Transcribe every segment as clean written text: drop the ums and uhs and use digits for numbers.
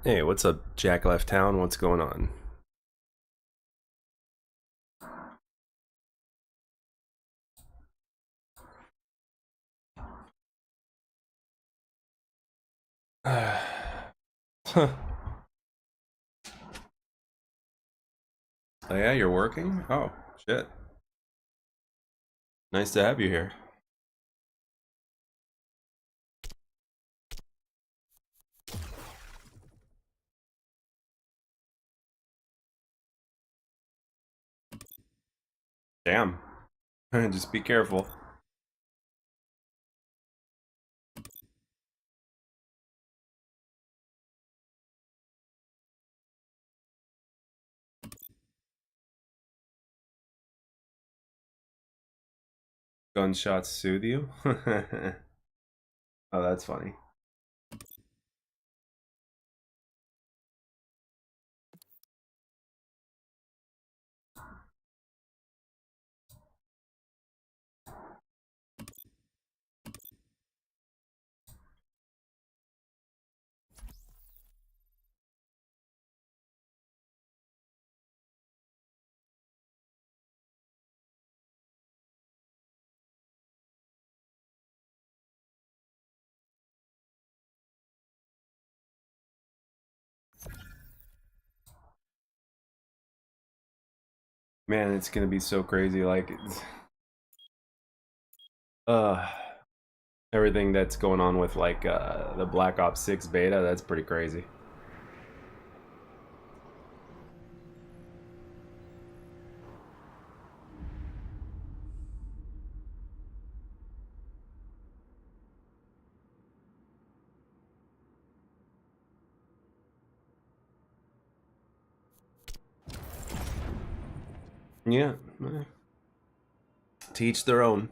Hey, what's up, Jack Left Town? What's going on? Oh yeah, you're working? Oh, shit. Nice to have you here. Damn. Just be careful. Gunshots soothe you? Oh, that's funny. Man, it's gonna be so crazy. Like, uh, everything that's going on with like the Black Ops 6 beta, that's pretty crazy. Yeah, to each their own.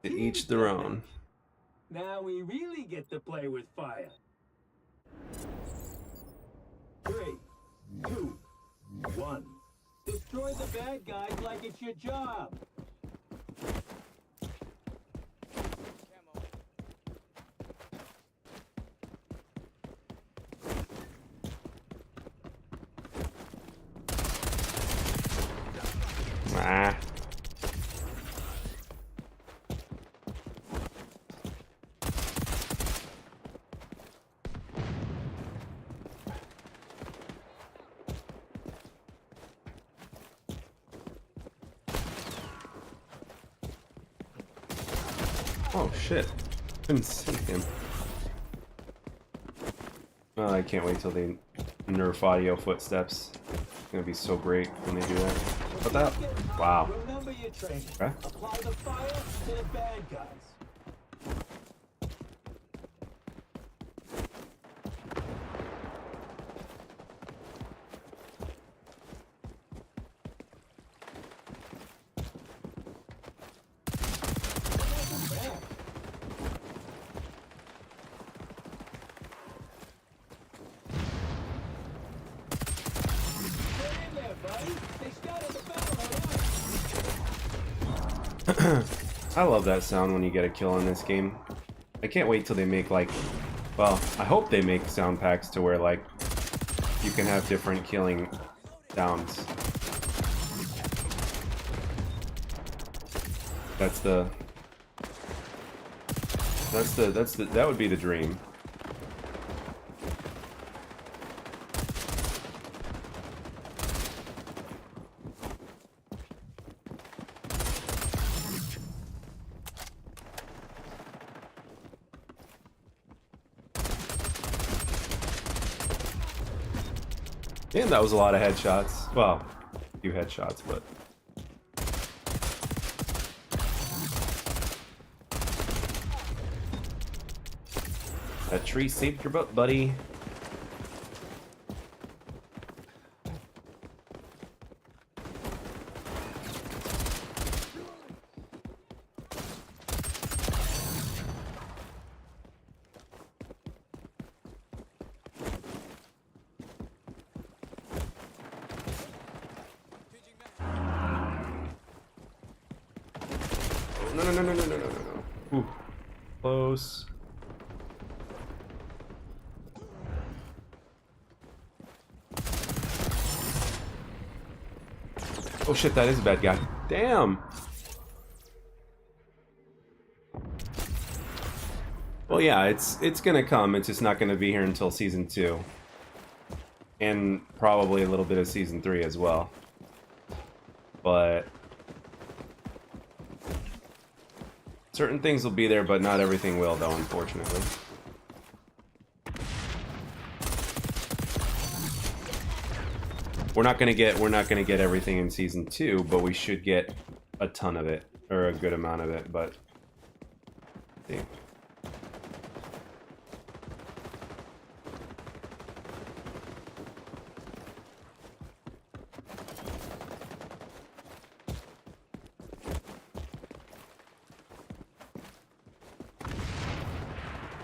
To each their own. Now we really get to play with fire. 3, 2, 1. Destroy the bad guys like it's your job. Ah. Oh shit. Couldn't see him. Oh, I can't wait till they nerf audio footsteps. It's gonna be so great when they do that. What the hell? Wow. Remember your training. Okay. Apply the fire to the bad guys. I love that sound when you get a kill in this game. I can't wait till they make like, well, I hope they make sound packs to where like you can have different killing sounds. That would be the dream. And that was a lot of headshots. Well, a few headshots, but that tree saved your butt, buddy. No, no, no, no, no, no, no, no, no. Ooh. Close. Oh shit, that is a bad guy. Damn. Well, yeah, it's gonna come. It's just not gonna be here until season 2, and probably a little bit of season 3 as well. But certain things will be there, but not everything will, though, unfortunately. We're not gonna get everything in season 2, but we should get a ton of it, or a good amount of it. But see.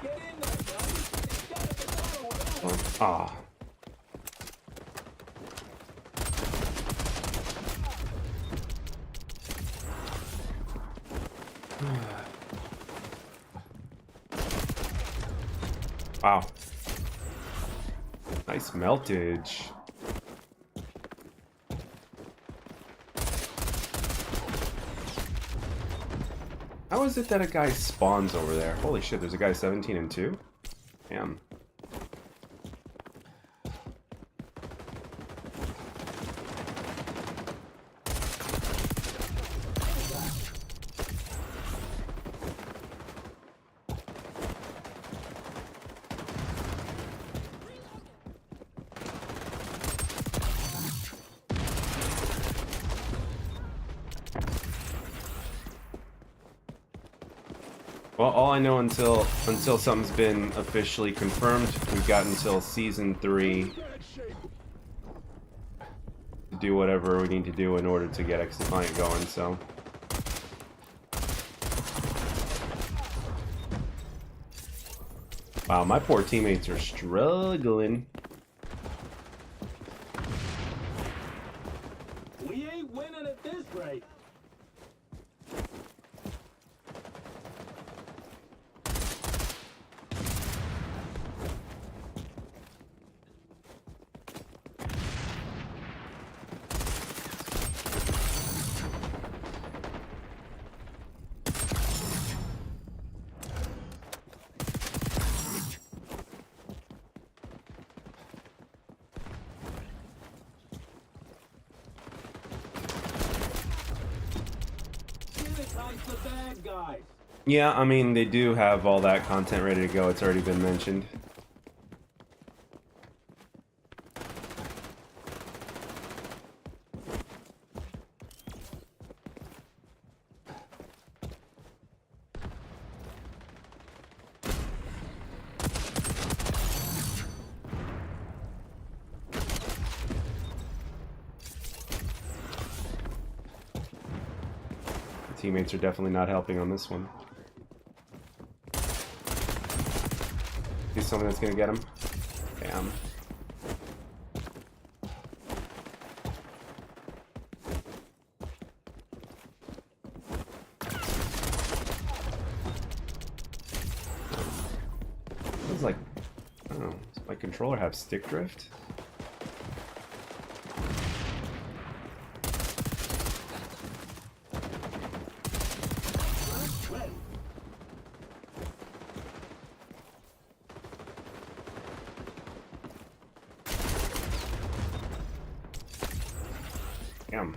Get in there, guys. It's gotta be over with. Ah. Wow. Nice meltage. How is it that a guy spawns over there? Holy shit, there's a guy 17 and 2? Damn. Well, all I know until something's been officially confirmed, we've got until season 3 to do whatever we need to do in order to get XDefiant going, so. Wow, my poor teammates are struggling. We ain't winning at this rate. The bad guys. Yeah, I mean, they do have all that content ready to go. It's already been mentioned. Teammates are definitely not helping on this one. He's something that's gonna get him. Damn. It's like, I don't know, does my controller have stick drift? Damn.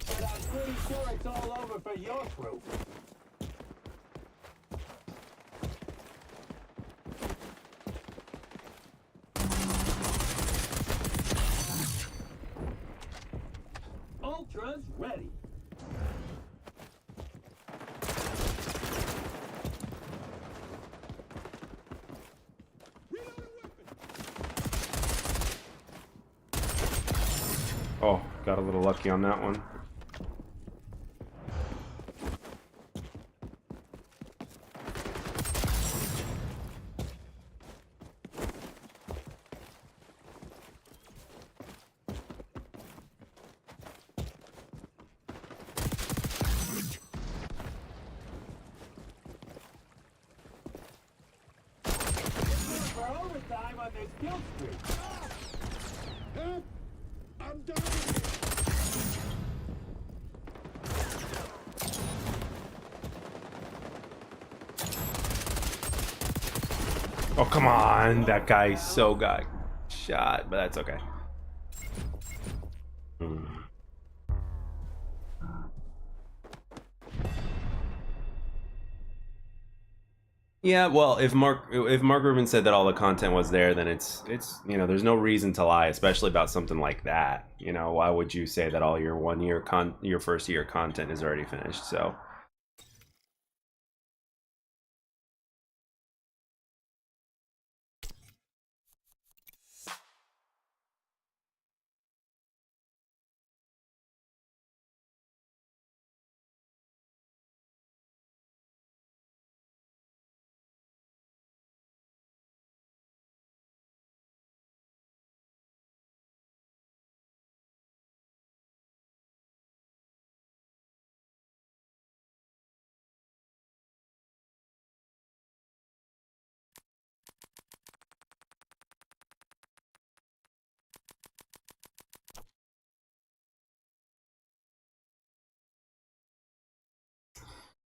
But I'm pretty sure it's all over for your crew. Ultra's ready. Oh, got a little lucky on that one. For overtime on this kill streak. Help! I'm dying! Oh, come on. That guy so got shot, but that's okay. Yeah, well, if Mark Rubin said that all the content was there, then it's you know, there's no reason to lie, especially about something like that. You know, why would you say that all your your first year content is already finished? So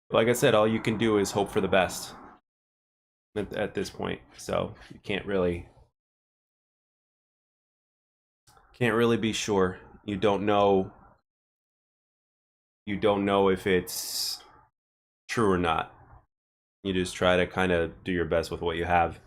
like I said, all you can do is hope for the best at this point. So you can't really be sure. You don't know if it's true or not. You just try to kind of do your best with what you have.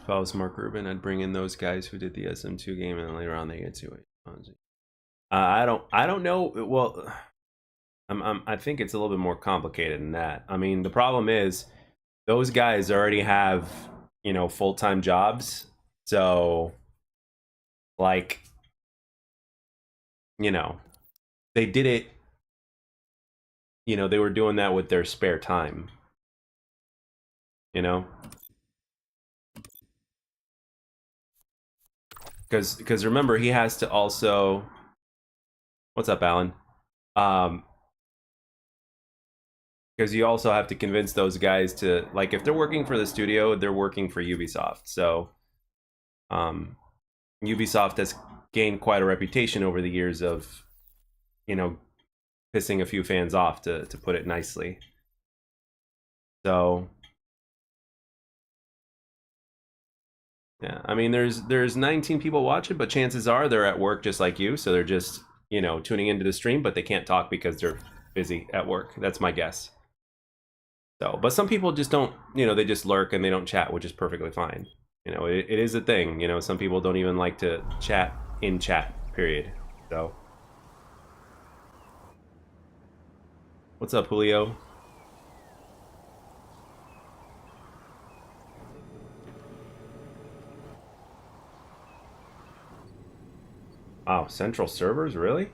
If I was Mark Rubin, I'd bring in those guys who did the SM2 game, and then later on they get to it. I don't know. Well, I think it's a little bit more complicated than that. I mean, the problem is those guys already have, you know, full-time jobs, so like, you know, they did it. You know, they were doing that with their spare time. You know. Because remember, he has to also. What's up, Alan? Because you also have to convince those guys to, like, if they're working for the studio, they're working for Ubisoft. So, Ubisoft has gained quite a reputation over the years of, you know, pissing a few fans off, to put it nicely. So. Yeah, I mean, there's 19 people watching, but chances are they're at work just like you, so they're just, you know, tuning into the stream, but they can't talk because they're busy at work. That's my guess. So, but some people just don't, you know, they just lurk and they don't chat, which is perfectly fine. You know, it is a thing. You know, some people don't even like to chat in chat, period. So, what's up, Julio? Wow, central servers, really?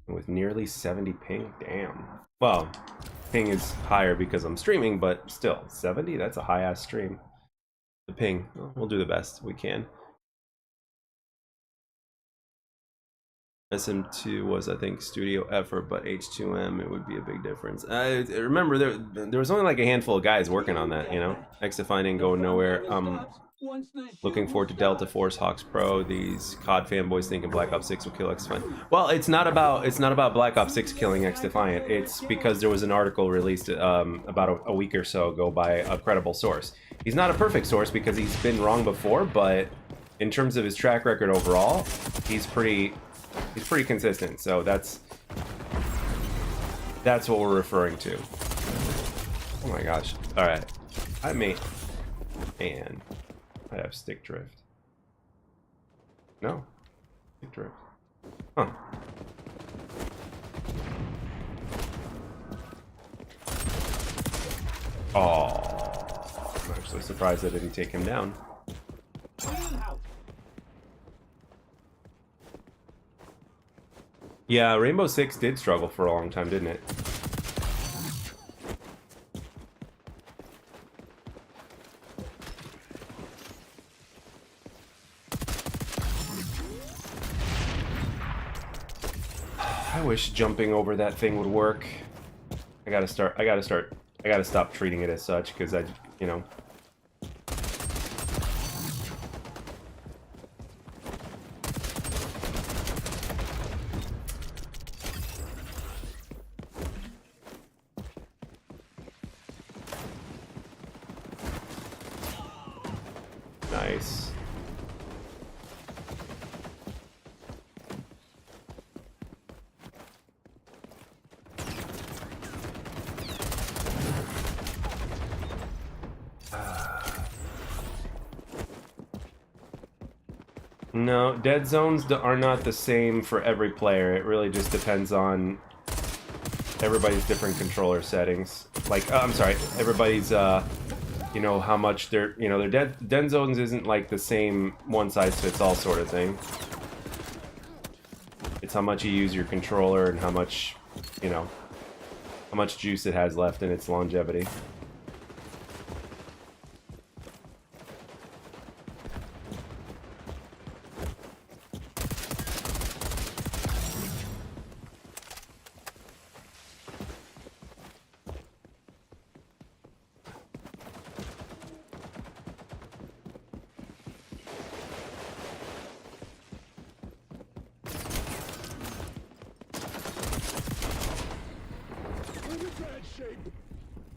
With nearly 70 ping? Damn. Well, ping is higher because I'm streaming, but still, 70? That's a high-ass stream. The ping. Well, we'll do the best we can. SM2 was, I think, studio effort, but H2M, it would be a big difference. I remember there was only like a handful of guys working on that, you know? XDefiant ain't going nowhere. Once the Looking shooting forward to Delta starts. Force, Hawks Pro. These COD fanboys thinking Black Ops 6 will kill XDefiant. Well, it's not about Black Ops 6 killing XDefiant. It's because there was an article released about a week or so ago by a credible source. He's not a perfect source because he's been wrong before, but in terms of his track record overall, he's pretty consistent. So that's what we're referring to. Oh my gosh! All right, man. I have stick drift. No. Stick drift. Huh. Oh. I'm actually surprised I didn't take him down. Yeah, Rainbow Six did struggle for a long time, didn't it? I wish jumping over that thing would work. I gotta stop treating it as such, because you know. Nice. No, dead zones are not the same for every player. It really just depends on everybody's different controller settings. Like, I'm sorry, everybody's, you know, how much their dead zones isn't like the same one-size-fits-all sort of thing. It's how much you use your controller and how much, you know, how much juice it has left in its longevity.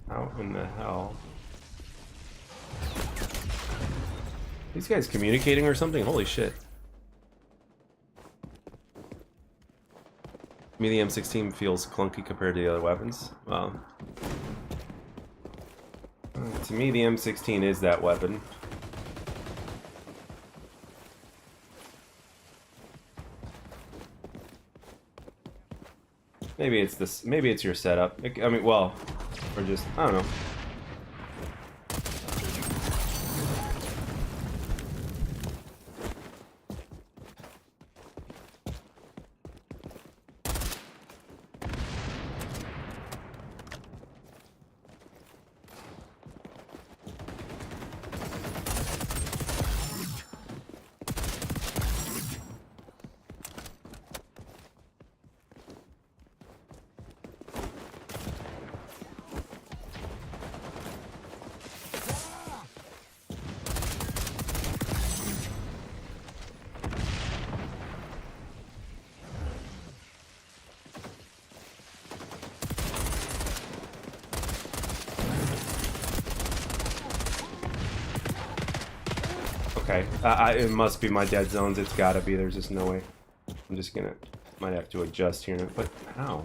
How in the hell? These guys communicating or something? Holy shit. To me, the M16 feels clunky compared to the other weapons. Well, to me, the M16 is that weapon. Maybe it's this. Maybe it's your setup. I mean, well, or just I don't know. Okay, it must be my dead zones. It's gotta be. There's just no way. I'm just gonna... Might have to adjust here. But how?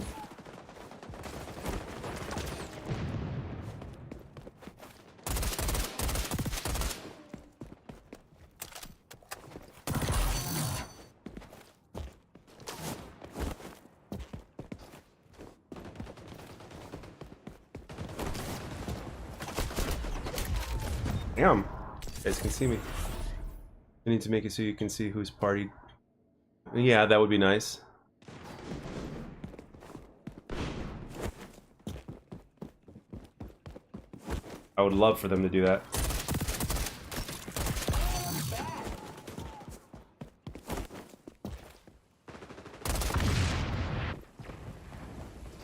Damn. You guys can see me. I need to make it so you can see who's partied. Yeah, that would be nice. I would love for them to do that.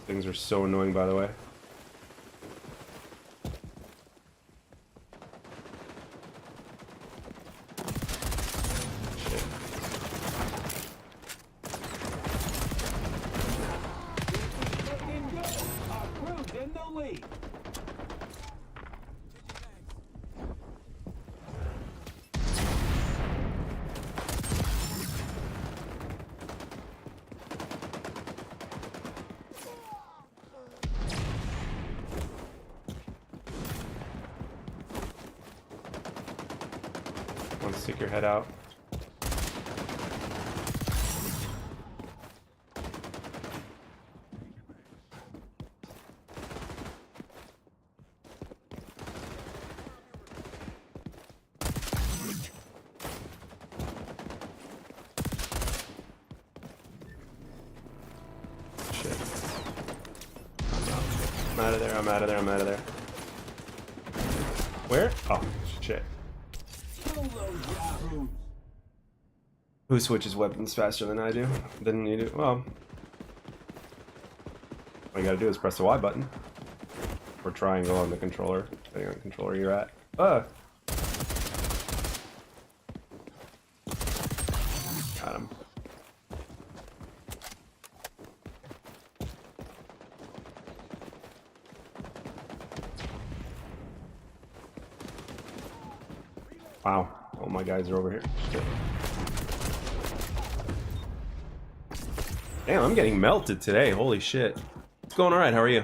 Things are so annoying, by the way. Don't stick your head out. Shit. I'm out of there, I'm out of there, I'm out of there. Where? Oh, shit. Who switches weapons faster than I do? Than you do? Well, all you gotta do is press the Y button. Or triangle on the controller, depending on the controller you're at. Got him. Wow. All my guys are over here. Shit. Damn, I'm getting melted today. Holy shit. It's going alright. How are you?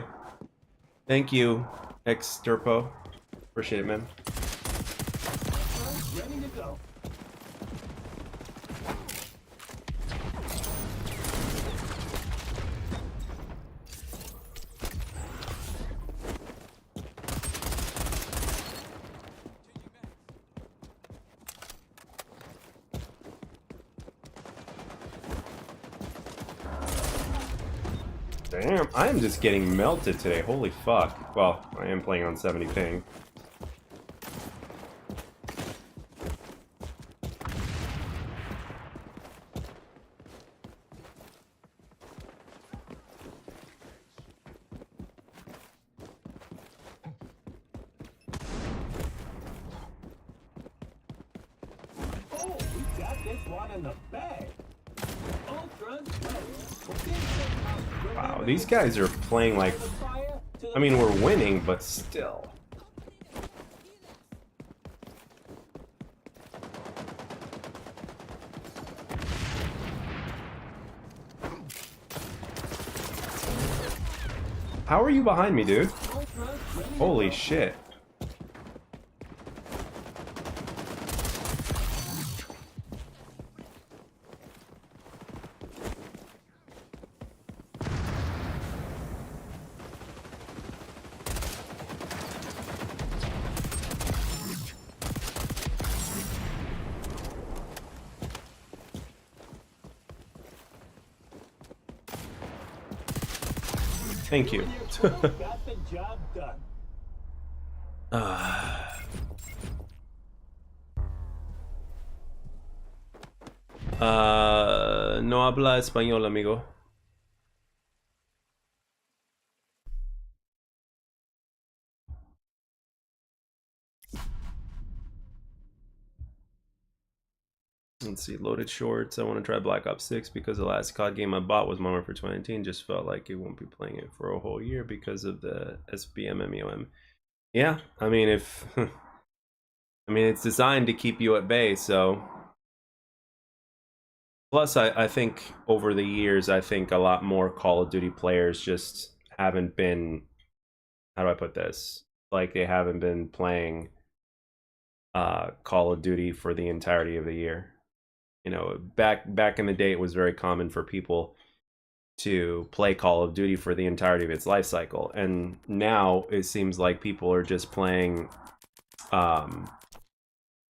Thank you, XDefiant. Appreciate it, man. Ready to go. Damn, I am just getting melted today. Holy fuck. Well, I am playing on 70 ping. Oh, we got this one in the bag. Wow, these guys are playing like... I mean, we're winning, but still. How are you behind me, dude? Holy shit. Thank you. Got the job done. No habla español, amigo. Let's see, loaded shorts. I want to try Black Ops 6 because the last COD game I bought was Modern Warfare 2019. Just felt like it won't be playing it for a whole year because of the SBM MEOM. Yeah, I mean, if I mean, it's designed to keep you at bay, so. Plus, I think over the years, I think a lot more Call of Duty players just haven't been. How do I put this? Like they haven't been playing Call of Duty for the entirety of the year. You know, back in the day, it was very common for people to play Call of Duty for the entirety of its life cycle, and now it seems like people are just playing.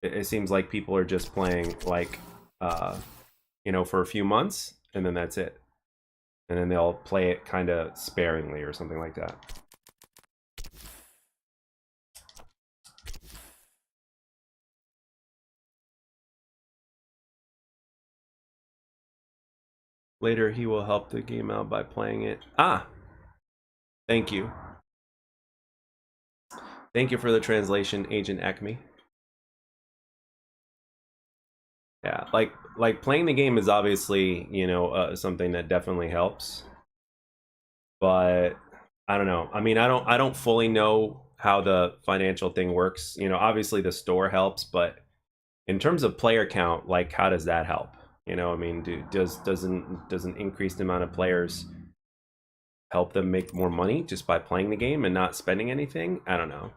It seems like people are just playing like, you know, for a few months, and then that's it, and then they'll play it kind of sparingly or something like that. Later, he will help the game out by playing it. Ah! Thank you. Thank you for the translation, Agent Acme. Yeah, like playing the game is obviously, you know, something that definitely helps. But I don't know. I mean, I don't fully know how the financial thing works. You know, obviously the store helps, but in terms of player count, like how does that help? You know, I mean, does an increased amount of players help them make more money just by playing the game and not spending anything? I don't know.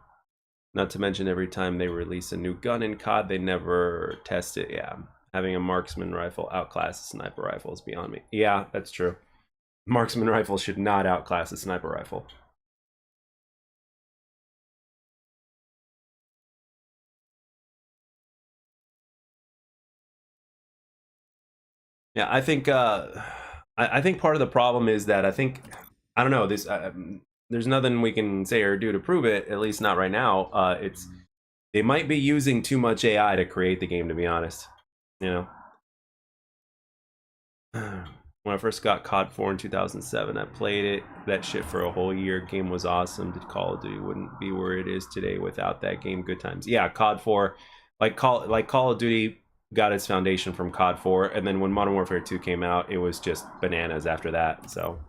Not to mention every time they release a new gun in COD, they never test it. Yeah, having a marksman rifle outclass a sniper rifle is beyond me. Yeah, that's true. Marksman rifle should not outclass a sniper rifle. Yeah, I think I think part of the problem is that I don't know this. There's nothing we can say or do to prove it. At least not right now. It's they might be using too much AI to create the game. To be honest, you know. When I first got COD 4 in 2007, I played it that shit for a whole year. Game was awesome. Did Call of Duty wouldn't be where it is today without that game. Good times. Yeah, COD 4, Call of Duty got its foundation from COD 4, and then when Modern Warfare 2 came out, it was just bananas after that. So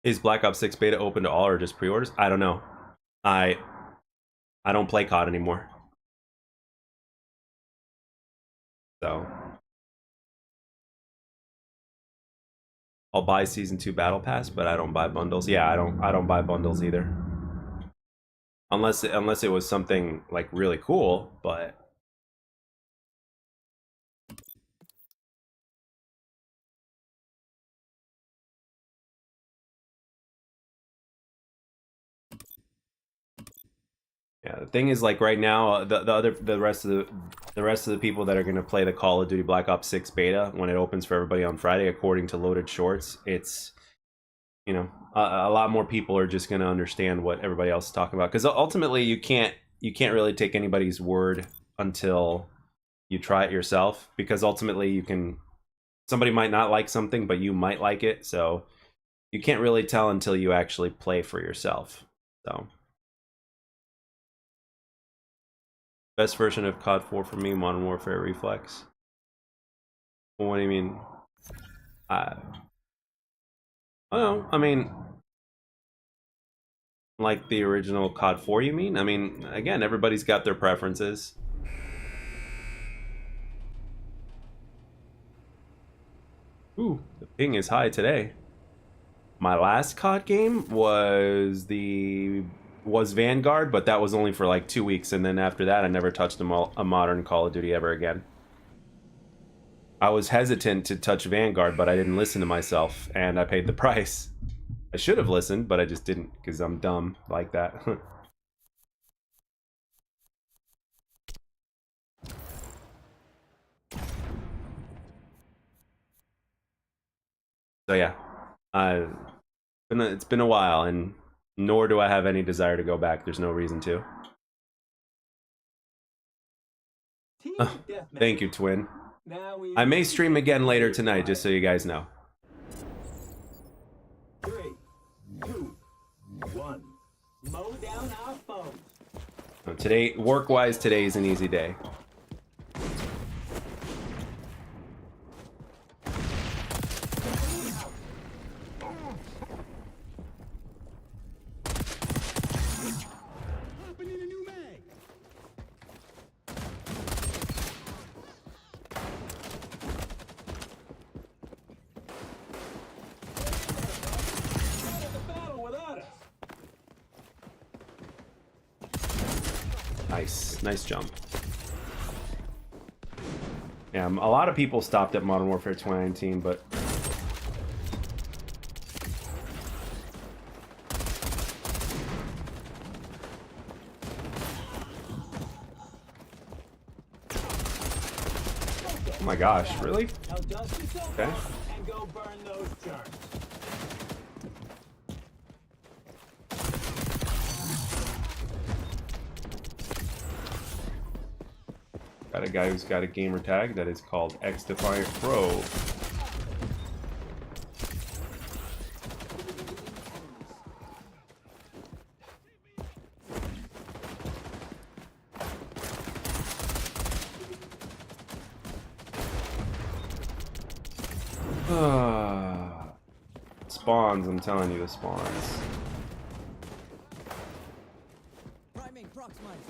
is Black Ops 6 beta open to all or just pre-orders? I don't know. I don't play COD anymore. So I'll buy Season 2 Battle Pass, but I don't buy bundles. Yeah, I don't buy bundles either. Unless it was something like really cool, but yeah, the thing is, like, right now, the rest of the people that are going to play the Call of Duty Black Ops 6 beta when it opens for everybody on Friday, according to Loaded Shorts, it's, you know, a lot more people are just going to understand what everybody else is talking about, because ultimately you can't really take anybody's word until you try it yourself, because ultimately somebody might not like something, but you might like it, so you can't really tell until you actually play for yourself. So best version of COD 4 for me, Modern Warfare Reflex. Well, what do you mean? I don't know. I mean, like the original COD 4, you mean? I mean, again, everybody's got their preferences. Ooh, the ping is high today. My last COD game was Vanguard, but that was only for like 2 weeks, and then after that I never touched a modern Call of Duty ever again. I was hesitant to touch Vanguard, but I didn't listen to myself, and I paid the price. I should have listened, but I just didn't, because I'm dumb like that. So yeah, it's been a while, and nor do I have any desire to go back. There's no reason to. Thank you, Twin. I may stream again later tonight, just so you guys know. 3, 2, 1. Mow down our foes. Today, work-wise, today's an easy day. Nice jump. Yeah, a lot of people stopped at Modern Warfare 2019, but oh my gosh, really? Okay. And go burn those germs. Got a guy who's got a gamer tag that is called XDefiant Pro. Spawns, I'm telling you, the spawns. Priming Proxmine.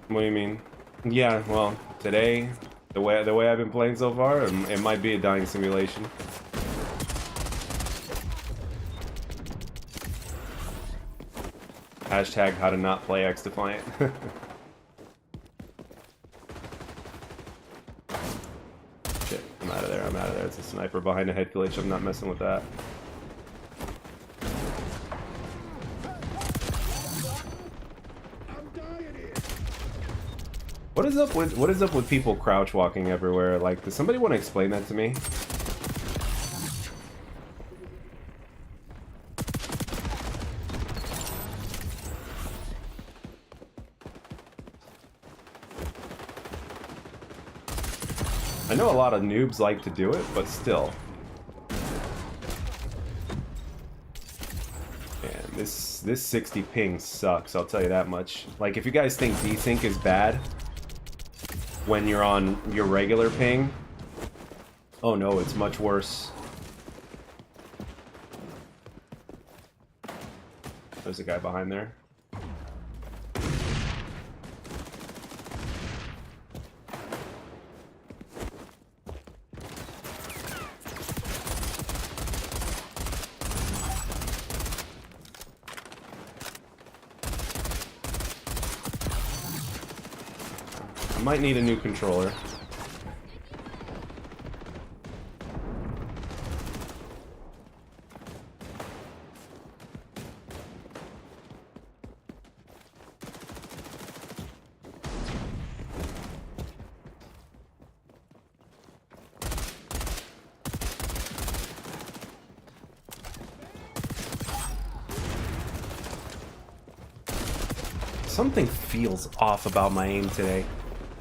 What do you mean? Yeah, well, today, the way I've been playing so far, it might be a dying simulation. Hashtag how to not play XDefiant. Shit, I'm out of there, I'm out of there. It's a sniper behind a head glitch, I'm not messing with that. I'm dying here. What is up with people crouch walking everywhere? Like, does somebody want to explain that to me? I know a lot of noobs like to do it, but still. Man, this 60 ping sucks, I'll tell you that much. Like, if you guys think desync is bad when you're on your regular ping, oh no, it's much worse. There's a guy behind there. I might need a new controller. Something feels off about my aim today,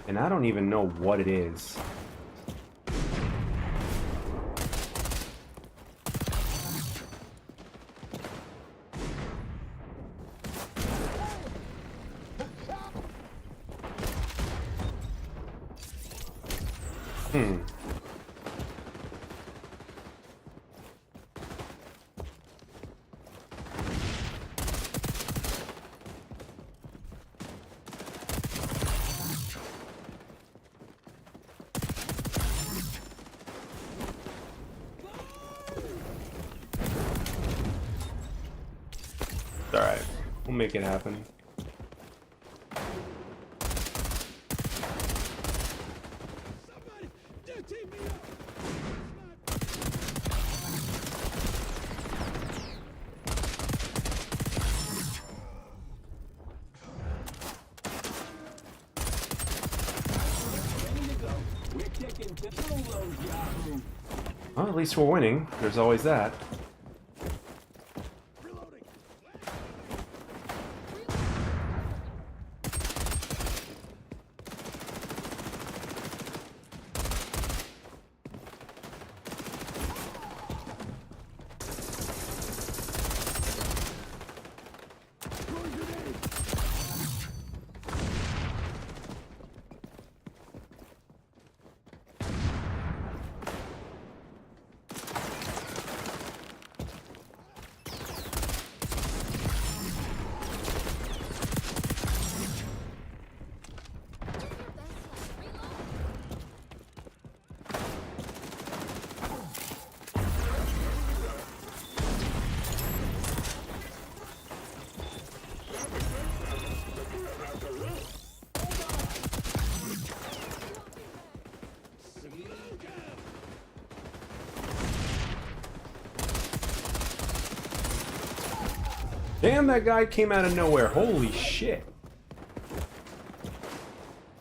and I don't even know what it is. Alright, we'll make it happen. Somebody, just team me up. Ready to go. We're kicking to Solo, Yahoo. Well, at least we're winning. There's always that. Reloading. Throwing grenade. Damn, that guy came out of nowhere. Holy shit.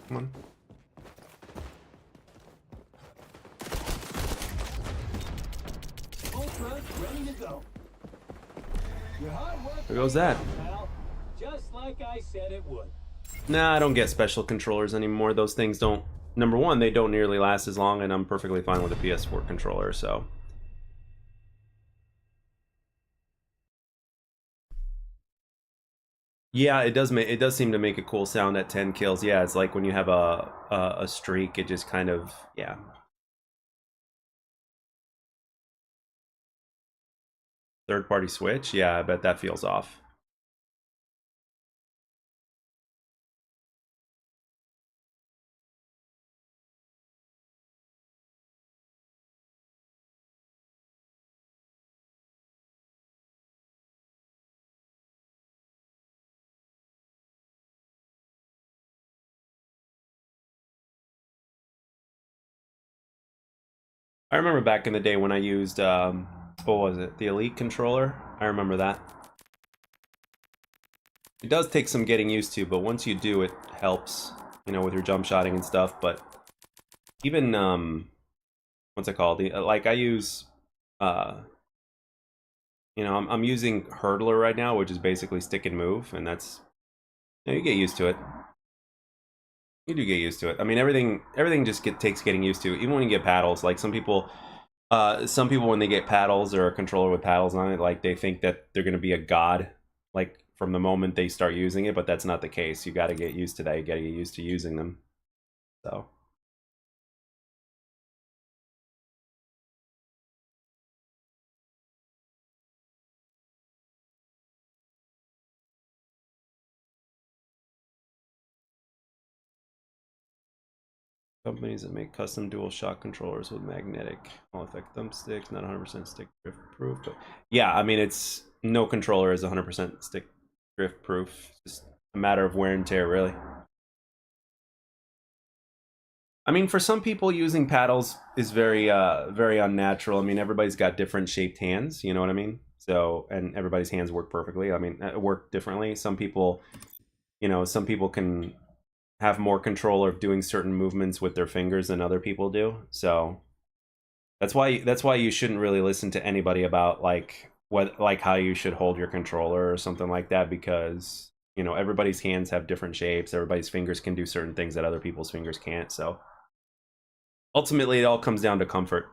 Come on. Ultra, ready to go. Your hard work. There goes that. Pal. Just like I said it would. Nah, I don't get special controllers anymore. Those things don't... Number one, they don't nearly last as long, and I'm perfectly fine with a PS4 controller, so... Yeah, it does seem to make a cool sound at 10 kills. Yeah, it's like when you have a streak, it just kind of, yeah. Third party switch? Yeah, I bet that feels off. I remember back in the day when I used, what was it? The Elite controller? I remember that. It does take some getting used to, but once you do, it helps, you know, with your jump shotting and stuff. But even, what's it called? Like I use, you know, I'm using hurdler right now, which is basically stick and move, and that's, you know, you get used to it. You do get used to it. I mean, everything just takes getting used to. Even when you get paddles, like some people when they get paddles or a controller with paddles on it, like they think that they're gonna be a god, like from the moment they start using it, but that's not the case. You got to get used to that. You got to get used to using them. So. Companies that make custom dual shock controllers with magnetic all effect thumbsticks, not 100% stick drift proof, but yeah, I mean, it's no controller is 100% stick drift proof. It's just a matter of wear and tear, really. I mean, for some people, using paddles is very unnatural. I mean, everybody's got different shaped hands, you know what I mean? So, and everybody's hands work perfectly. I mean, work differently. Some people, you know, some people can have more control of doing certain movements with their fingers than other people do. So that's why you shouldn't really listen to anybody about like how you should hold your controller or something like that, because you know everybody's hands have different shapes. Everybody's fingers can do certain things that other people's fingers can't. So ultimately, it all comes down to comfort.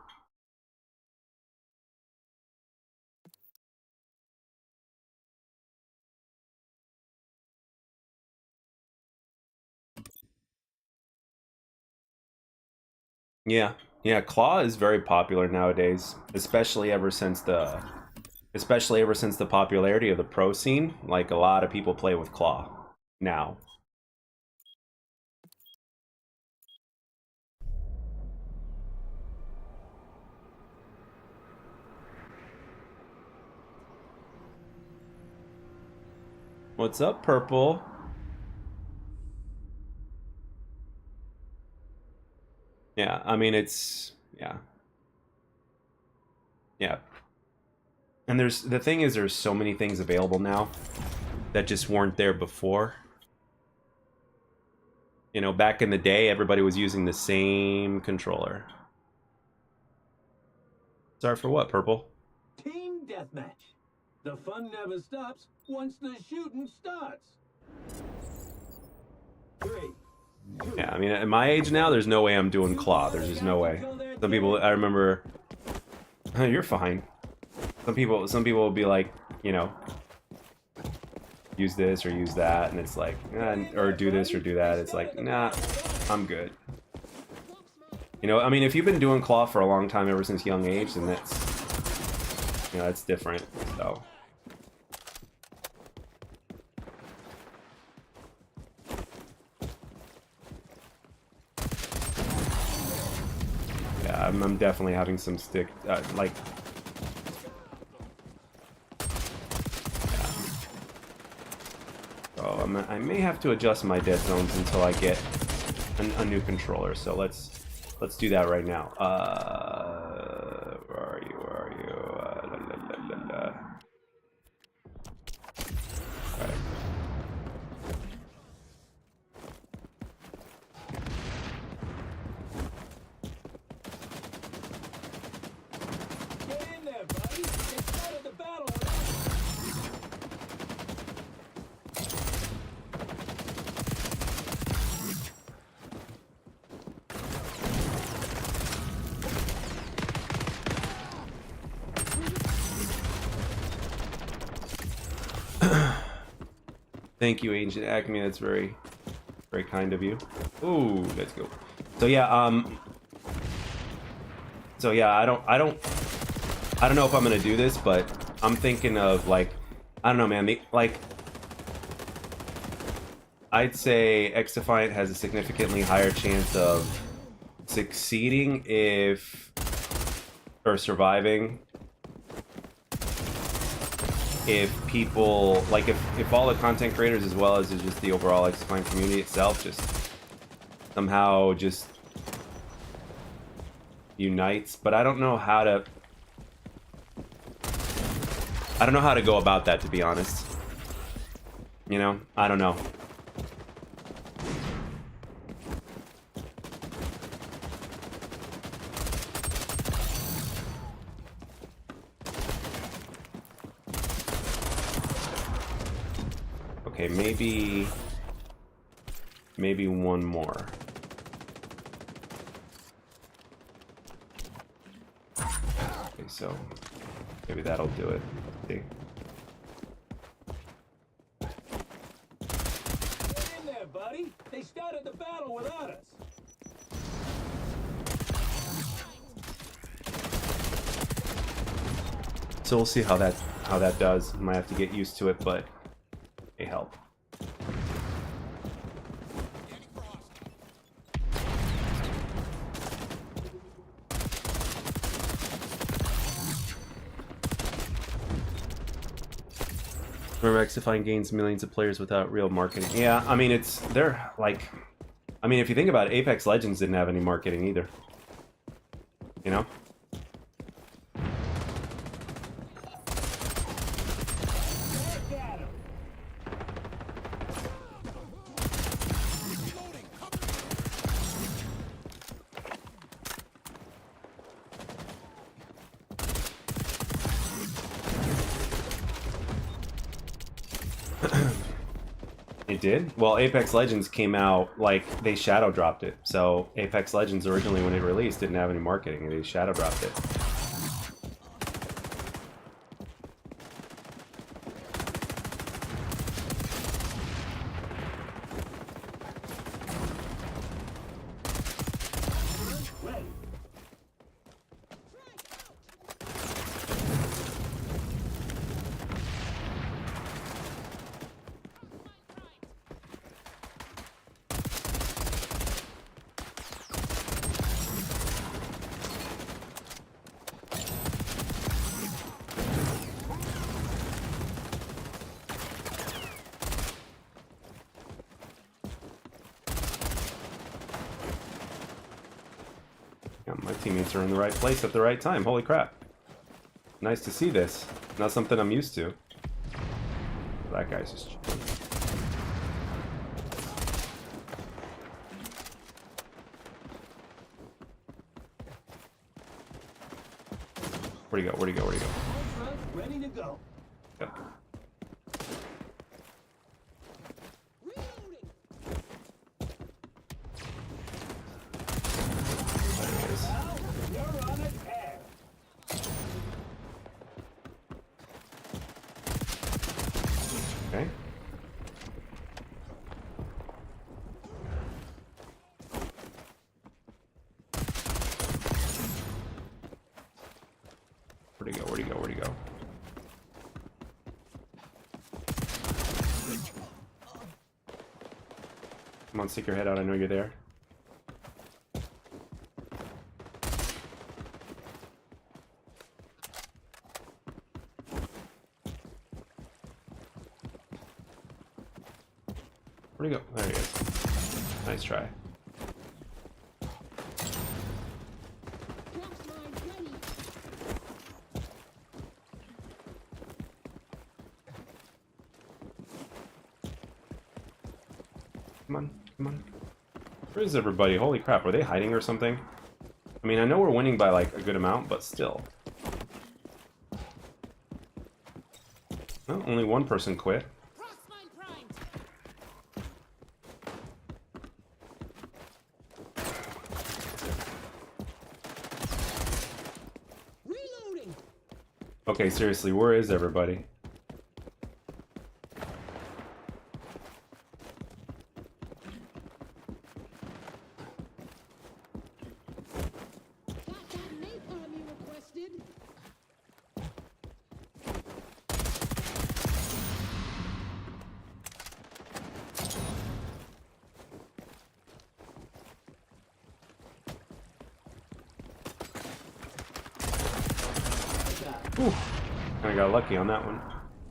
Yeah, yeah. Claw is very popular nowadays, especially ever since the popularity of the pro scene. Like a lot of people play with Claw now. What's up, Purple? Yeah, I mean it's yeah. Yeah. And the thing is there's so many things available now that just weren't there before. You know, back in the day everybody was using the same controller. Sorry for what, Purple? Team deathmatch. The fun never stops once the shooting starts. 3, 2, Yeah, I mean at my age now there's no way I'm doing Claw. There's just no way. Some people, I remember you're fine. Some people will be like, you know, use this or use that, and it's like, or do this or do that. It's like, nah, I'm good. You know, I mean, if you've been doing Claw for a long time, ever since young age, then that's, you know, that's different. So. Yeah, I'm definitely having some stick, like. So I may have to adjust my dead zones until I get a new controller. So let's do that right now. Where are you? Where are you? La, la, la, la. All right. get in there, buddy. It started the battle. Thank you, Ancient Acme. That's very, very kind of you. Ooh, let's go. So yeah, I don't know if I'm gonna do this, but I'm thinking of like, I don't know, man. Like, I'd say XDefiant has a significantly higher chance of succeeding or surviving if people, like if all the content creators as well as just the overall XDefiant community itself just somehow just unites, but I don't know how to... I don't know how to go about that, to be honest. You know? I don't know. Okay, maybe one more. Okay, so maybe that'll do it. See. Get in there, buddy. They started the battle without us. So we'll see how that does. Might have to get used to it, but it help. Remember, XDefiant gains millions of players without real marketing. Yeah, I mean, they're like, I mean, if you think about it, Apex Legends didn't have any marketing either. You know? Back at 'em. It did? Well, Apex Legends came out, like, they shadow dropped it. So, Apex Legends originally, when it released, didn't have any marketing, and they shadow dropped it. Ready. Yeah, my teammates are in the right place at the right time. Holy crap. Nice to see this. Not something I'm used to. That guy's just... Where'd he go? Where'd he go? Where'd he go? Front, ready to go. Yep. There he is. Now, you're on a tear. Okay. Where'd he go? Where'd he go? Where'd he go? Come on, stick your head out. I know you're there. Where'd he go? There he is. Nice try. Come on, come on. Where is everybody? Holy crap, are they hiding or something? I mean, I know we're winning by like a good amount, but still. Well, only one person quit. Reloading. Okay, seriously, where is everybody? Got that napalm you requested. Whew. I got lucky on that one.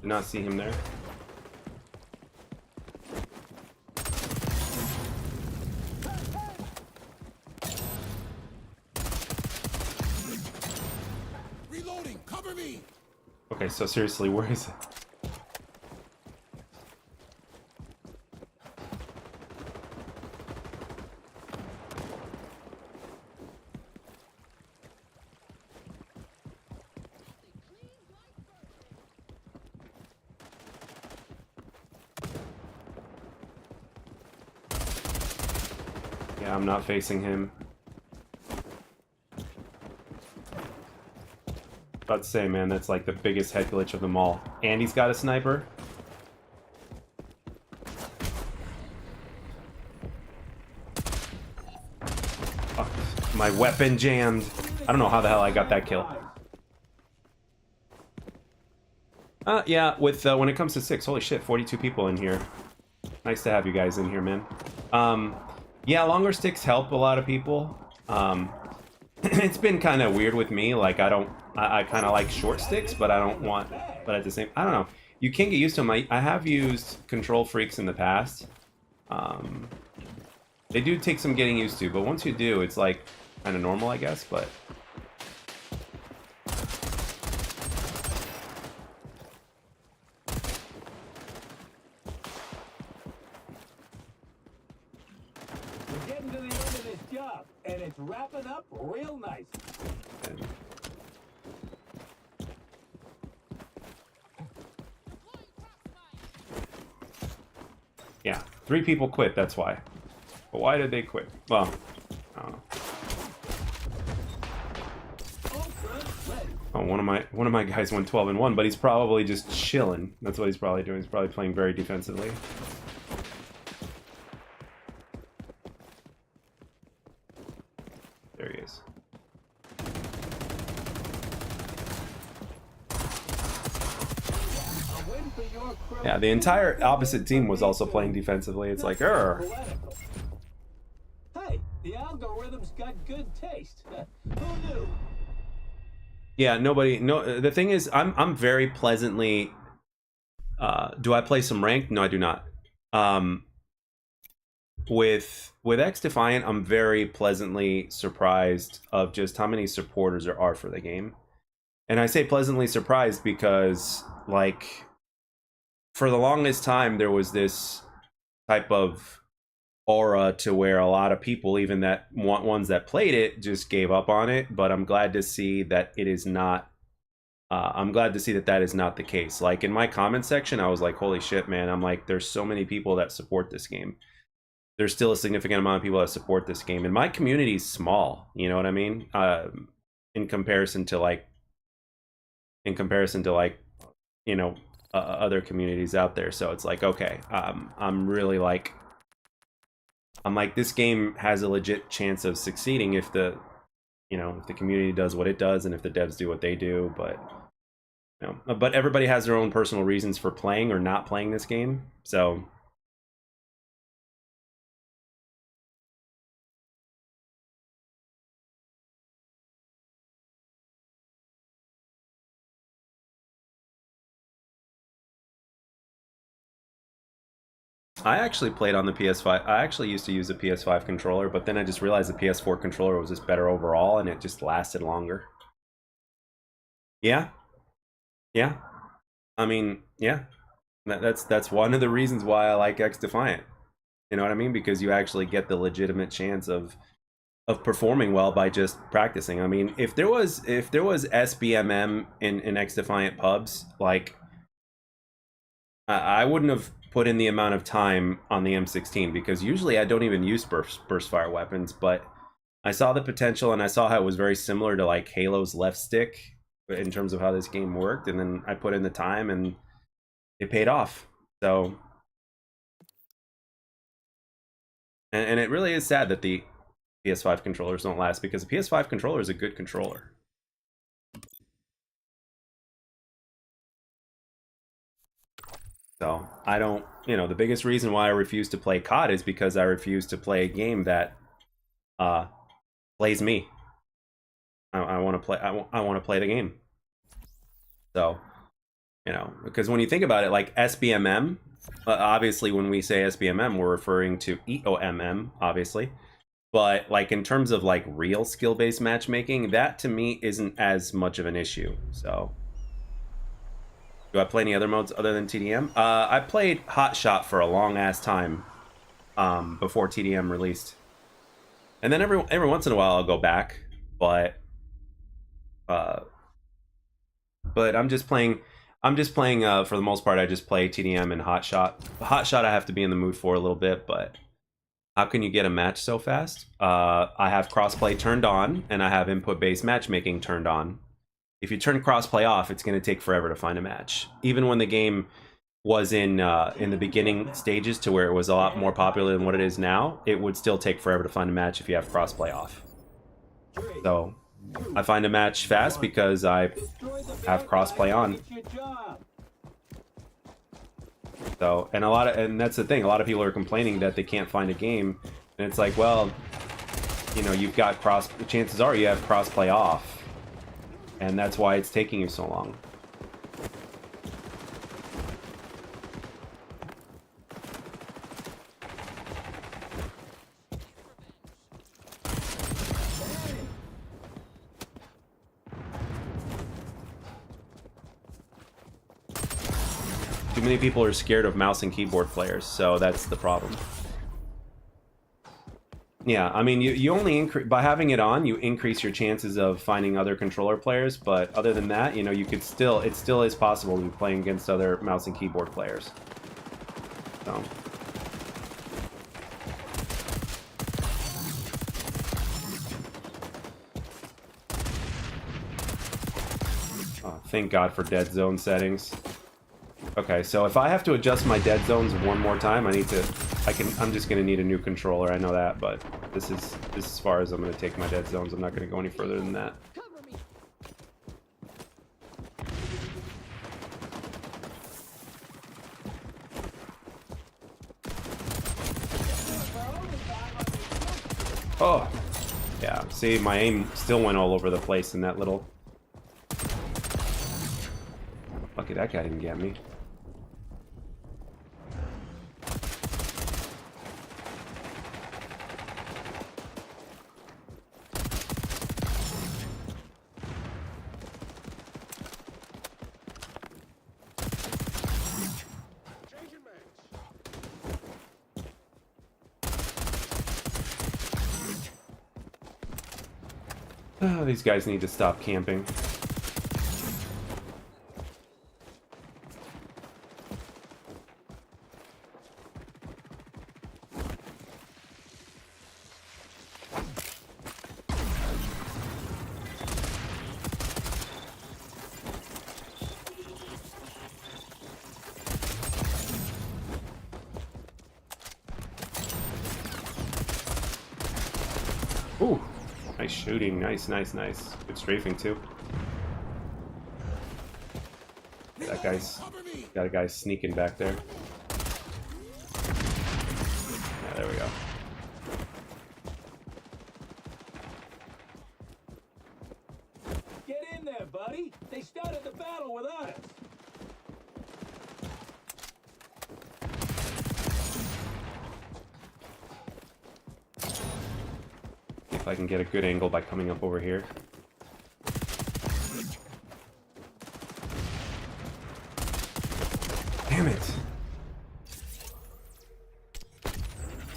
Did not see him there. Okay, so seriously, where is it? Yeah, I'm not facing him. About to say, man, that's like the biggest head glitch of them all. And he's got a sniper. Oh, my weapon jammed. I don't know how the hell I got that kill. Yeah, with when it comes to 6, holy shit, 42 people in here. Nice to have you guys in here, man. Yeah, longer sticks help a lot of people. It's been kind of weird with me. Like, I kind of like short sticks, but I don't want, but at the same, I don't know. You can get used to them. I have used control freaks in the past. They do take some getting used to, but once you do, it's like kind of normal, I guess, but. We're getting to the end of this job, and it's wrapping up real nice. Yeah, 3 people quit, that's why. But why did they quit? Well, I don't know. Oh, one of my guys went 12-1, but he's probably just chilling. That's what he's probably doing. He's probably playing very defensively. There he is. Yeah, the entire opposite team was also playing defensively. It's like, Hey, the algorithm's got good taste. Who knew? Yeah, the thing is, I'm very pleasantly, do I play some ranked? No, I do not. With XDefiant, I'm very pleasantly surprised of just how many supporters there are for the game. And I say pleasantly surprised because, like, for the longest time, there was this type of aura to where a lot of people, even that ones that played it, just gave up on it. But I'm glad to see that it is not. I'm glad to see that that is not the case. Like, in my comment section, I was like, holy shit, man. I'm like, there's so many people that support this game. There's still a significant amount of people that support this game. And my community is small, you know what I mean? In comparison to like, you know, other communities out there. So it's like, okay, I'm really like, this game has a legit chance of succeeding if the community does what it does and if the devs do what they do. But, you know, but everybody has their own personal reasons for playing or not playing this game. So. I actually played on the PS5. I actually used to use a PS5 controller, but then I just realized the PS4 controller was just better overall, and it just lasted longer. Yeah, yeah. I mean, yeah. That's one of the reasons why I like XDefiant. You know what I mean? Because you actually get the legitimate chance of performing well by just practicing. I mean, if there was SBMM in XDefiant pubs, like I wouldn't have put in the amount of time on the M16 because usually I don't even use burst fire weapons, but I saw the potential and I saw how it was very similar to like Halo's left stick in terms of how this game worked, and then I put in the time and it paid off. So, and it really is sad that the PS5 controllers don't last, because the PS5 controller is a good controller. So I don't, you know, the biggest reason why I refuse to play COD is because I refuse to play a game that plays me. I want to play. I want to play the game. So, you know, because when you think about it, like SBMM, obviously when we say SBMM, we're referring to EOMM, obviously. But like in terms of like real skill-based matchmaking, that to me isn't as much of an issue. So. Do I play any other modes other than TDM? I played Hot Shot for a long ass time before TDM released, and then every once in a while I'll go back, but I'm just playing. For the most part. I just play TDM and Hot Shot. Hot Shot I have to be in the mood for a little bit, but how can you get a match so fast? I have crossplay turned on, and I have input-based matchmaking turned on. If you turn crossplay off, it's going to take forever to find a match. Even when the game was in the beginning stages to where it was a lot more popular than what it is now, it would still take forever to find a match if you have crossplay off. So I find a match fast because I have crossplay on. So, and that's the thing. A lot of people are complaining that they can't find a game, and it's like, well, you know, you've got chances are you have crossplay off. And that's why it's taking you so long. Too many people are scared of mouse and keyboard players, so that's the problem. Yeah, I mean, you only increase by having it on. You increase your chances of finding other controller players, but other than that, you know, you could still. It still is possible to be playing against other mouse and keyboard players. So. Oh, thank God for dead zone settings. Okay, so if I have to adjust my dead zones one more time, I'm just gonna need a new controller. I know that, but this is as far as I'm gonna take my dead zones. I'm not gonna go any further than that. Cover me. Oh, yeah. See, my aim still went all over the place in that little. Lucky that guy didn't get me. Oh, these guys need to stop camping. Ooh, nice shooting. Nice, nice, nice. Good strafing, too. That guy's... Got a guy sneaking back there. Yeah, there we go. Get in there, buddy. They started the battle without us. If I can get a good angle by coming up over here. Damn it.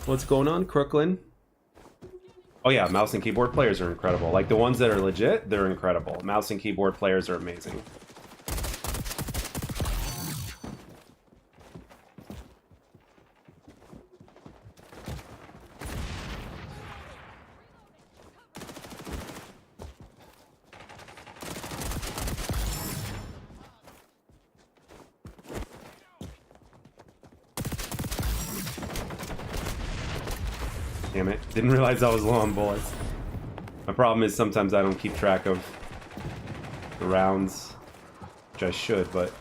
What's going on, Crooklyn? Oh yeah, mouse and keyboard players are incredible. Like the ones that are legit, they're incredible. Mouse and keyboard players are amazing. Damn it. Didn't realize I was low on bullets. My problem is sometimes I don't keep track of the rounds, which I should, but...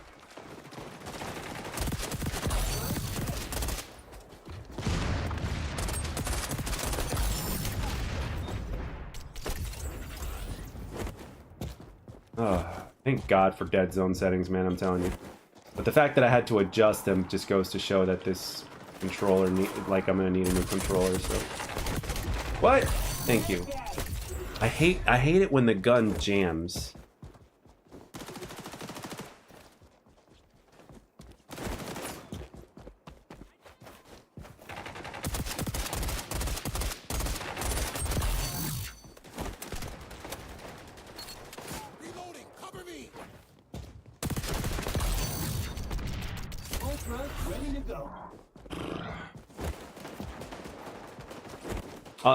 Oh, thank God for dead zone settings, man, I'm telling you. But the fact that I had to adjust them just goes to show that this controller, like, I'm gonna need a new controller, so... What? Thank you. I hate it when the gun jams.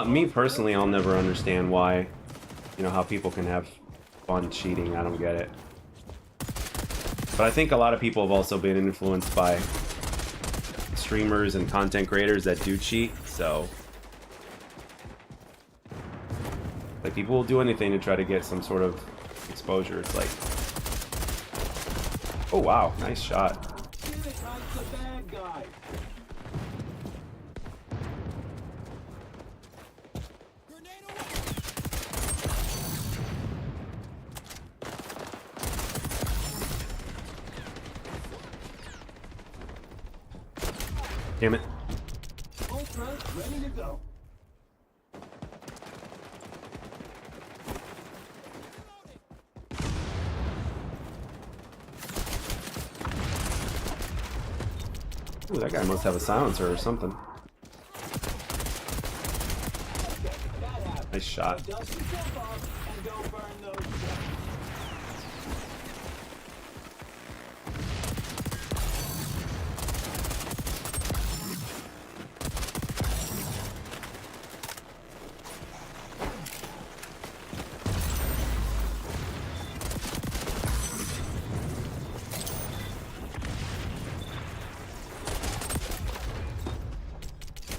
Me personally, I'll never understand why, you know, how people can have fun cheating. I don't get it. But I think a lot of people have also been influenced by streamers and content creators that do cheat, so like people will do anything to try to get some sort of exposure. It's like, oh wow, nice shot. Here comes the bad guy. Grenade away. Damn it. Ultra ready to go. Ooh, that guy must have a silencer or something. Nice shot. Dust yourself off and go burn those ships.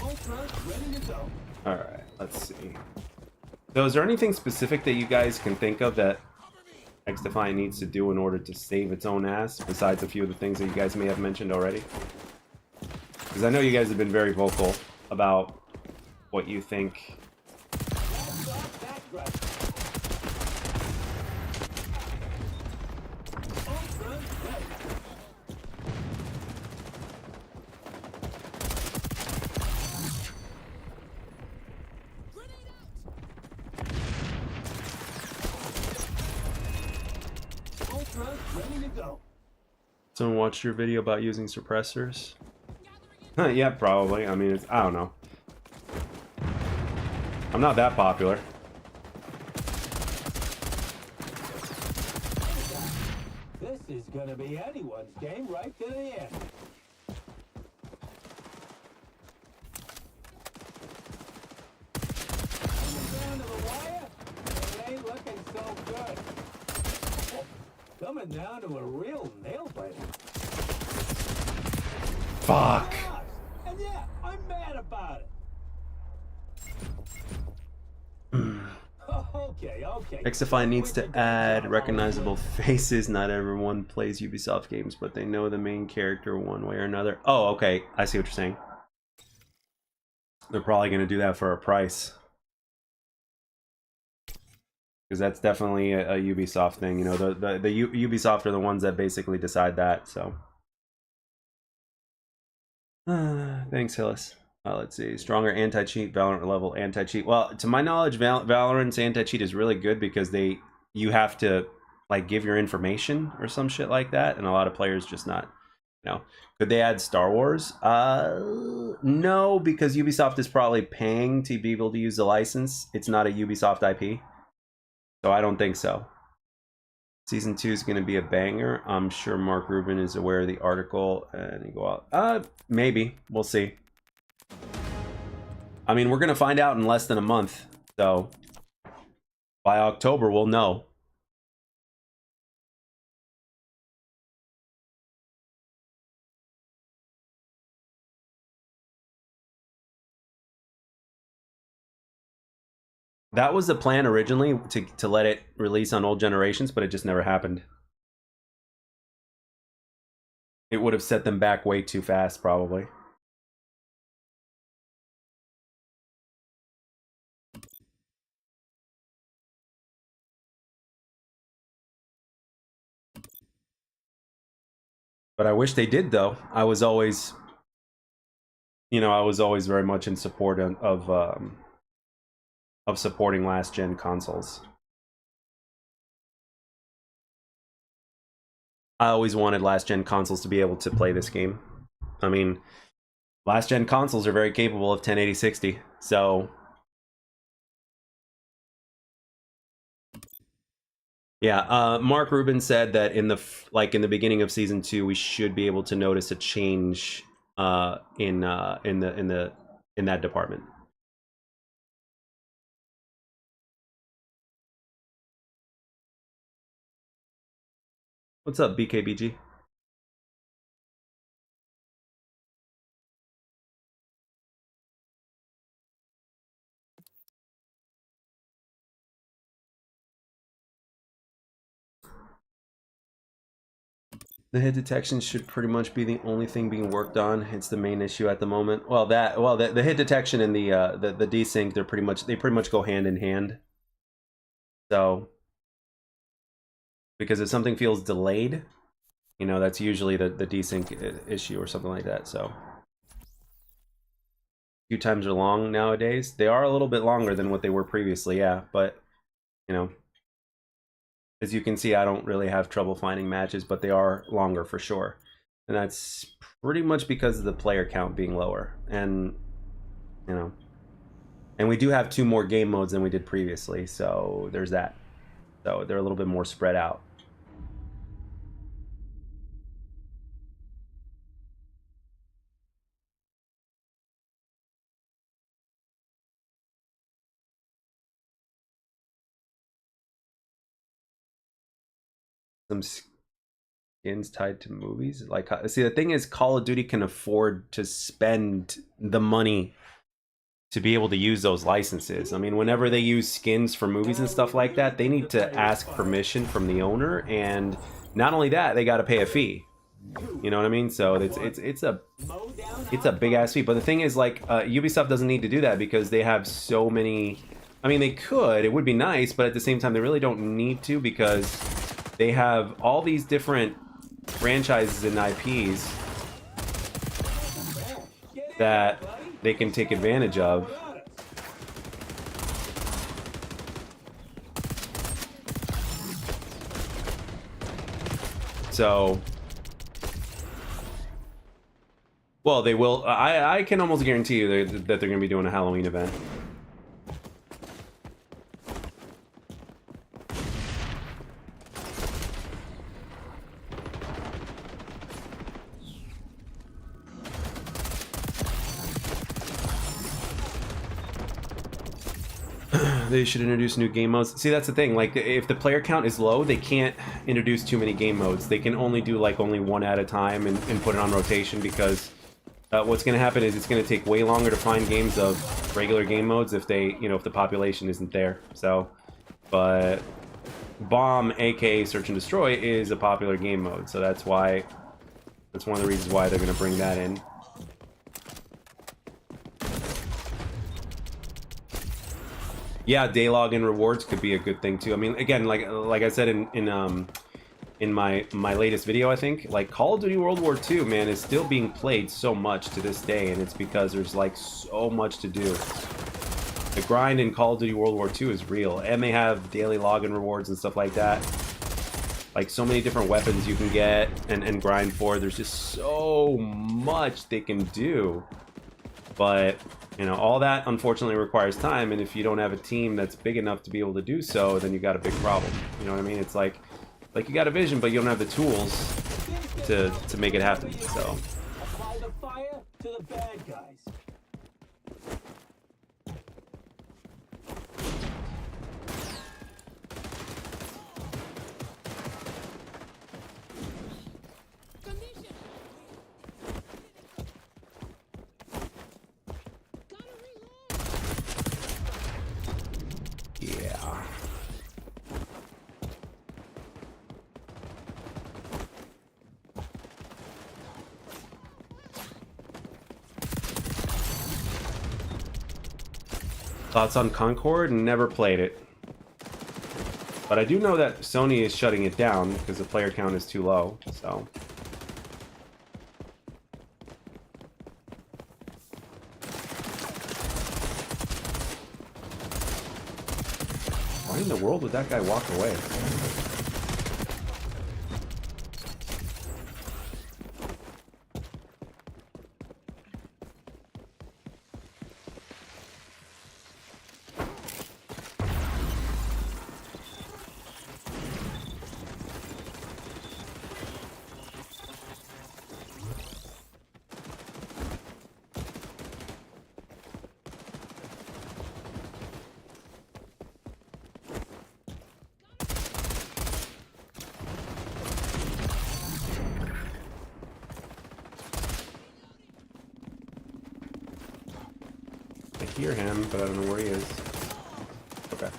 Ultra ready to go. Alright, let's see. So is there anything specific that you guys can think of that XDefiant needs to do in order to save its own ass, besides a few of the things that you guys may have mentioned already? Because I know you guys have been very vocal about what you think. That's off that grunt. Ultra ready. Grenade out. Ultra ready to go. Someone watched your video about using suppressors? Yeah, probably. I mean, I don't know. I'm not that popular. This is gonna be anyone's game right to the end. Coming down to the wire, it ain't looking so good. Coming down to a real nail biter. Fuck. And yeah, I'm mad about it. Okay. XDefiant needs to add recognizable faces. Not everyone plays Ubisoft games, but they know the main character one way or another. Oh, okay. I see what you're saying. They're probably going to do that for a price. Because that's definitely a Ubisoft thing. You know, the Ubisoft are the ones that basically decide that, so. Thanks, Hillis. Let's see. Stronger anti-cheat, Valorant level anti-cheat. Well, to my knowledge, Valorant's anti-cheat is really good because you have to like give your information or some shit like that, and a lot of players just not. You know, could they add Star Wars? No, because Ubisoft is probably paying to be able to use the license. It's not a Ubisoft IP, so I don't think so. Season 2 is going to be a banger. I'm sure Mark Rubin is aware of the article, and you go out. Maybe we'll see. I mean, we're going to find out in less than a month, so by October we'll know. That was the plan originally, to let it release on old generations, but it just never happened. It would have set them back way too fast, probably. But I wish they did, though. I was always, you know, I was always very much in support of supporting last-gen consoles. I always wanted last-gen consoles to be able to play this game. I mean, last-gen consoles are very capable of 1080 60, so yeah. Mark Rubin said that in the beginning of season 2, we should be able to notice a change in that department. What's up, BKBG? The hit detection should pretty much be the only thing being worked on. It's the main issue at the moment. Well, the hit detection and the desync, they pretty much go hand in hand. So, because if something feels delayed, you know, that's usually the desync issue or something like that. So, queue times are long nowadays. They are a little bit longer than what they were previously, yeah. But, you know, as you can see, I don't really have trouble finding matches, but they are longer for sure. And that's pretty much because of the player count being lower. And, you know, and we do have 2 more game modes than we did previously, so there's that. So they're a little bit more spread out. Some skins tied to movies. Like, see, the thing is, Call of Duty can afford to spend the money to be able to use those licenses. I mean, whenever they use skins for movies and stuff like that, they need to ask permission from the owner, and not only that, they got to pay a fee. You know what I mean? So it's a big ass fee. But the thing is, like, Ubisoft doesn't need to do that because they have so many. I mean, they could. It would be nice, but at the same time, they really don't need to because they have all these different franchises and IPs that they can take advantage of. So, well, they will. I can almost guarantee you that they're going to be doing a Halloween event. They should introduce new game modes. See, that's the thing. Like, if the player count is low, they can't introduce too many game modes. They can only do like only one at a time and put it on rotation because what's going to happen is it's going to take way longer to find games of regular game modes if they, you know, if the population isn't there. So, but Bomb, aka Search and Destroy, is a popular game mode. So that's why, that's one of the reasons why they're going to bring that in. Yeah, day log and rewards could be a good thing too. I mean, again, like I said in my latest video, I think, like, Call of Duty World War II, man, is still being played so much to this day, and it's because there's like so much to do. The grind in Call of Duty World War II is real, and they have daily log and rewards and stuff like that. Like, so many different weapons you can get and grind for. There's just so much they can do, but you know, all that unfortunately requires time, and if you don't have a team that's big enough to be able to do so, then you got a big problem. You know what I mean? It's like you got a vision, but you don't have the tools to make it happen. So apply the fire to the bad guys. yeah. Thoughts on Concord? Never played it. But I do know that Sony is shutting it down because the player count is too low, so. Why in the world would that guy walk away? hear him, but I don't know where he is. Okay.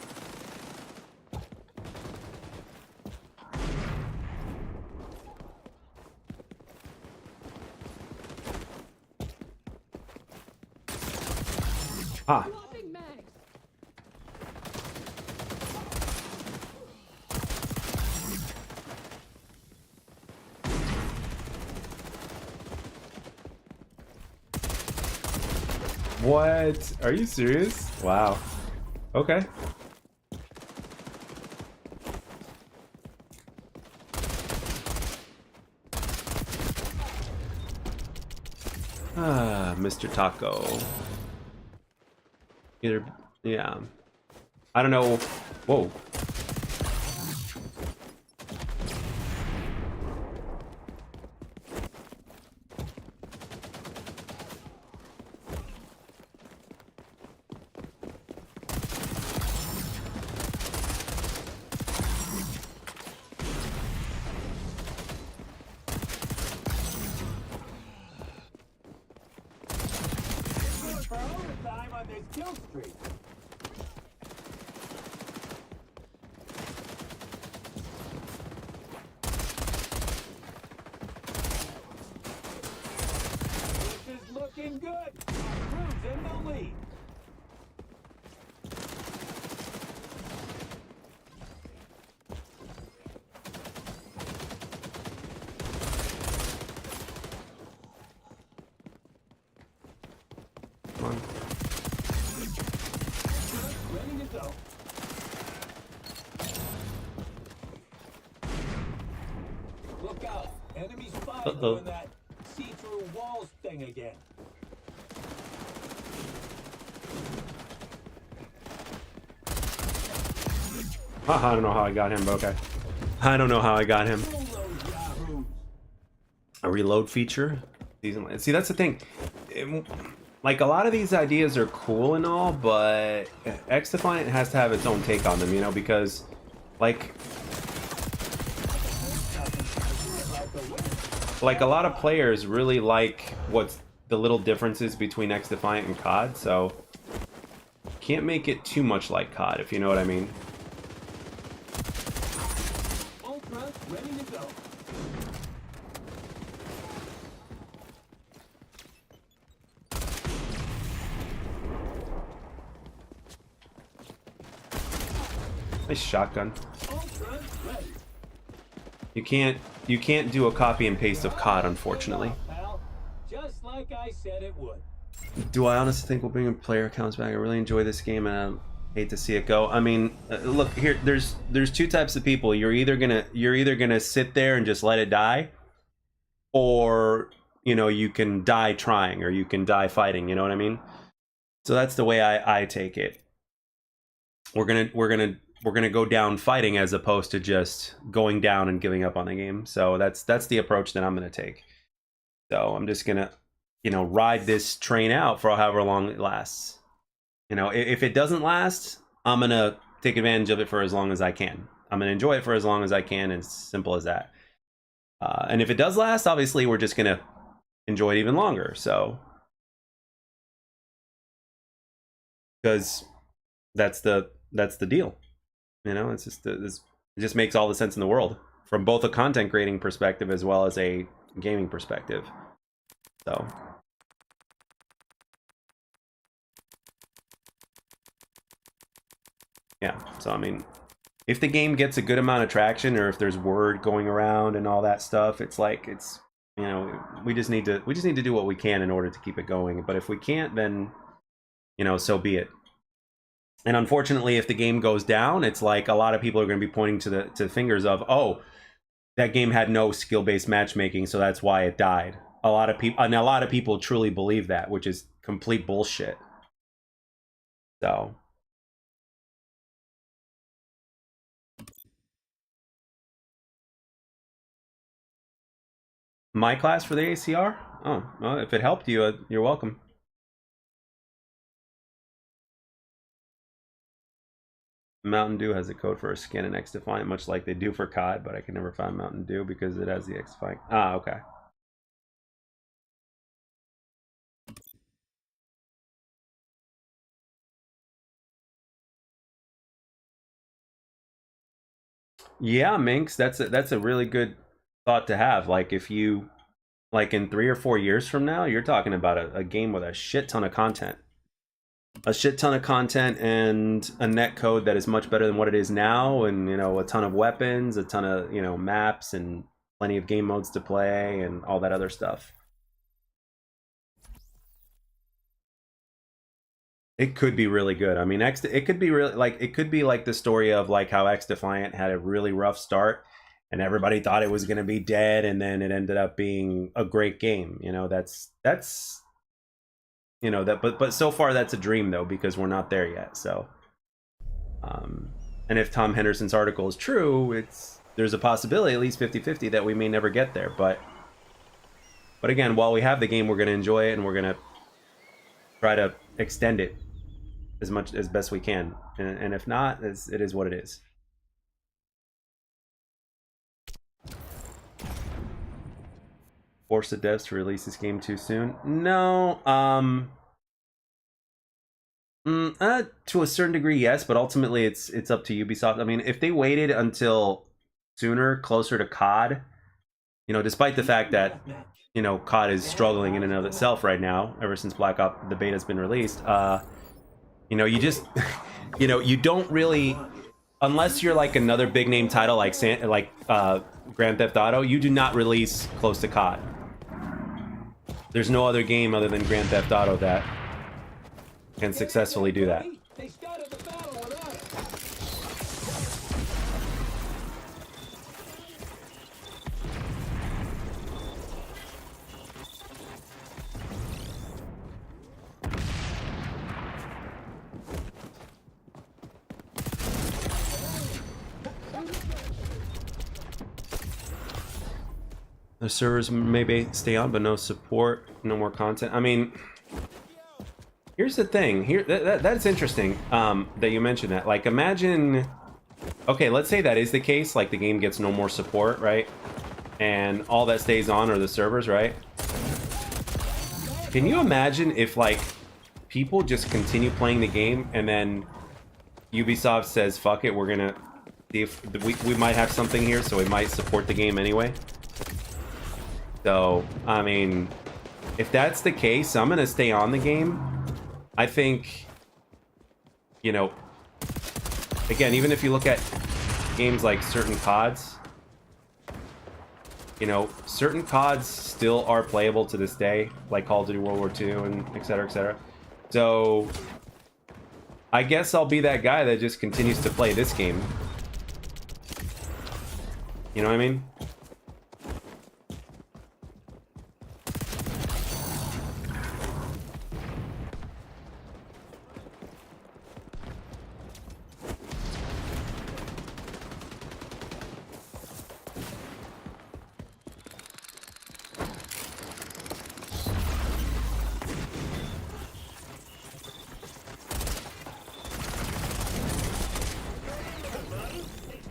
Ah. Swapping mags. What? Are you serious? Wow. Okay. Ah, Mr. Taco. Either, yeah. I don't know. Whoa. Going for overtime on this kill streak. This is looking good. Crew's in the lead. Come on. Ready to go. Look out. Enemy spies Uh-oh. doing that see-through walls thing again. I don't know how I got him, but okay. I don't know how I got him. Pull those yahoos. A reload feature? See, that's the thing. Like, a lot of these ideas are cool and all, but XDefiant has to have its own take on them, you know, because, like a lot of players really like what's the little differences between XDefiant and COD, so can't make it too much like COD, if you know what I mean. Ultra, ready to go. Nice shotgun. Ultra, ready. You can't do a copy and paste of COD, unfortunately. Pal. Just like I said it would. Do I honestly think we'll bring in player accounts back? I really enjoy this game and I hate to see it go. I mean, look here. There's two types of people. You're either gonna sit there and just let it die, or you know you can die trying, or you can die fighting. You know what I mean? So that's the way I take it. We're gonna go down fighting as opposed to just going down and giving up on the game. So that's the approach that I'm gonna take. So I'm just gonna, you know, ride this train out for however long it lasts. You know, if it doesn't last, I'm gonna take advantage of it for as long as I can. I'm gonna enjoy it for as long as I can. As simple as that. And if it does last, obviously we're just gonna enjoy it even longer. So, because that's the deal. You know, it's just it just makes all the sense in the world from both a content creating perspective as well as a gaming perspective. So. Yeah, so I mean, if the game gets a good amount of traction, or if there's word going around and all that stuff, it's like you know, we just need to do what we can in order to keep it going. But if we can't, then you know, so be it. And unfortunately, if the game goes down, it's like a lot of people are going to be pointing to the fingers of, oh, that game had no skill-based matchmaking, so that's why it died. A lot of people truly believe that, which is complete bullshit. So. My class for the ACR? Oh, well, if it helped you, you're welcome. Mountain Dew has a code for a skin in XDefiant, much like they do for COD, but I can never find Mountain Dew because it has the XDefiant. Ah, okay. Yeah, Minx, that's a really good thought to have. Like if you like in 3 or 4 years from now, you're talking about a game with a shit ton of content. A shit ton of content and a net code that is much better than what it is now, and you know, a ton of weapons, a ton of, you know, maps and plenty of game modes to play and all that other stuff. It could be really good. I mean, it could be really like it could be like the story of like how XDefiant had a really rough start, and everybody thought it was going to be dead, and then it ended up being a great game. You know, that's you know that, but so far that's a dream though, because we're not there yet. So, and if Tom Henderson's article is true, there's a possibility, at least 50-50, that we may never get there. But again, while we have the game, we're going to enjoy it, and we're going to try to extend it as best we can, and if not, it is what it is. Force the devs to release this game too soon? No, to a certain degree, yes, but ultimately it's up to Ubisoft. I mean, if they waited until sooner, closer to COD, you know, despite the fact that, you know, COD is struggling in and of itself right now, ever since Black Ops, the beta's been released, you know, you just, you know, you don't really, unless you're like another big name title like Grand Theft Auto, you do not release close to COD. There's no other game other than Grand Theft Auto that can successfully do that. They started the battle without us. The servers maybe stay on, but no support, no more content. I mean, here's the thing. That's interesting that you mentioned that. Like, imagine, okay, let's say that is the case. Like, the game gets no more support, right? And all that stays on are the servers, right? Can you imagine if, like, people just continue playing the game and then Ubisoft says, fuck it, we're gonna see if we might have something here, so we might support the game anyway? So, I mean, if that's the case, I'm gonna stay on the game. I think, you know, again, even if you look at games like certain CODs, you know, certain CODs still are playable to this day, like Call of Duty World War II and et cetera, et cetera. So, I guess I'll be that guy that just continues to play this game. You know what I mean?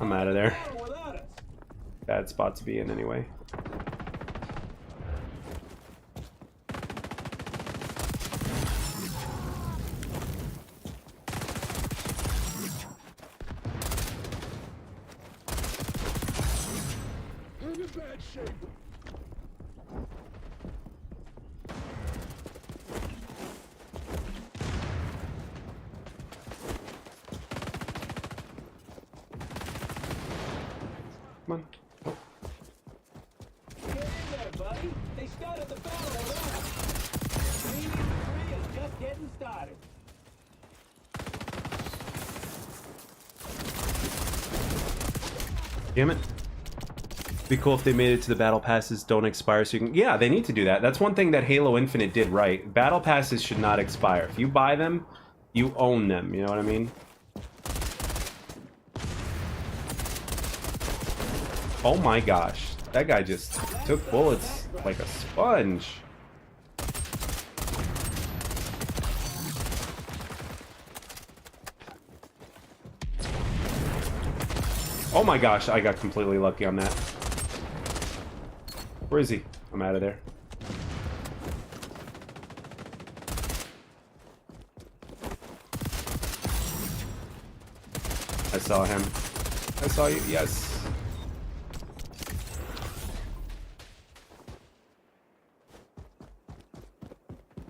I'm out of there. Bad spot to be in anyway. I'm in bad shape. Come on. Oh. Get in there, buddy. They started the battle without us. 3 is just getting started. Damn it. Be cool if they made it to the battle passes don't expire so you can... Yeah, they need to do that. That's one thing that Halo Infinite did right. Battle passes should not expire. If you buy them, you own them. You know what I mean? Oh my gosh. That guy just took bullets like a sponge. Oh my gosh, I got completely lucky on that. Where is he? I'm out of there. I saw him. I saw you. Yes.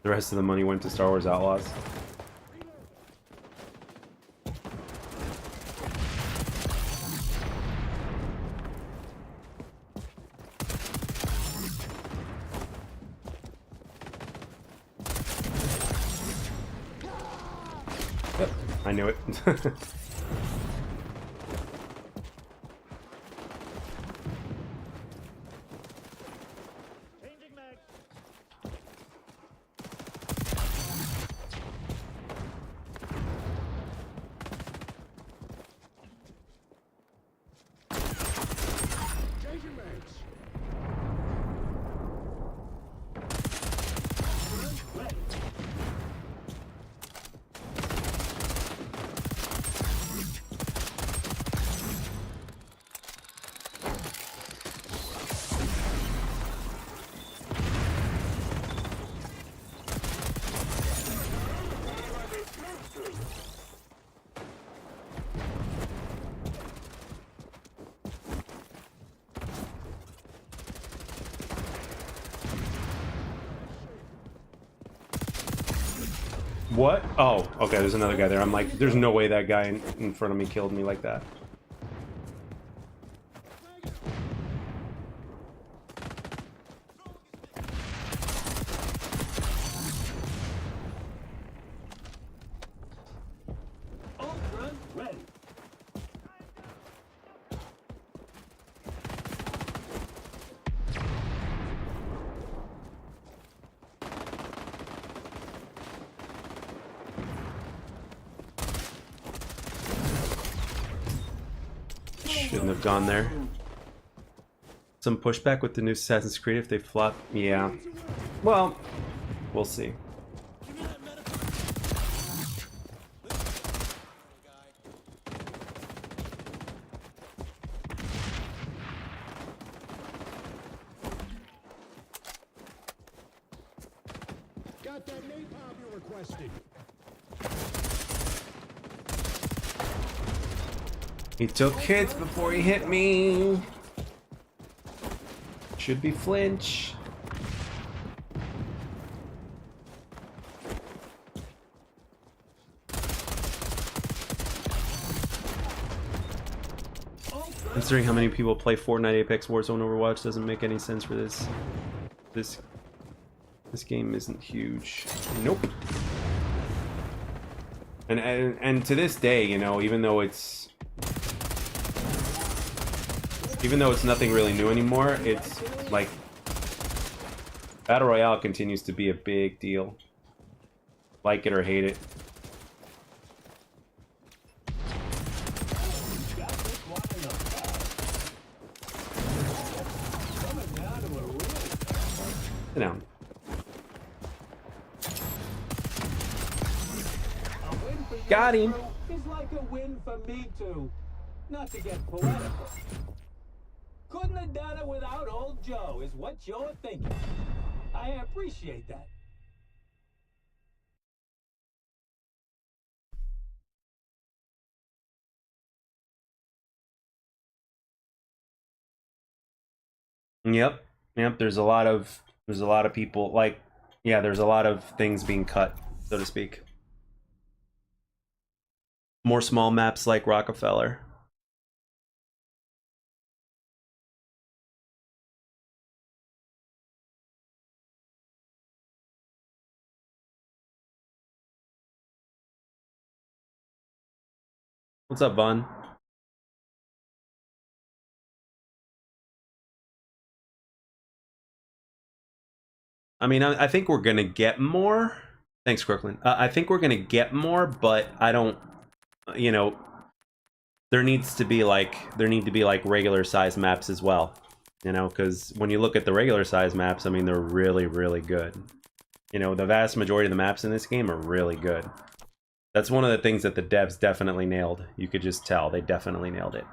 The rest of the money went to Star Wars Outlaws. Yep, I knew it. Changing mags. What? Oh, okay, there's another guy there. I'm like, there's no way that guy in front of me killed me like that. Ultra ready. Shouldn't have gone there. Some pushback with the new Assassin's Creed if they flop. Yeah. Well, we'll see. Got that napalm you requested. He took hits before he hit me. Should be flinch. Considering how many people play Fortnite, Apex, Warzone, Overwatch, doesn't make any sense for this. This game isn't huge. Nope. And to this day, you know, even though it's nothing really new anymore, it's like Battle Royale continues to be a big deal. Like it or hate it. Sit down. Got him. Is like a win for me too. Not to get poetical. Couldn't have done it without old Joe, is what you're thinking. I appreciate that. Yep. Yep, there's a lot of people like, yeah, there's a lot of things being cut, so to speak. More small maps like Rockefeller. What's up, Vaughn? I mean, I think we're gonna get more. Thanks, Crooklyn. I think we're gonna get more, but I don't, you know, there need to be like regular size maps as well, you know, because when you look at the regular size maps, I mean, they're really, really good. You know, the vast majority of the maps in this game are really good. That's one of the things that the devs definitely nailed. You could just tell they definitely nailed it.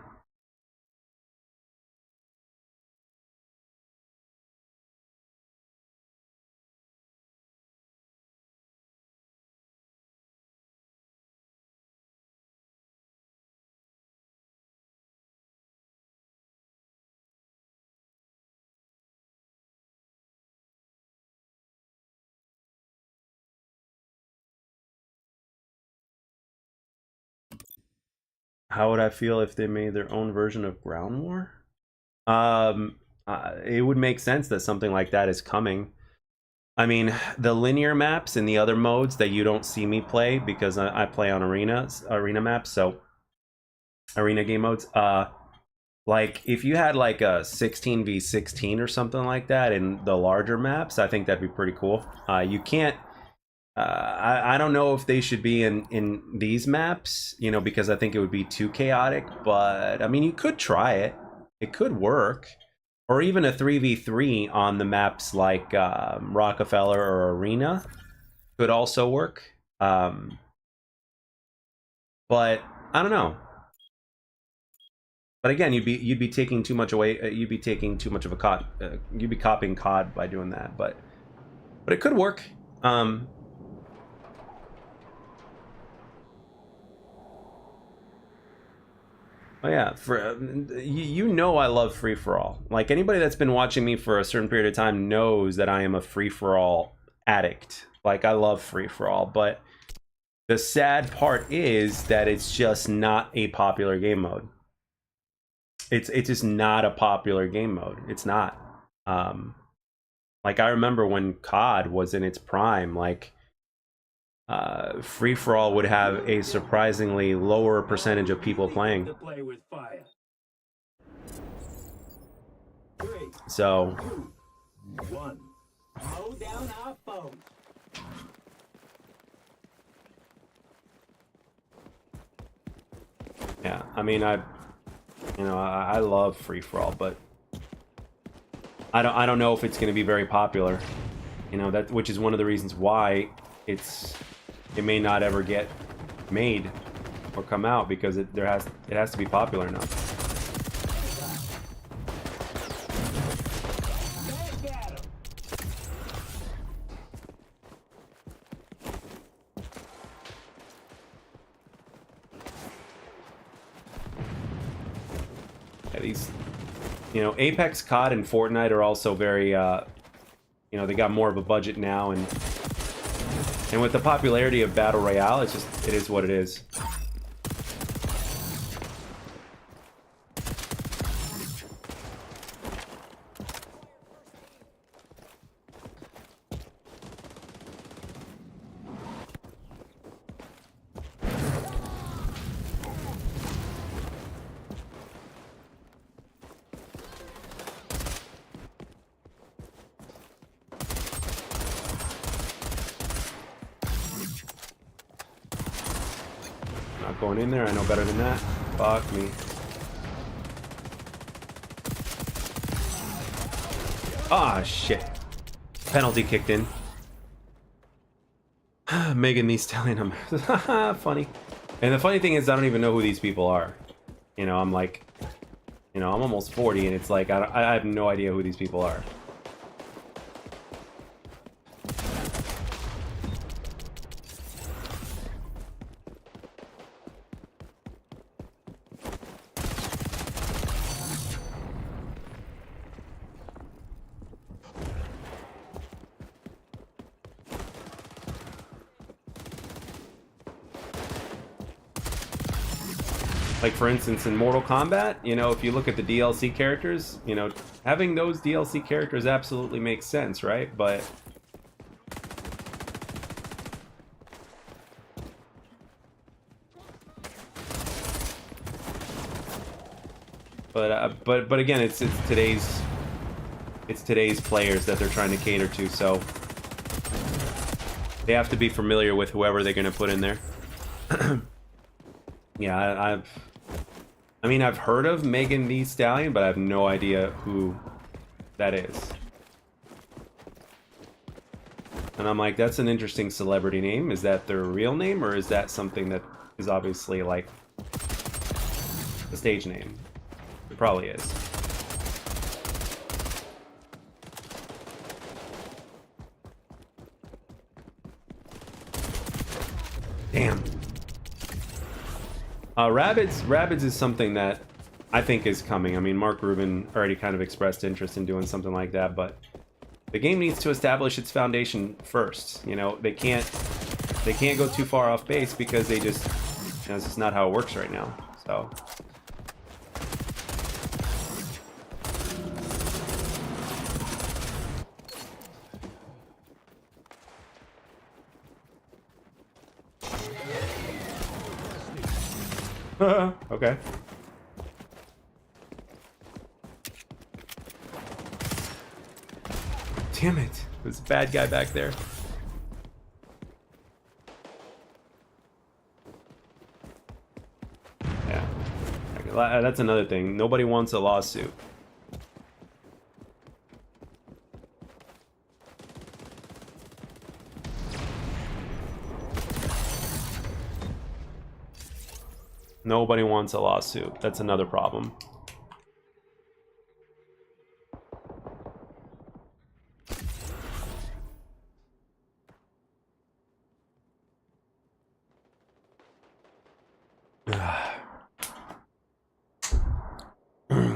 How would I feel if they made their own version of Ground War? It would make sense that something like that is coming. I mean, the linear maps and the other modes that you don't see me play because I play on arena maps, so arena game modes. Like if you had like a 16v16 or something like that in the larger maps, I think that'd be pretty cool. You can't. I don't know if they should be in these maps, you know, because I think it would be too chaotic. But I mean, you could try it. It could work. Or even a 3v3 on the maps like Rockefeller or Arena could also work. But I don't know. But again, you'd be taking too much away. You'd be taking too much of a COD. You'd be copying COD by doing that. But it could work. Oh yeah, for you know I love free for all. Like anybody that's been watching me for a certain period of time knows that I am a free for all addict. Like I love free for all, but the sad part is that it's just not a popular game mode. It's just not a popular game mode. It's not. Like I remember when COD was in its prime, like free for all would have a surprisingly lower percentage of people playing. So, yeah, I mean, I love free for all, but I don't know if it's going to be very popular. You know, that which is one of the reasons why it may not ever get made or come out, because it has to be popular enough. Yeah, these, you know, Apex, COD, and Fortnite are also very, you know, they got more of a budget now, and with the popularity of Battle Royale, it is what it is. Not going in there, I know better than that. Fuck me. Ah, shit. Penalty kicked in. Megan Thee Stallion, I'm funny. And the funny thing is, I don't even know who these people are. You know, I'm like, you know, I'm almost 40, and it's like, I have no idea who these people are. Like, for instance, in Mortal Kombat, you know, if you look at the DLC characters, you know, having those DLC characters absolutely makes sense, right? But again, it's today's players that they're trying to cater to, so they have to be familiar with whoever they're going to put in there. Yeah, I mean, I've heard of Megan Thee Stallion, but I have no idea who that is. And I'm like, that's an interesting celebrity name. Is that their real name, or is that something that is obviously like a stage name? It probably is. Damn. Rabbids is something that I think is coming. I mean, Mark Rubin already kind of expressed interest in doing something like that, but the game needs to establish its foundation first. You know, they can't go too far off base, because they just, you know, it's just not how it works right now. So. Okay. Damn it. There's a bad guy back there. Yeah. That's another thing. Nobody wants a lawsuit. Nobody wants a lawsuit. That's another problem.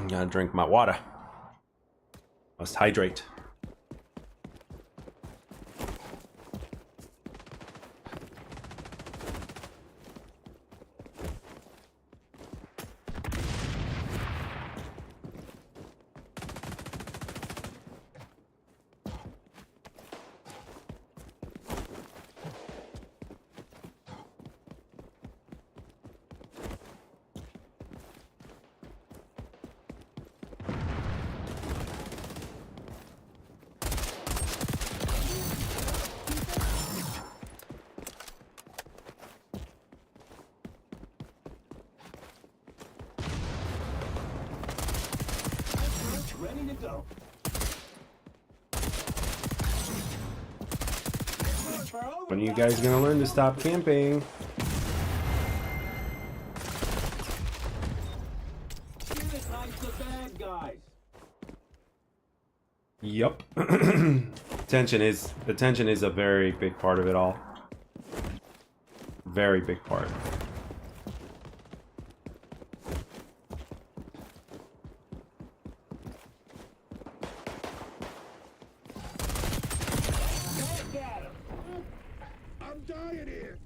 Gotta drink my water. Must hydrate. Ready to go. When are you guys gonna learn to stop camping? Unitize the bad guys. Yup. Tension is a very big part of it all. Very big part. Get him. I'm dying here.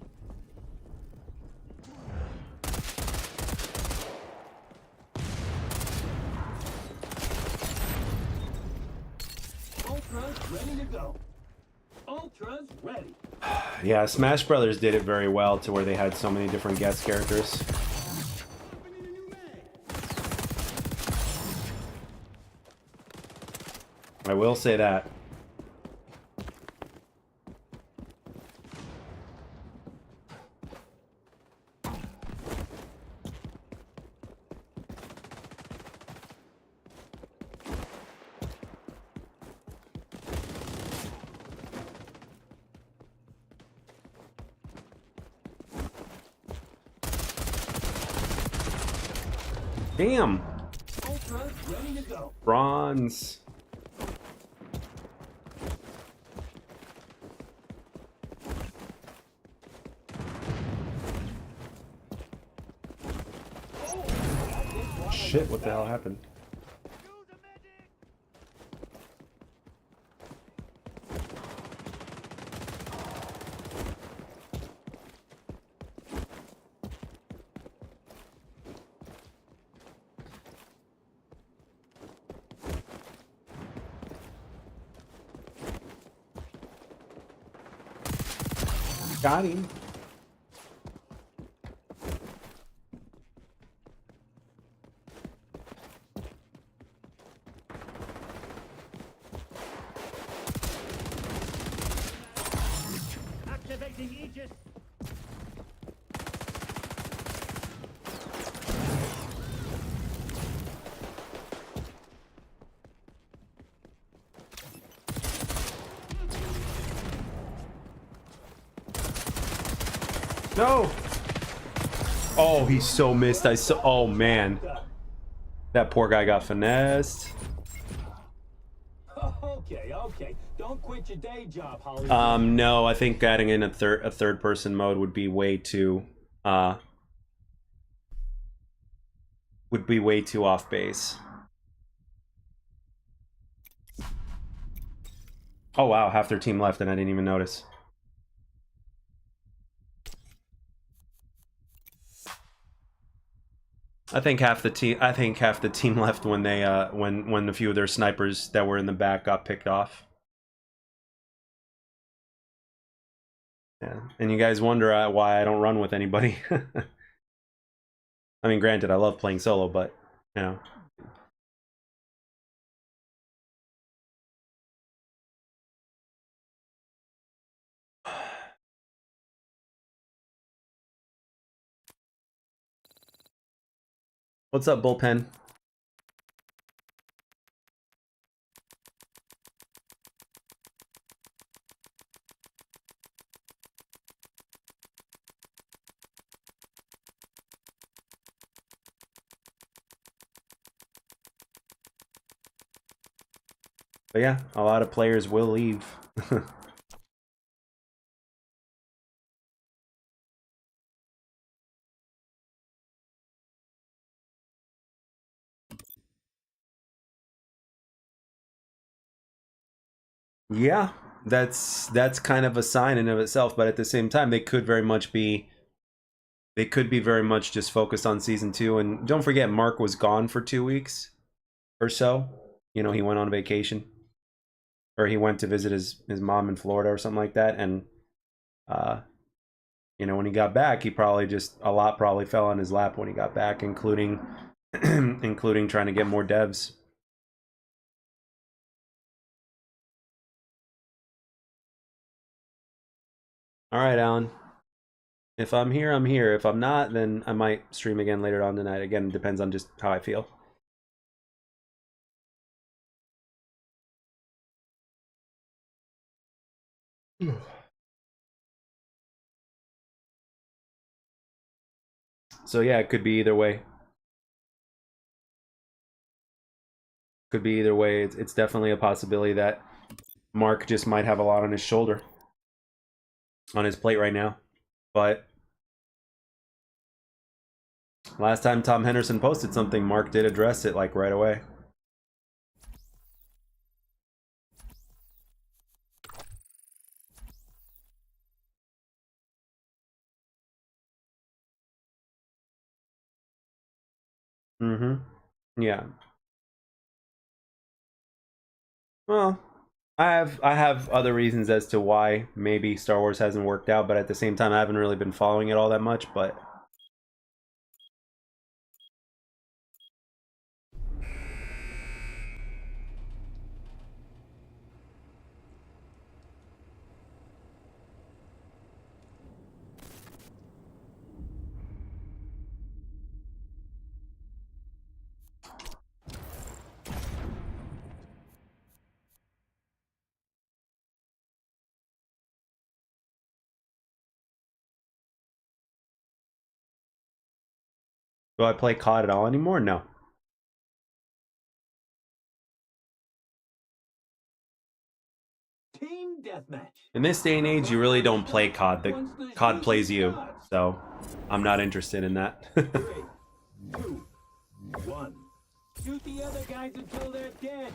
Ultra's ready to go. Ultra's ready. Yeah, Smash Brothers did it very well to where they had so many different guest characters. Opening a new mag. I will say that. Damn! Ultra's ready to go. Bronze. Shit, what the hell happened? Got him. Activating Aegis. No! Oh, he's so missed. Oh, man. That poor guy got finessed. Okay. Don't quit your day job, Hollywood. No, I think adding in a third person mode would be way too off base. Oh wow, half their team left and I didn't even notice. I think half the team left when they when a few of their snipers that were in the back got picked off. Yeah, and you guys wonder why I don't run with anybody. I mean, granted, I love playing solo, but you know. What's up, bullpen? But yeah, a lot of players will leave. Yeah, that's kind of a sign in of itself, but at the same time, they could very much be very much just focused on season 2. And don't forget, Mark was gone for 2 weeks or so. You know, he went on vacation, or he went to visit his mom in Florida or something like that. And you know, when he got back, he probably just a lot probably fell on his lap when he got back, including including trying to get more devs. All right, Alan. If I'm here, I'm here. If I'm not, then I might stream again later on tonight. Again, it depends on just how I feel. So yeah, it could be either way. Could be either way. It's definitely a possibility that Mark just might have a lot on his shoulder, on his plate right now. But last time Tom Henderson posted something, Mark did address it like right away. Yeah. Well, I have other reasons as to why maybe Star Wars hasn't worked out, but at the same time, I haven't really been following it all that much. But do I play COD at all anymore? No. Team deathmatch. In this day and age, you really don't play COD. The COD plays you, so I'm not interested in that. 3, 2, 1. Shoot the other guys until they're dead.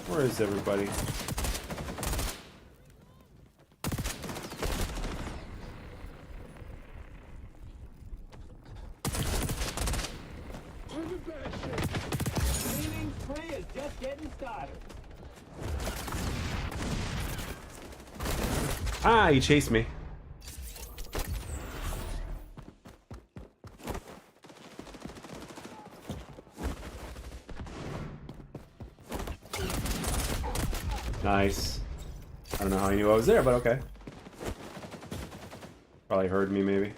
Where is everybody? Cleaning spree is just getting started. Ah, he chased me. Nice. I don't know how he knew I was there, but okay. Probably heard me, maybe.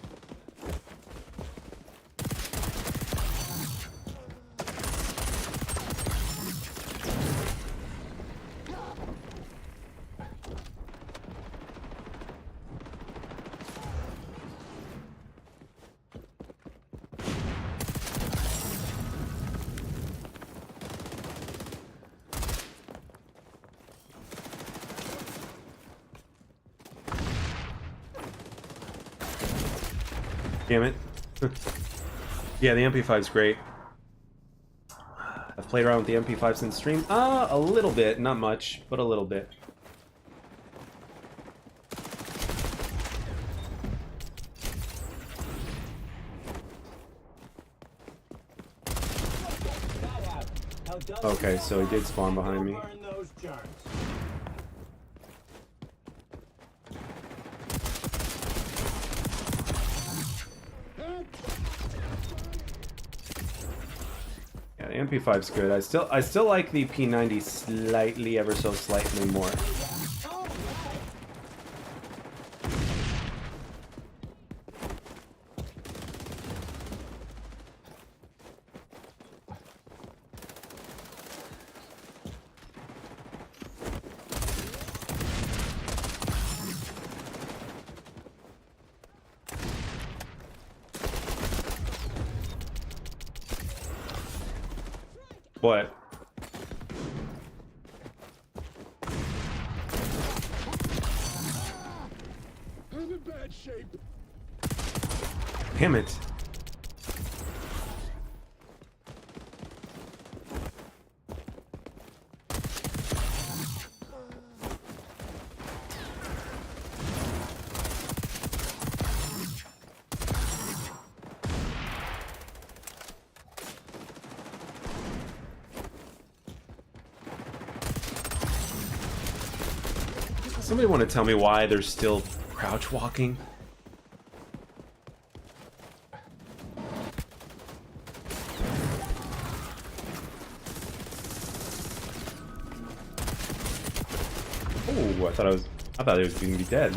Damn it. Yeah, the MP5's great. I've played around with the MP5 since stream. A little bit, not much, but a little bit. Okay, so he did spawn behind me. Yeah, the MP5's good. I still like the P90 slightly, ever so slightly more. What? I'm in bad shape. Damn it. Somebody want to tell me why they're still crouch walking? Oh, I thought it was going to be dead.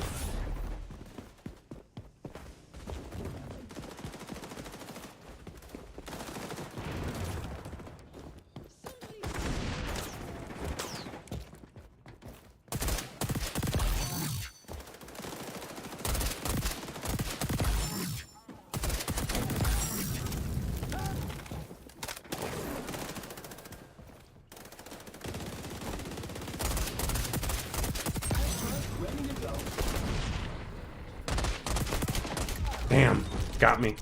Damn, got me.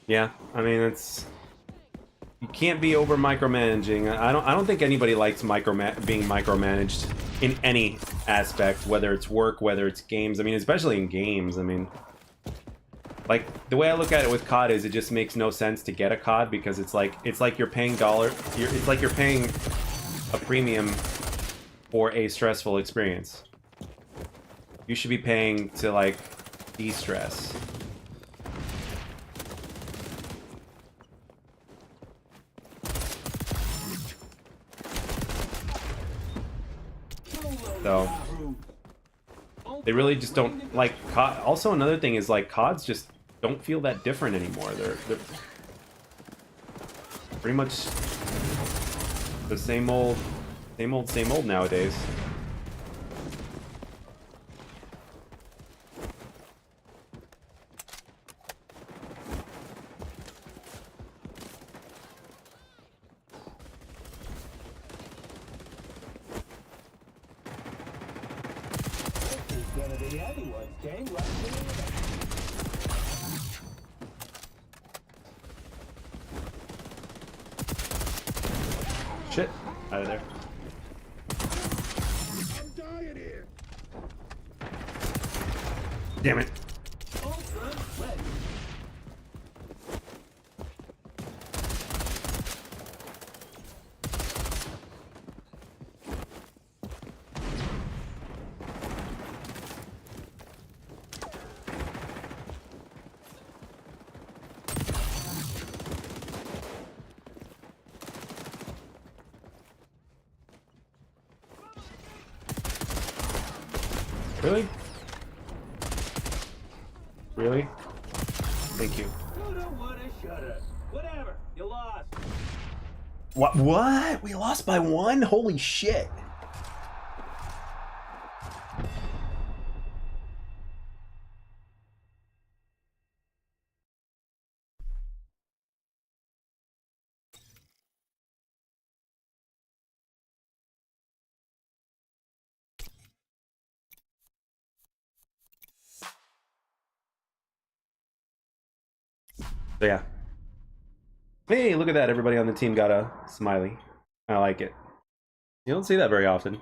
Yeah, I mean you can't be over micromanaging. I don't think anybody likes being micromanaged in any aspect, whether it's work, whether it's games. I mean, especially in games. I mean, like the way I look at it with COD is it just makes no sense to get a COD because it's like you're paying it's like you're paying a premium for a stressful experience. You should be paying to, like, de-stress. So, they really just don't, like, COD. Also, another thing is, like, CODs just don't feel that different anymore. They're pretty much the same old nowadays. Shit, out of there. I'm dying here. Damn it. Really? Really? Thank you. Coulda, woulda, shoulda. Whatever. You lost. What? We lost by 1? Holy shit. So yeah. Hey, look at that. Everybody on the team got a smiley. I like it. You don't see that very often.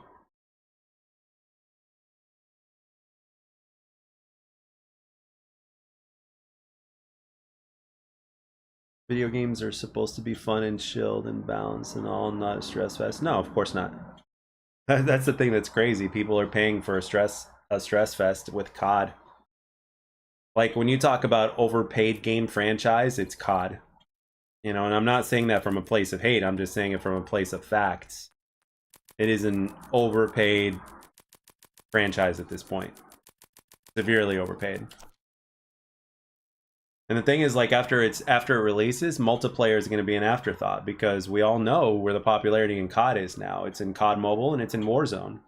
Video games are supposed to be fun and chilled and balanced and all, not a stress fest. No, of course not. That's the thing that's crazy. People are paying for a stress fest with COD. Like when you talk about overpaid game franchise, it's COD. You know, and I'm not saying that from a place of hate. I'm just saying it from a place of facts. It is an overpaid franchise at this point. Severely overpaid. And the thing is, like, after it releases, multiplayer is going to be an afterthought because we all know where the popularity in COD is now. It's in COD Mobile and it's in Warzone.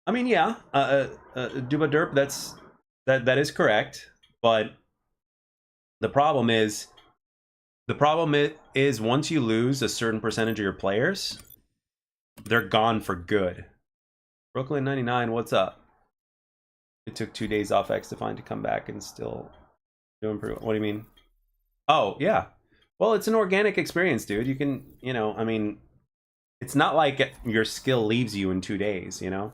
I mean, yeah, Duba Derp, that is correct, but the problem is once you lose a certain percentage of your players, they're gone for good. Brooklyn 99, what's up? It took 2 days off XDefiant to come back and still do improve. What do you mean? Oh, yeah. Well, it's an organic experience, dude. You can, you know, I mean, it's not like your skill leaves you in 2 days, you know?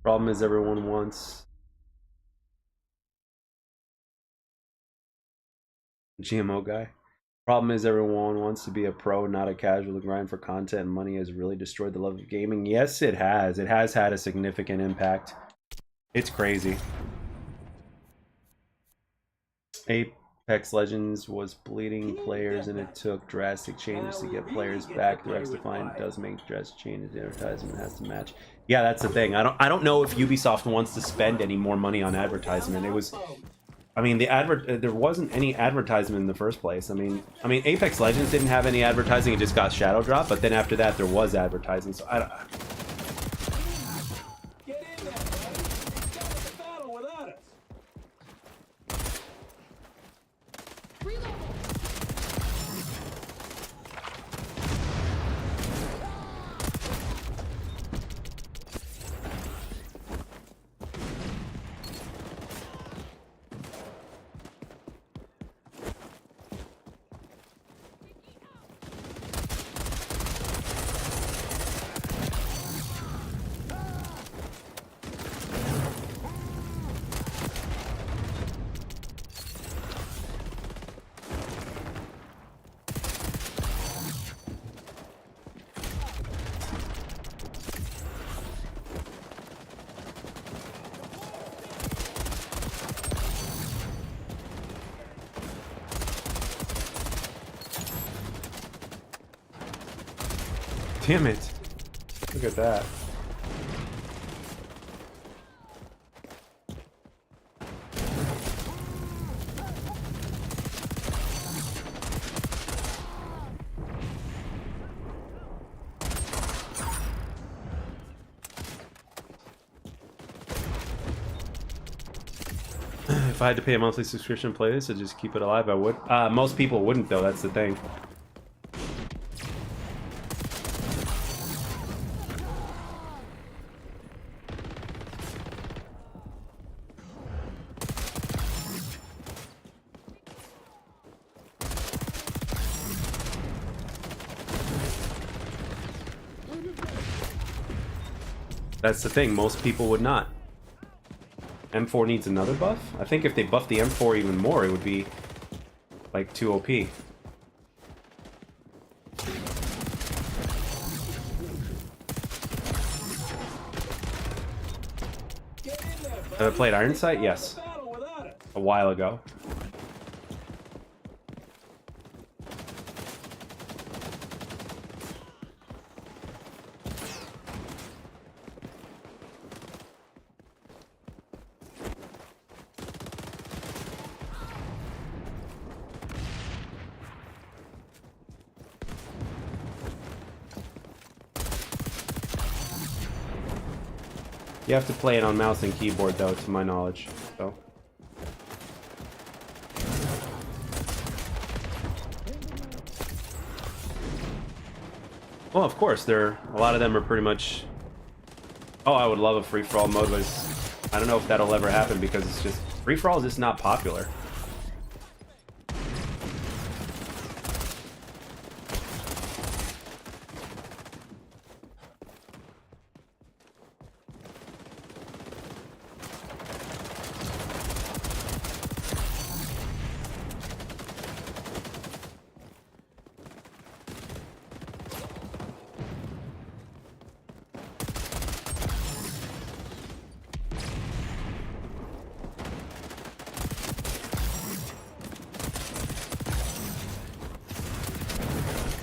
Problem is everyone wants GMO guy. Problem is everyone wants to be a pro, not a casual. The grind for content and money has really destroyed the love of gaming. Yes, it has. It has had a significant impact. It's crazy. Apex Legends was bleeding players and it took drastic changes to get players back. The XDefiant does make drastic changes. The advertisement has to match. Yeah, that's the thing. I don't know if Ubisoft wants to spend any more money on advertisement. It was, I mean, there wasn't any advertisement in the first place. I mean, Apex Legends didn't have any advertising. It just got shadow drop. But then after that, there was advertising. So I don't. Get in there, buddy. Start the battle without us. Reload. Damn it. Look at that. If I had to pay a monthly subscription to play this, I'd just keep it alive, I would. Most people wouldn't, though. That's the thing. That's the thing. Most people would not. M4 needs another buff? I think if they buff the M4 even more, it would be like too OP. Have I played Iron Sight? Yes. A while ago. You have to play it on mouse and keyboard, though, to my knowledge. So. Well, of course, a lot of them are pretty much. Oh, I would love a free-for-all mode, but I don't know if that'll ever happen because it's just free-for-all is just not popular.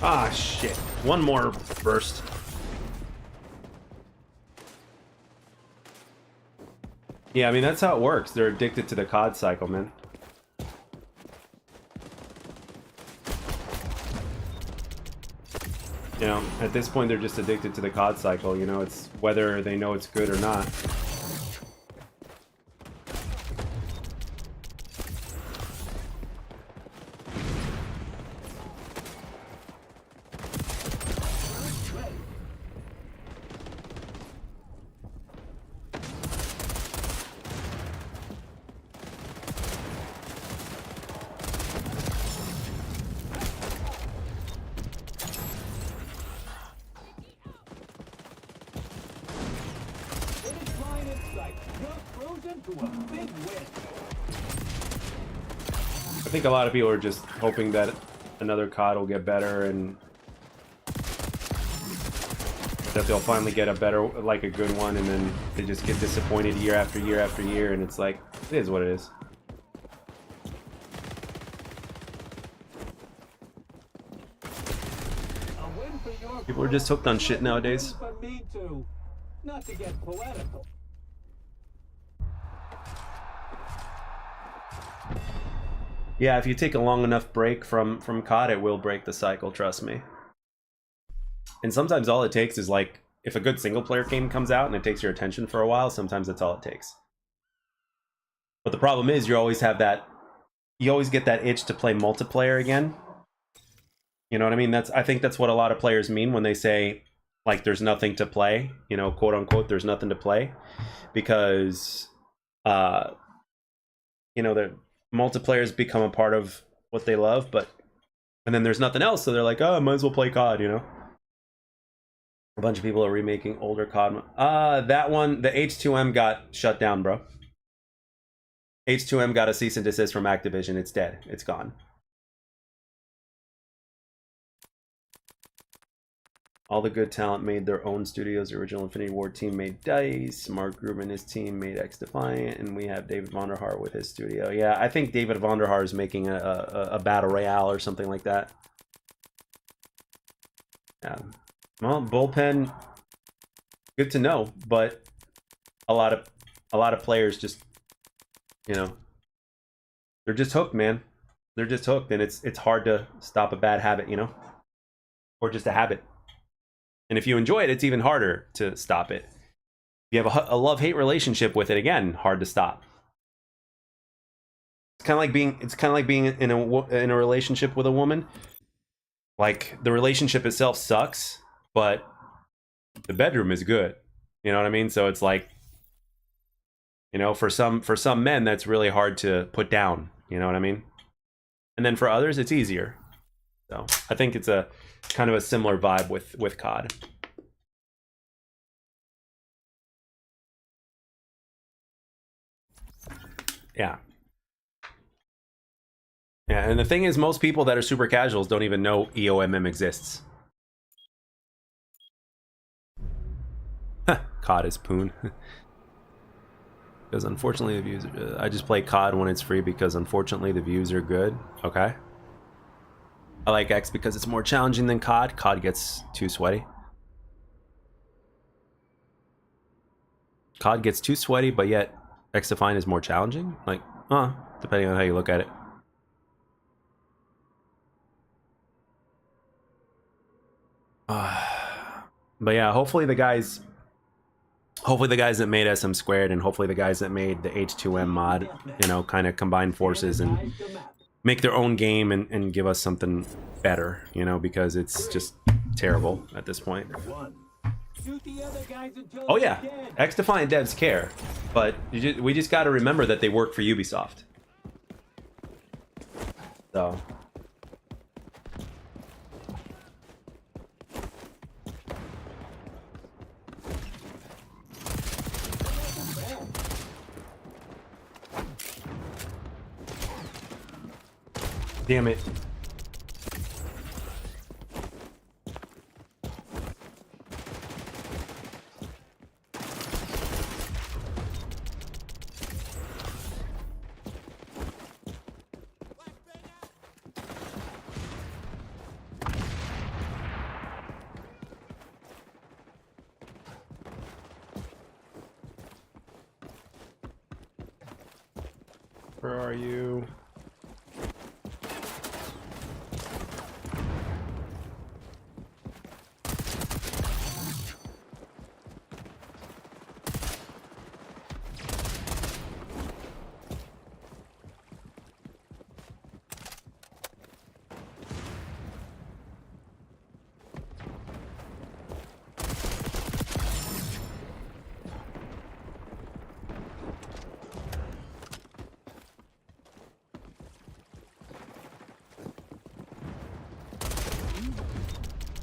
Ah, shit. One more burst. Yeah, I mean, that's how it works. They're addicted to the COD cycle, man. You know, at this point, they're just addicted to the COD cycle. You know, it's whether they know it's good or not. Finish line in sight. You're cruising to a big win. I think a lot of people are just hoping that another COD will get better and that they'll finally get a better, like a good one, and then they just get disappointed year after year after year, and it's like, it is what it is. A win for your People are just hooked on shit nowadays. For me too. Not to get poetical. Yeah, if you take a long enough break from COD, it will break the cycle, trust me. And sometimes all it takes is, like, if a good single player game comes out and it takes your attention for a while, sometimes that's all it takes. But the problem is you always get that itch to play multiplayer again. You know what I mean? I think that's what a lot of players mean when they say, like, there's nothing to play, you know, quote unquote, there's nothing to play, because you know, the multiplayers become a part of what they love, and then there's nothing else, so they're like, oh, I might as well play COD, you know. A bunch of people are remaking older COD. That one, the H2M got shut down, bro. H2M got a cease and desist from Activision. It's dead. It's gone. All the good talent made their own studios. The original Infinity Ward team made DICE. Mark Gruber and his team made XDefiant, and we have David Vonderhaar with his studio. Yeah, I think David Vonderhaar is making a battle royale or something like that. Yeah. Well, bullpen, good to know, but a lot of players just, you know, they're just hooked, man. They're just hooked, and it's hard to stop a bad habit, you know, or just a habit. And if you enjoy it, it's even harder to stop it. If you have a love-hate relationship with it, again, hard to stop. It's kind of like being in a relationship with a woman. Like, the relationship itself sucks, but the bedroom is good. You know what I mean? So it's like, you know, for some men, that's really hard to put down. You know what I mean? And then for others, it's easier. So I think it's a kind of a similar vibe with COD. Yeah. Yeah, and the thing is, most people that are super casuals don't even know EOMM exists. COD is poon. Because unfortunately the views I just play COD when it's free because unfortunately the views are good. Okay. I like X because it's more challenging than COD. COD gets too sweaty. COD gets too sweaty, but yet XDefiant is more challenging? Like, depending on how you look at it. But yeah, hopefully the guys hopefully the guys that made SM Squared and hopefully the guys that made the H2M mod, you know, kind of combine forces and make their own game and give us something better, you know, because it's just terrible at this point. Oh yeah, XDefiant devs care, but we just got to remember that they work for Ubisoft. So. Damn it. Where are you?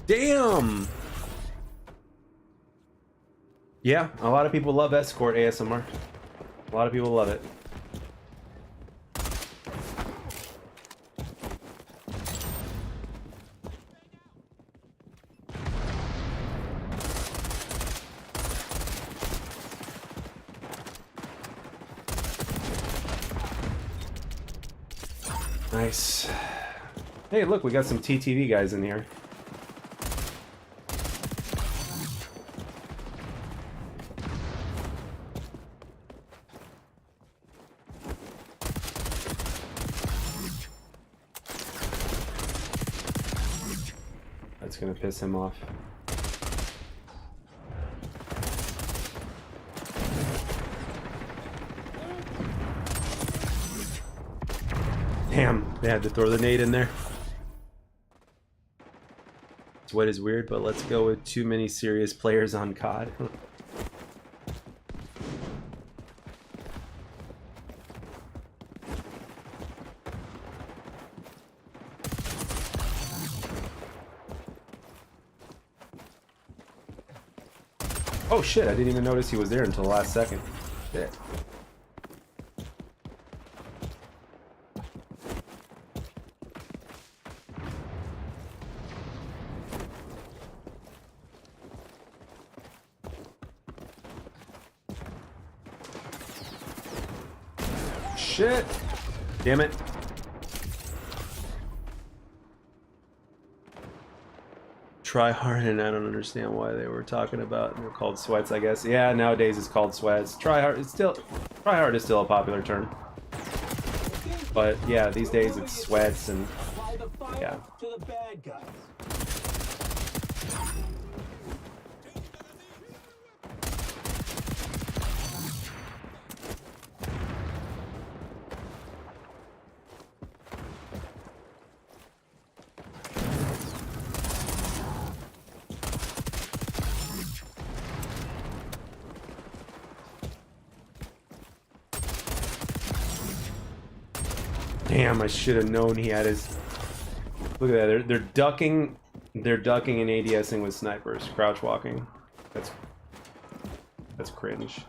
Damn! Yeah, a lot of people love Escort ASMR. A lot of people love it. Nice. Hey, look, we got some TTV guys in here. That's gonna piss him off. Damn, they had to throw the nade in there. Sweat is weird, but let's go with too many serious players on COD. Oh shit, I didn't even notice he was there until the last second. Shit. Shit! Damn it. Try hard, and I don't understand why they were talking about. They're called sweats, I guess. Yeah, nowadays it's called sweats. Try hard. Try hard is still a popular term. But yeah, these days it's sweats and yeah. Damn, I should have known he had his. Look at that. They're ducking. They're ducking and ADSing with snipers, crouch walking. That's cringe.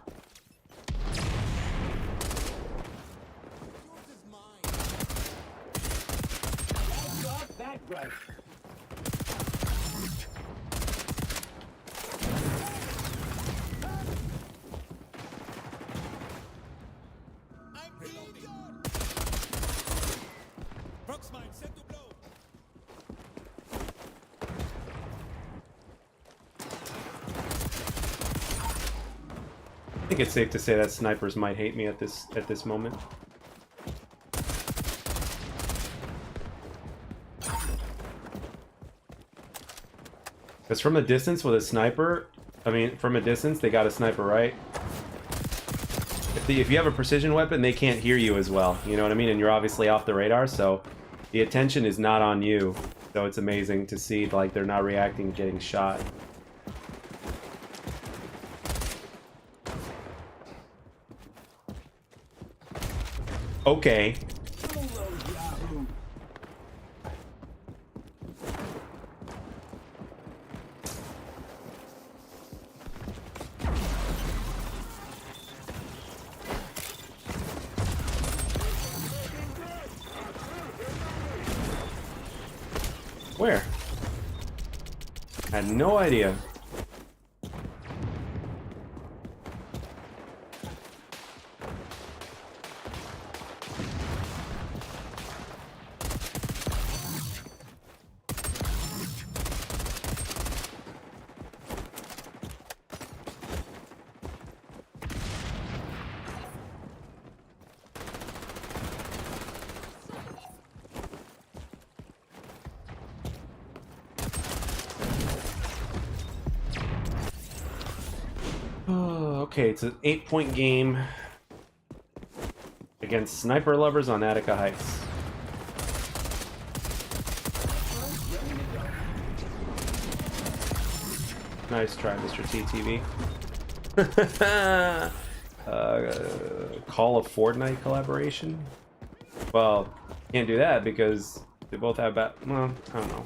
I think it's safe to say that snipers might hate me at this moment. Because from a distance with a sniper, I mean, from a distance, they got a sniper, right? If you have a precision weapon, they can't hear you as well. You know what I mean? And you're obviously off the radar, so the attention is not on you. So it's amazing to see, like, they're not reacting to getting shot. Okay. Where? I had no idea. Oh, okay, it's an 8-point game against sniper lovers on Attica Heights. Nice try, Mr. TTV. Call of Fortnite collaboration? Well, can't do that because they both have bad. Well, I don't know.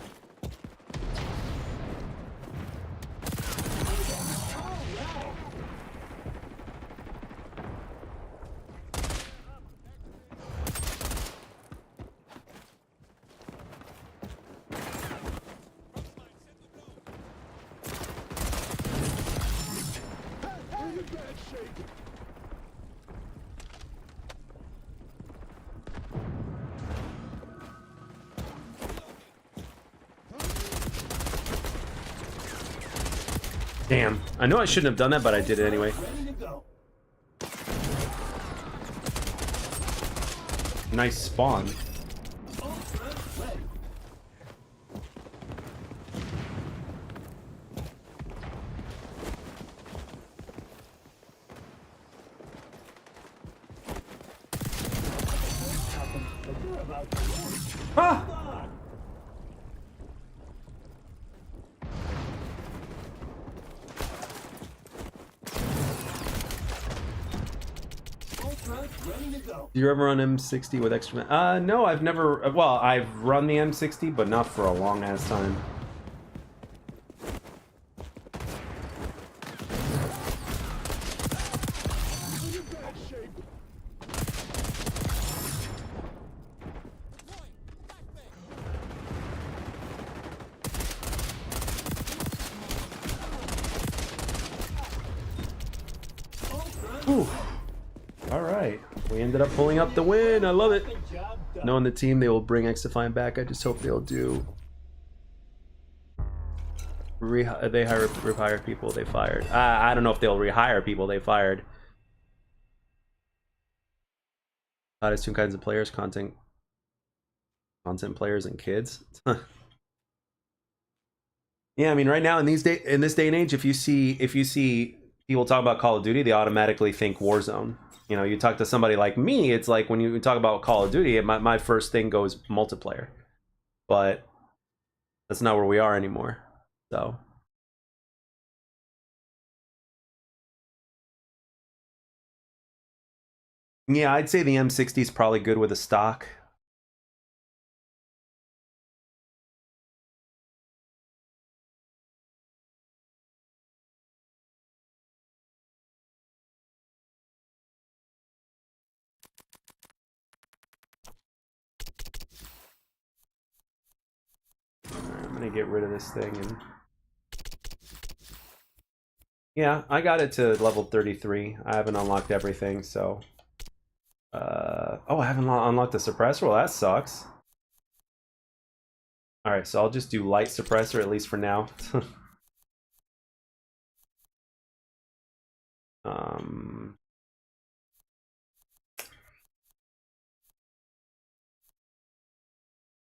Damn. I know I shouldn't have done that, but I did it anyway. Nice spawn. Ah! Do you ever run M60 with extra? No, I've never. Well, I've run the M60, but not for a long ass time. Ooh. All right, we ended up pulling up the win. I love it. Knowing the team, they will bring XDefiant back. I just hope they'll do. They rehire people they fired. I don't know if they'll rehire people they fired. There's two kinds of players: content players and kids. Yeah, I mean, right now in this day and age, if you see people talk about Call of Duty, they automatically think Warzone. You know, you talk to somebody like me, it's like when you talk about Call of Duty, my first thing goes multiplayer. But that's not where we are anymore. So. Yeah, I'd say the M60 is probably good with a stock. I'm gonna get rid of this thing and yeah, I got it to level 33. I haven't unlocked everything, so oh, I haven't unlocked the suppressor. Well, that sucks. All right, so I'll just do light suppressor at least for now.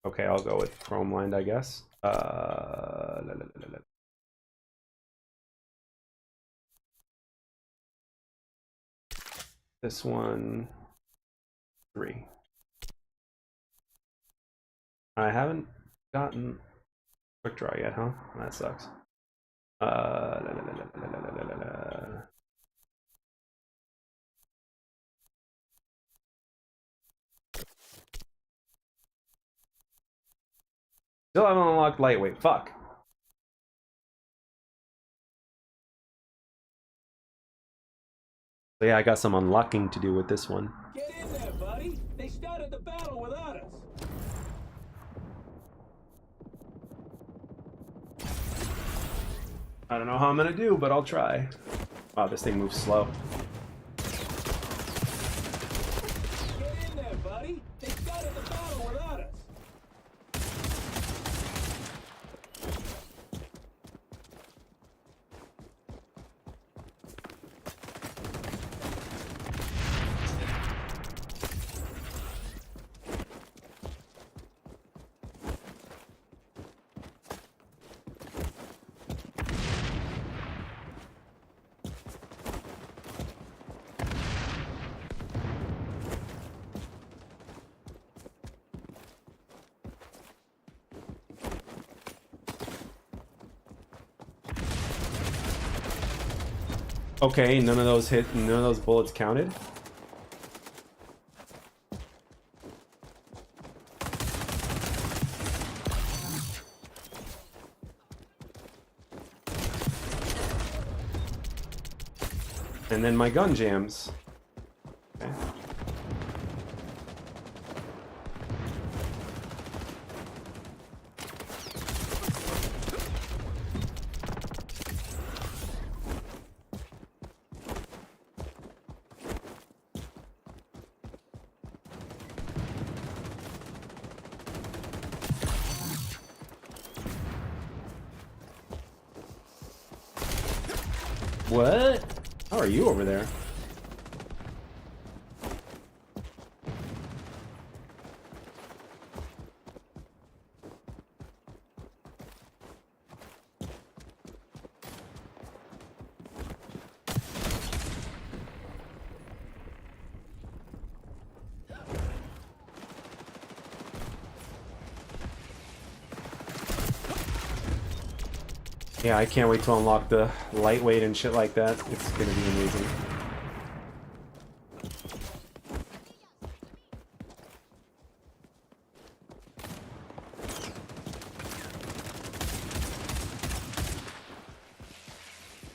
Okay, I'll go with chrome lined, I guess. This one, 3. I haven't gotten quick draw yet, huh? That sucks. La, la, la, la, la, la, la, la, la. Still haven't unlocked lightweight. Fuck. So yeah, I got some unlocking to do with this one. Get in there, buddy. They started the battle without us. I don't know how I'm gonna do, but I'll try. Wow, this thing moves slow. Get in there, buddy. They started the battle without us. Okay, none of those bullets counted. And then my gun jams. Okay. What? How are you over there? Yeah, I can't wait to unlock the lightweight and shit like that. It's gonna be amazing.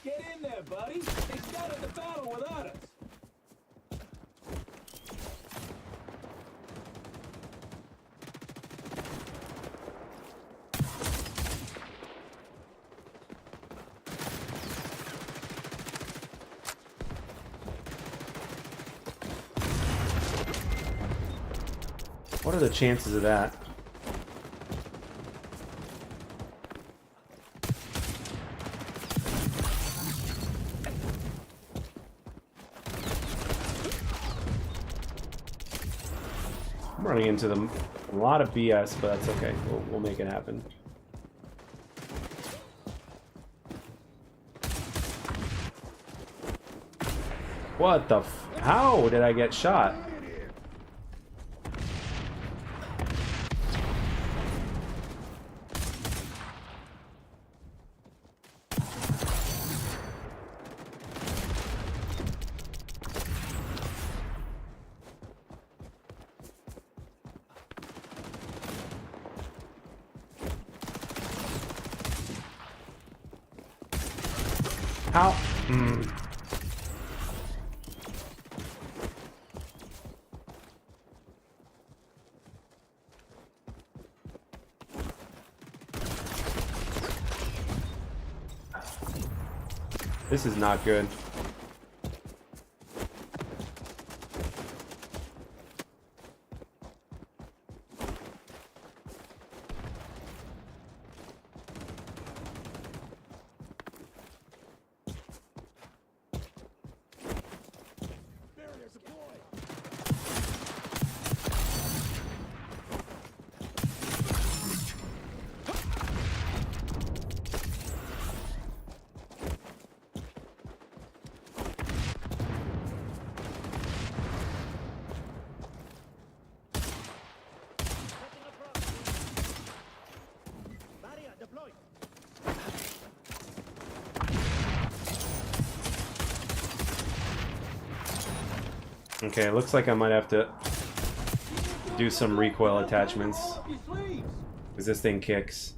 Get in there, buddy. They started the battle without us. What are the chances of that? I'm running into them a lot of BS, but that's okay. We'll make it happen. What the f- How did I get shot? How? This is not good. Barriers deployed. Okay, it looks like I might have to do some recoil attachments, Roll up your sleeves. because this thing kicks.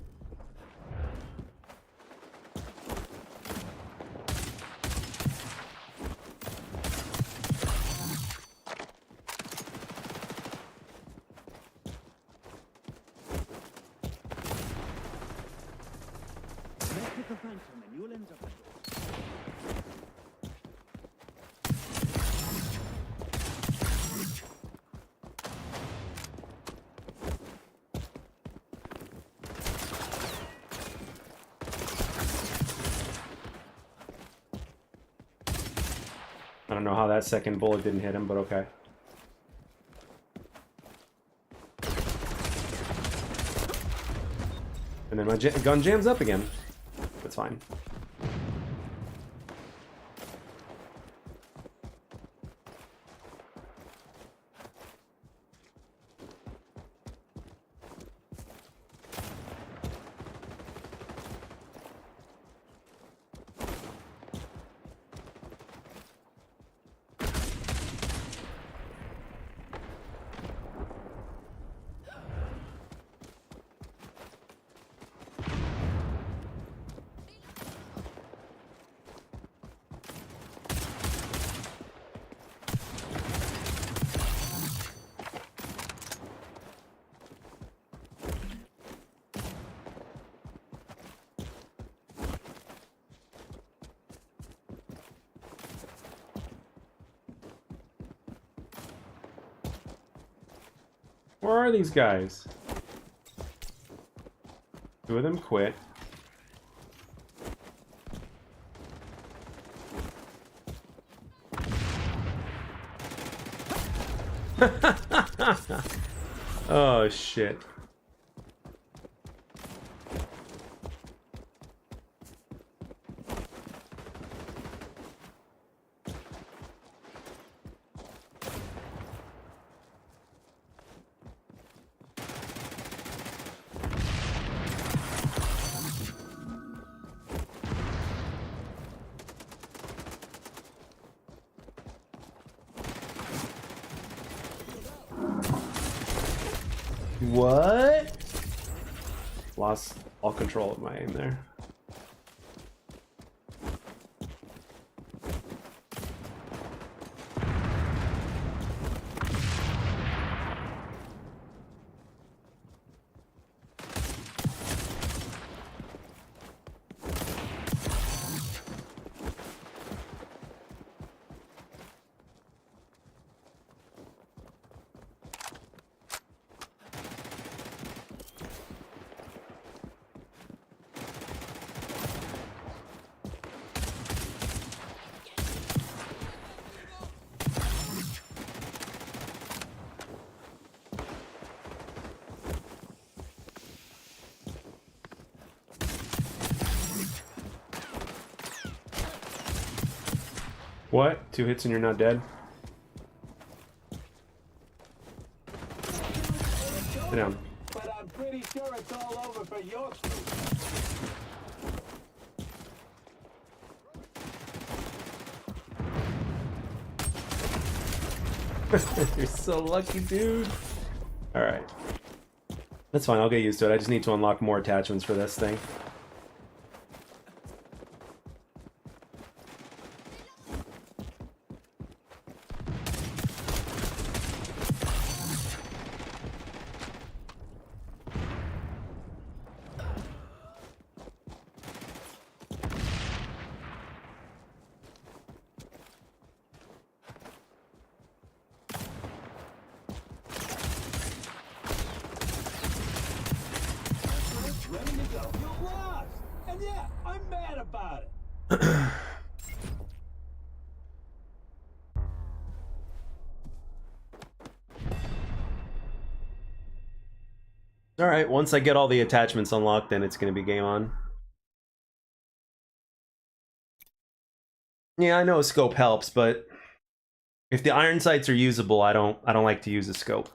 Let's pick a phantom and you'll end up at yours. I don't know how that second bullet didn't hit him, but okay. And then my gun jams up again. That's fine. Where are these guys? Two of them quit. Oh shit. What? Lost all control of my aim there. What? 2 hits and you're not dead? Sit down. But I'm pretty sure it's all over for your crew. You're so lucky, dude. Alright. That's fine, I'll get used to it. I just need to unlock more attachments for this thing. Ready to go. You lost. And yeah, I'm mad about it. Alright, once I get all the attachments unlocked, then it's gonna be game on. Yeah, I know a scope helps, but if the iron sights are usable, I don't like to use a scope.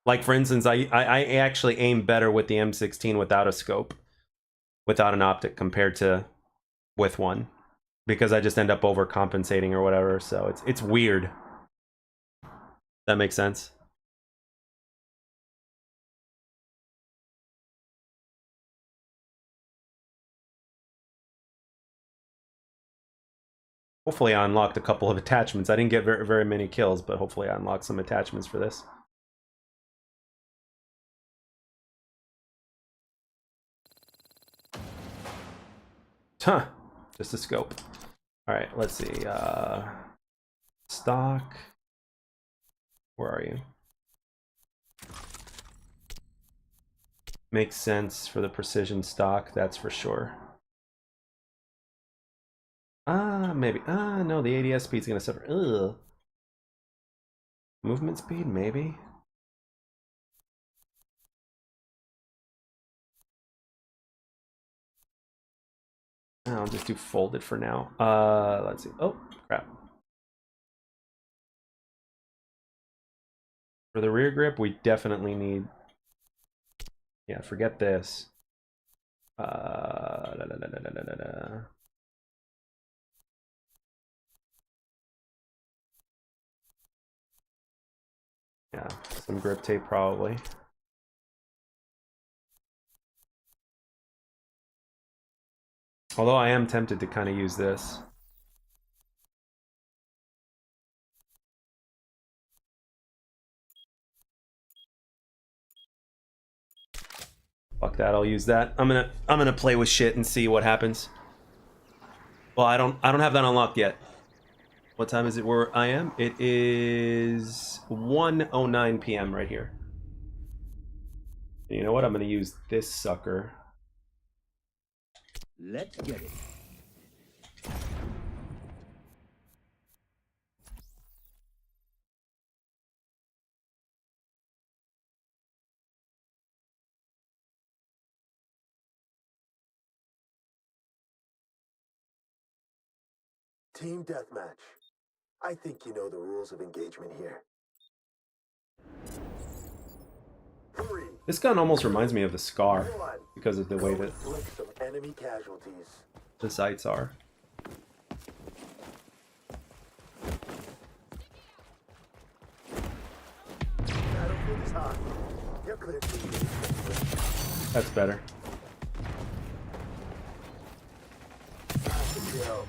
Like for instance, I actually aim better with the M16 without a scope, without an optic compared to with one. because I just end up overcompensating or whatever. So it's weird. That makes sense. Hopefully I unlocked a couple of attachments. I didn't get very many kills, but hopefully I unlocked some attachments for this. Huh. Just a scope. Alright, let's see. Stock. Where are you? Makes sense for the precision stock, that's for sure. Maybe. No, the ADS speed's gonna suffer. Ugh. Movement speed, maybe? I'll just do folded for now. Let's see. Oh, crap. For the rear grip, we definitely need... Yeah, forget this. Yeah, some grip tape probably. Although I am tempted to kind of use this. Fuck that, I'll use that. I'm gonna play with shit and see what happens. Well, I don't have that unlocked yet. What time is it where I am? It is 1:09 p.m. right here. You know what? I'm gonna use this sucker. Let's get it. Team deathmatch. I think you know the rules of engagement here. 3, This gun almost reminds me of the Scar 1. because of the way that Inflict some enemy casualties. the sights are. Battlefield is hot. You're clear to engage. That's better. Pass the kill.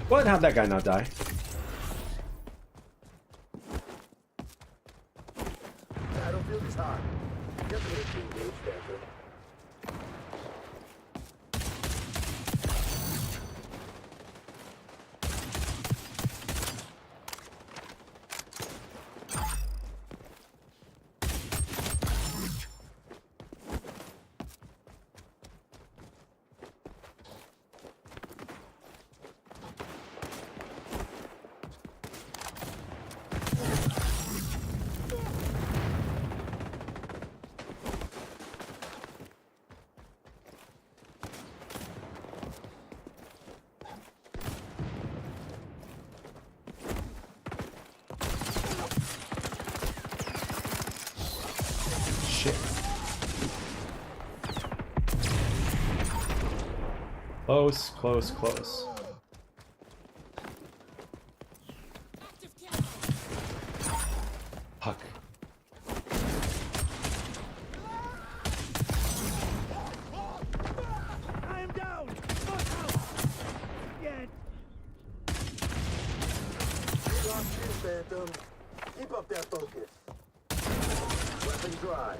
What? How'd that guy not die? Battlefield is hot. You're clear to engage, Phantom. Shit. Close, close, close. Fuck. I am down! Look out! Get! Drop you, Phantom. Keep up that focus. Weapon dry.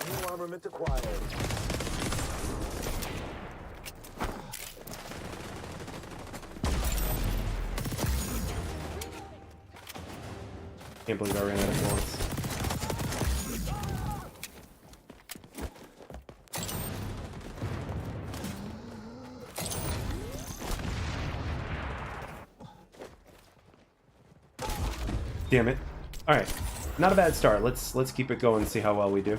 New armament acquired. Can't believe I ran out of bullets. Damn it. Alright. Not a bad start. Let's keep it going and see how well we do.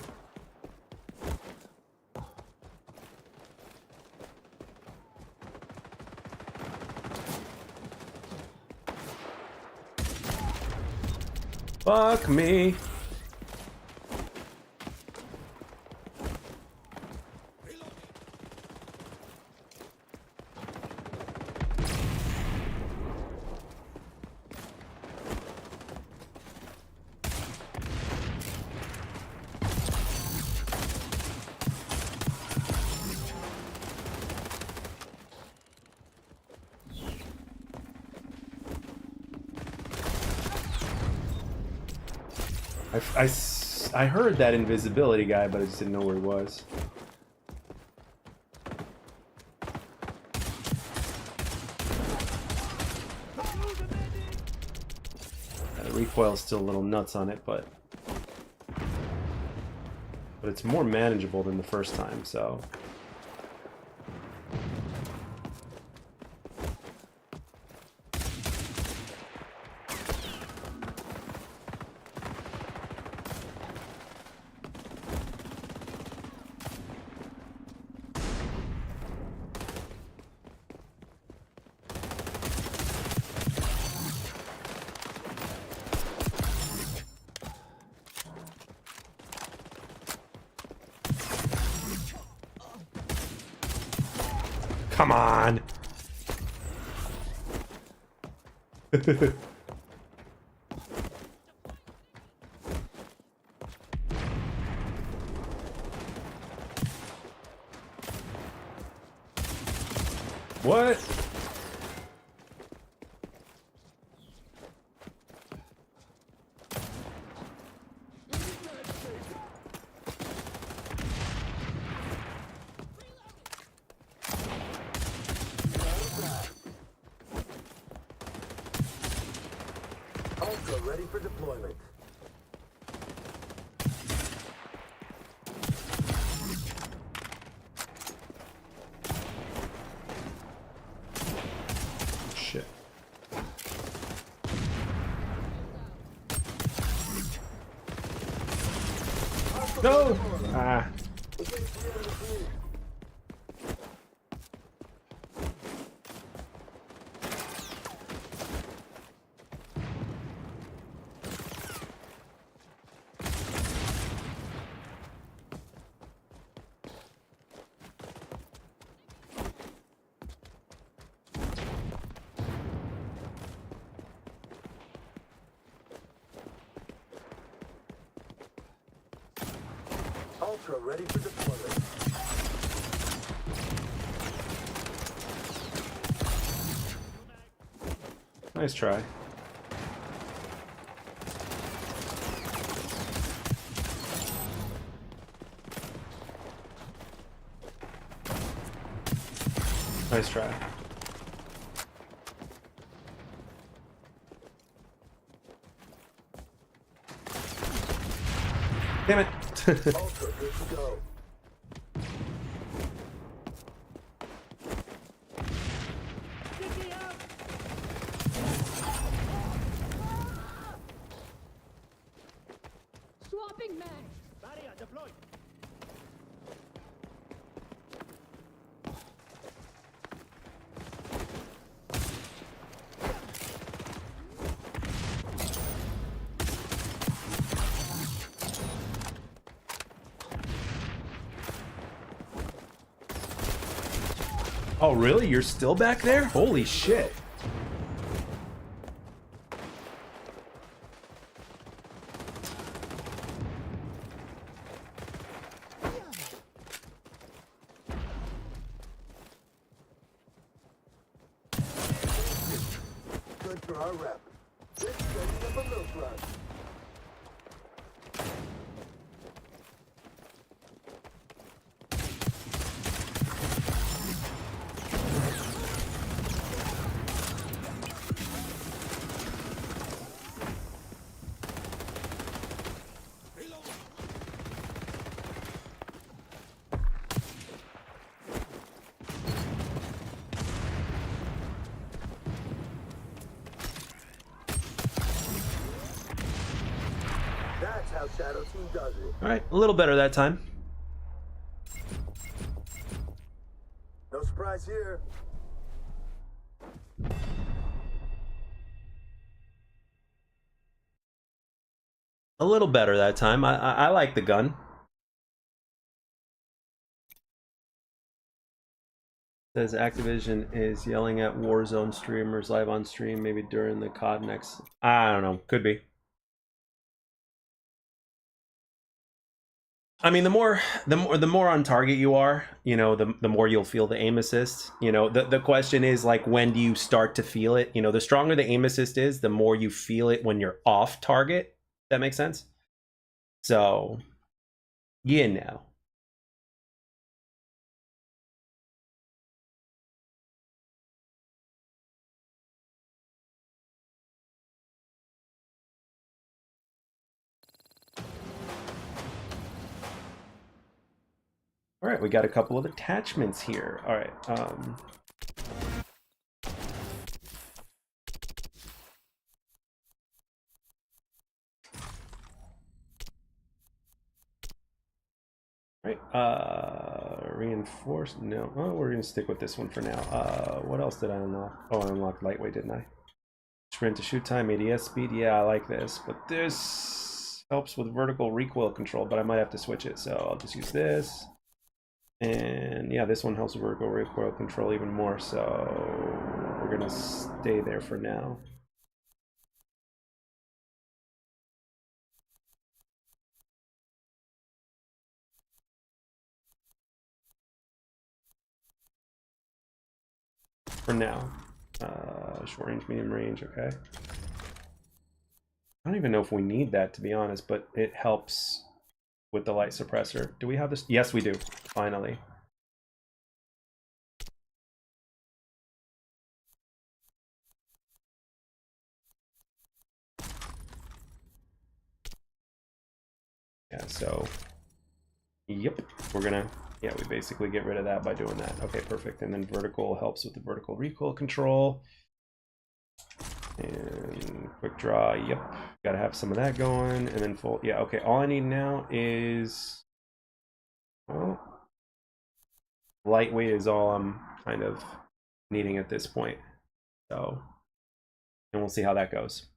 Fuck me. I heard that invisibility guy, but I just didn't know where he was. The recoil's still a little nuts on it, but it's more manageable than the first time, so... Come on! What? Ultra ready for deployment. Shit. No! Ah. Ultra ready for deployment. Nice try. Nice try. Damn it. Ultra good to go. Swapping mag. Barrier deployed. Oh, really? You're still back there? Holy shit. Good for our rep. This is setting up a milk run. That's how Shadow Team does it. Alright, a little better that time. No surprise here. A little better that time. I like the gun. Says Activision is yelling at Warzone streamers live on stream, maybe during the COD next. I don't know. Could be. I mean, the more on target you are, you know, the more you'll feel the aim assist. You know, the question is like, when do you start to feel it? You know, the stronger the aim assist is, the more you feel it when you're off target. That makes sense. So, you know. All right, we got a couple of attachments here. All right. Reinforced. No. Oh, we're gonna stick with this one for now. What else did I unlock? Oh, I unlocked lightweight, didn't I? Sprint to shoot time, ADS speed. Yeah, I like this, but this helps with vertical recoil control. But I might have to switch it, so I'll just use this. And yeah, this one helps with vertical recoil control even more. So we're gonna stay there for now. For now. Short range, medium range, okay. I don't even know if we need that, to be honest, but it helps with the light suppressor. Do we have this? Yes, we do. Finally. Yeah, so, yep, we're gonna, yeah, we basically get rid of that by doing that. Okay, perfect. And then vertical helps with the vertical recoil control. And quick draw, yep, gotta have some of that going. And then full, yeah, okay, all I need now is, well, lightweight is all I'm kind of needing at this point. So, and we'll see how that goes.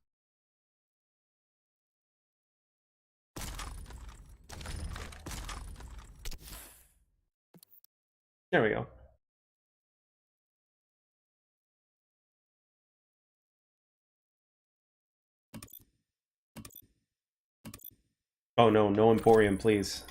There we go. Oh no, no Emporium, please.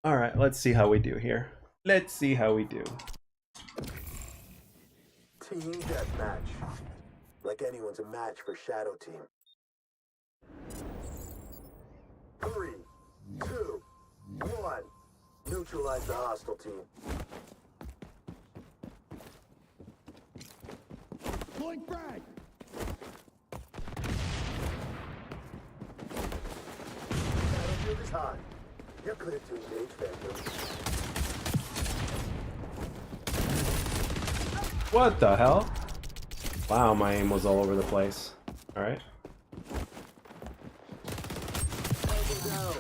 All right, let's see how we do here. Let's see how we do. Team deathmatch. Like anyone's a match for Shadow Team. 3, 2, 1. Neutralize the hostile team. Point frag! Battlefield is hot. You're clear to engage, Phantom. What the hell? Wow, my aim was all over the place. All right. Down.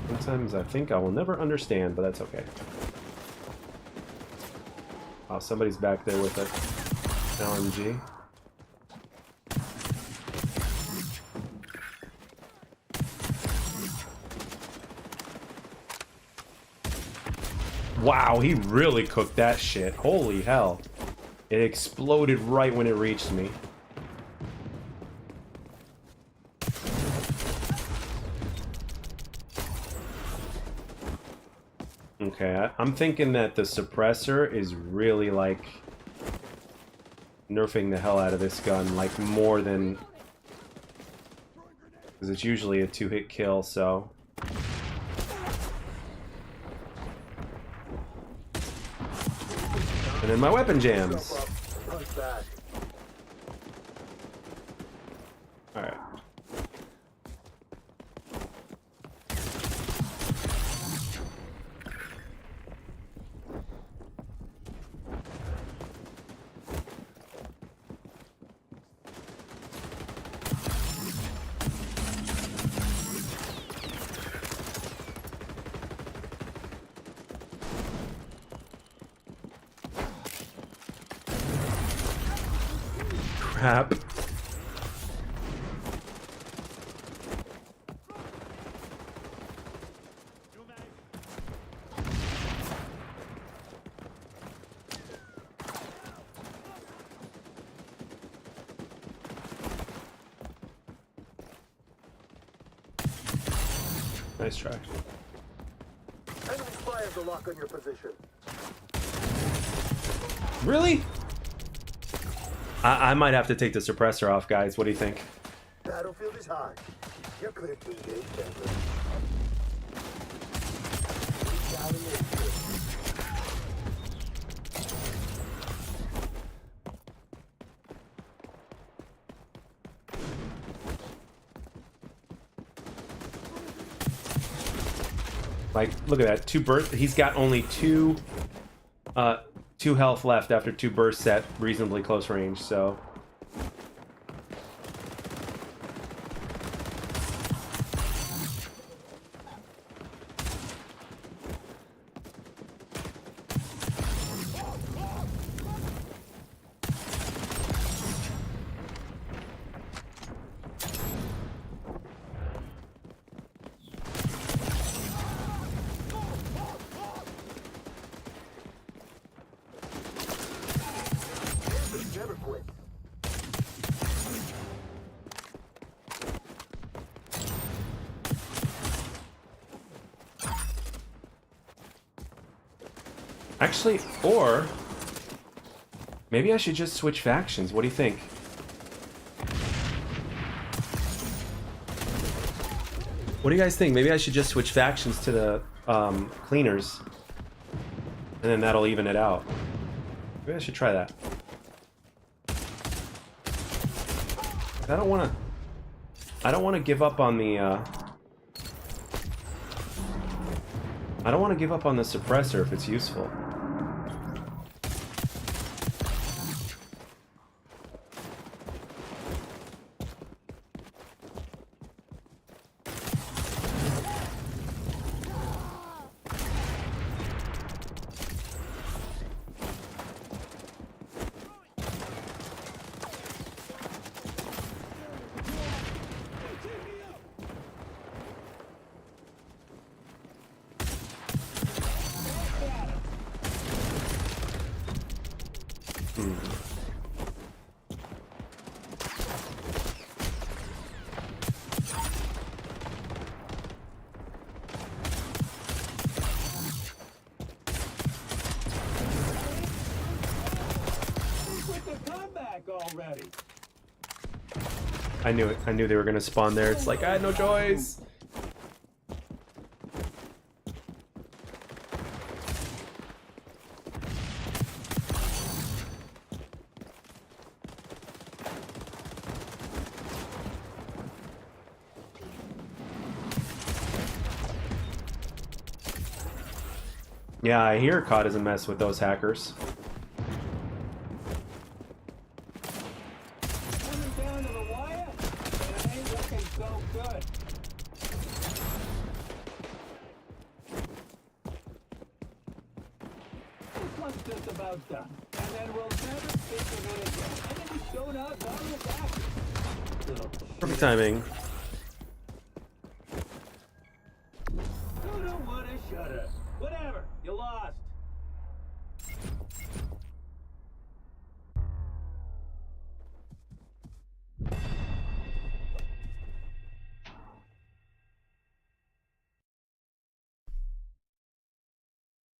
Sometimes I think I will never understand, but that's okay. Oh, somebody's back there with a LMG. Wow, he really cooked that shit. Holy hell. It exploded right when it reached me. Okay, I'm thinking that the suppressor is really, like, nerfing the hell out of this gun, like, more than... Because it's usually a 2-hit kill, so... And then my weapon jams. Alright. Crap. Nice try. Enemy spy has a lock on your position. Really? I might have to take the suppressor off, guys. What do you think? Battlefield is high. You're clear to engage, Denver. Like, look at that. 2 bursts. He's got only 2 health left after 2 bursts at reasonably close range, so... Never quit. Actually, or... Maybe I should just switch factions. What do you think? What do you guys think? Maybe I should just switch factions to the cleaners. And then that'll even it out. Maybe I should try that. I don't want to give up on the I don't want to give up on the suppressor if it's useful. Already. I knew it. I knew they were gonna spawn there. It's like I had no choice. Yeah, I hear COD is a mess with those hackers. Perfect timing. Coulda, woulda, shoulda. Whatever. You lost.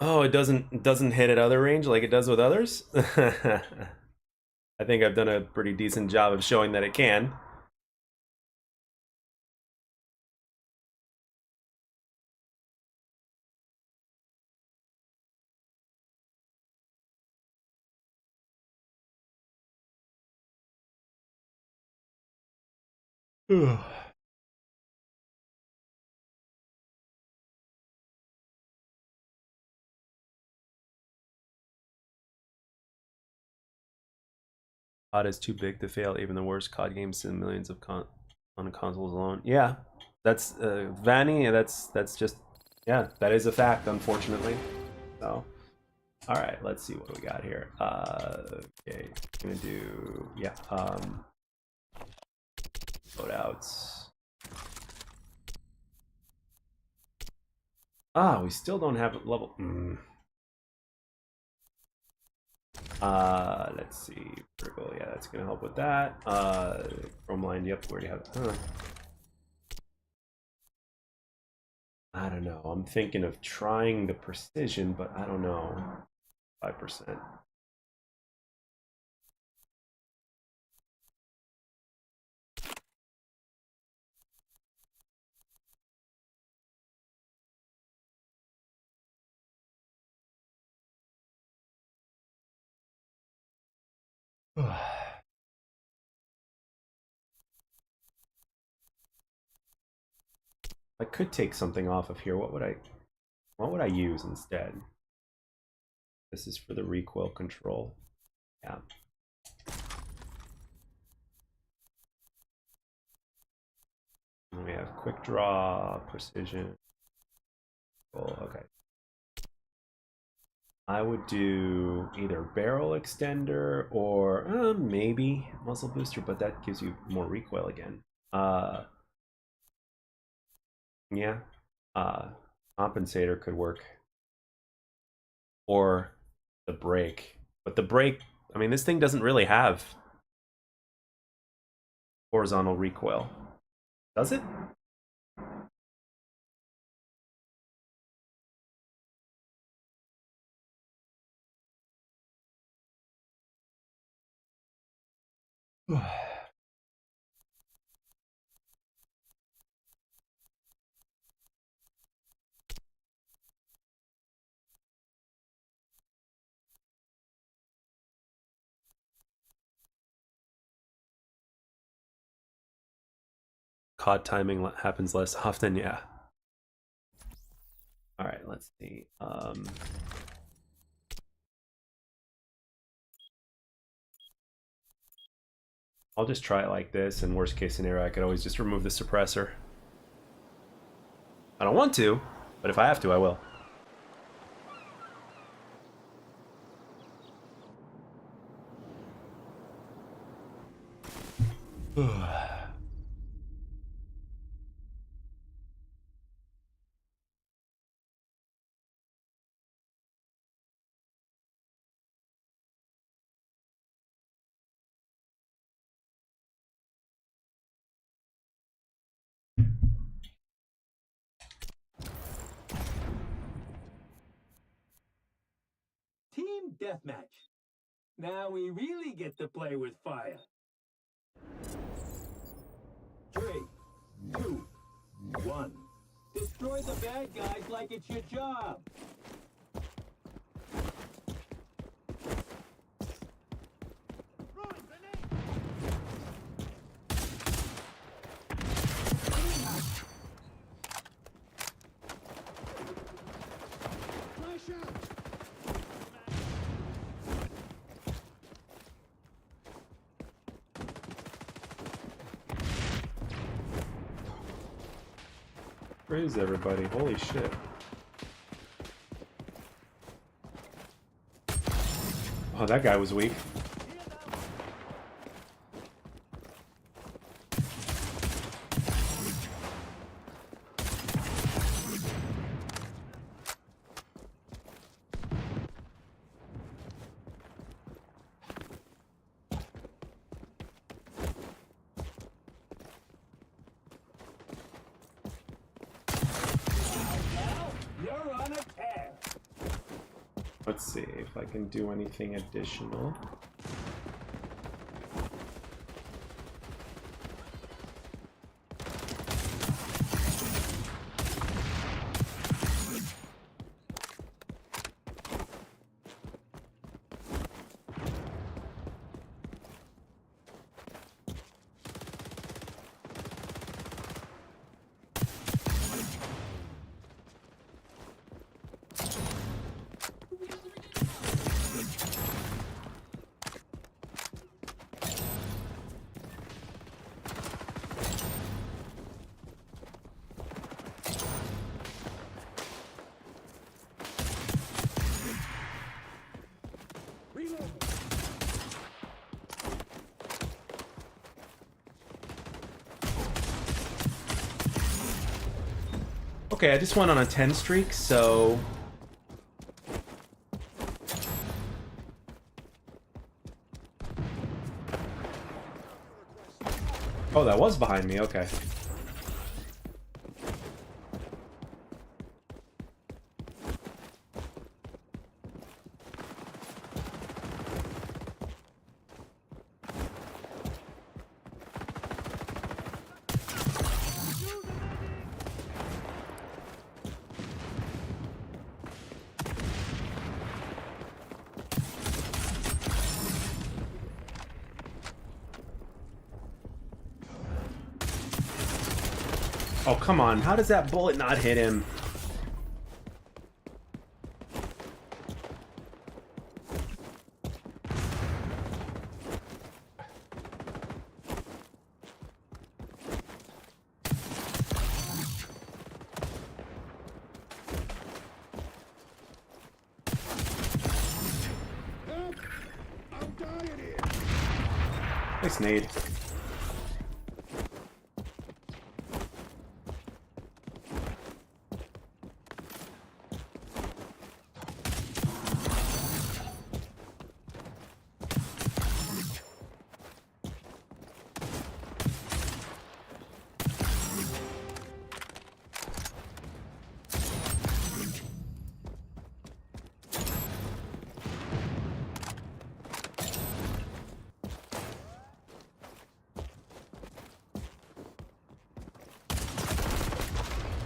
Oh, it doesn't hit at other range like it does with others? I think I've done a pretty decent job of showing that it can. COD is too big to fail even the worst COD games in millions of on consoles alone. Yeah, that's Vanny. That's just yeah, that is a fact, unfortunately. So, all right, let's see what we got here. Okay, gonna do yeah. Loadouts. Ah, we still don't have level. Let's see. Vertical, yeah, that's gonna help with that. Chrome line, yep, we already have it. I don't know. I'm thinking of trying the precision, but I don't know. 5%. I could take something off of here. What would I use instead? This is for the recoil control. Yeah. And we have quick draw, precision. Oh, okay. I would do either barrel extender or maybe muzzle booster, but that gives you more recoil again. Yeah. Compensator could work. Or the brake. But the brake, I mean, this thing doesn't really have horizontal recoil. Does it? COD timing happens less often, yeah. All right, let's see. I'll just try it like this, and worst case scenario, I could always just remove the suppressor. I don't want to, but if I have to, I will. Team deathmatch. Now we really get to play with fire. 3, 2, 1. Destroy the bad guys like it's your job. Praise everybody. Holy shit. Oh, that guy was weak. You're on a tear. Let's see if I can do anything additional. Okay, I just went on a 10 streak, so... Oh, that was behind me, okay. Oh, come on. How does that bullet not hit him? Nice nade.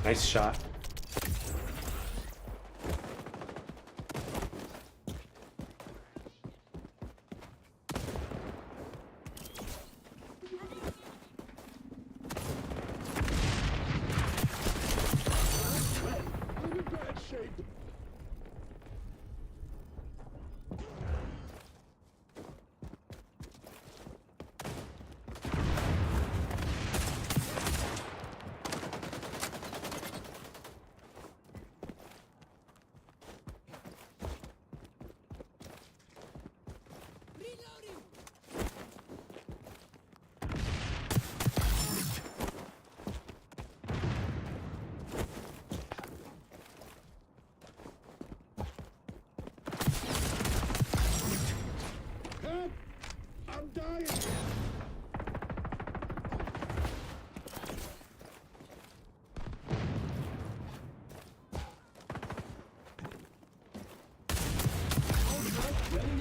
Nice shot. I'm dying.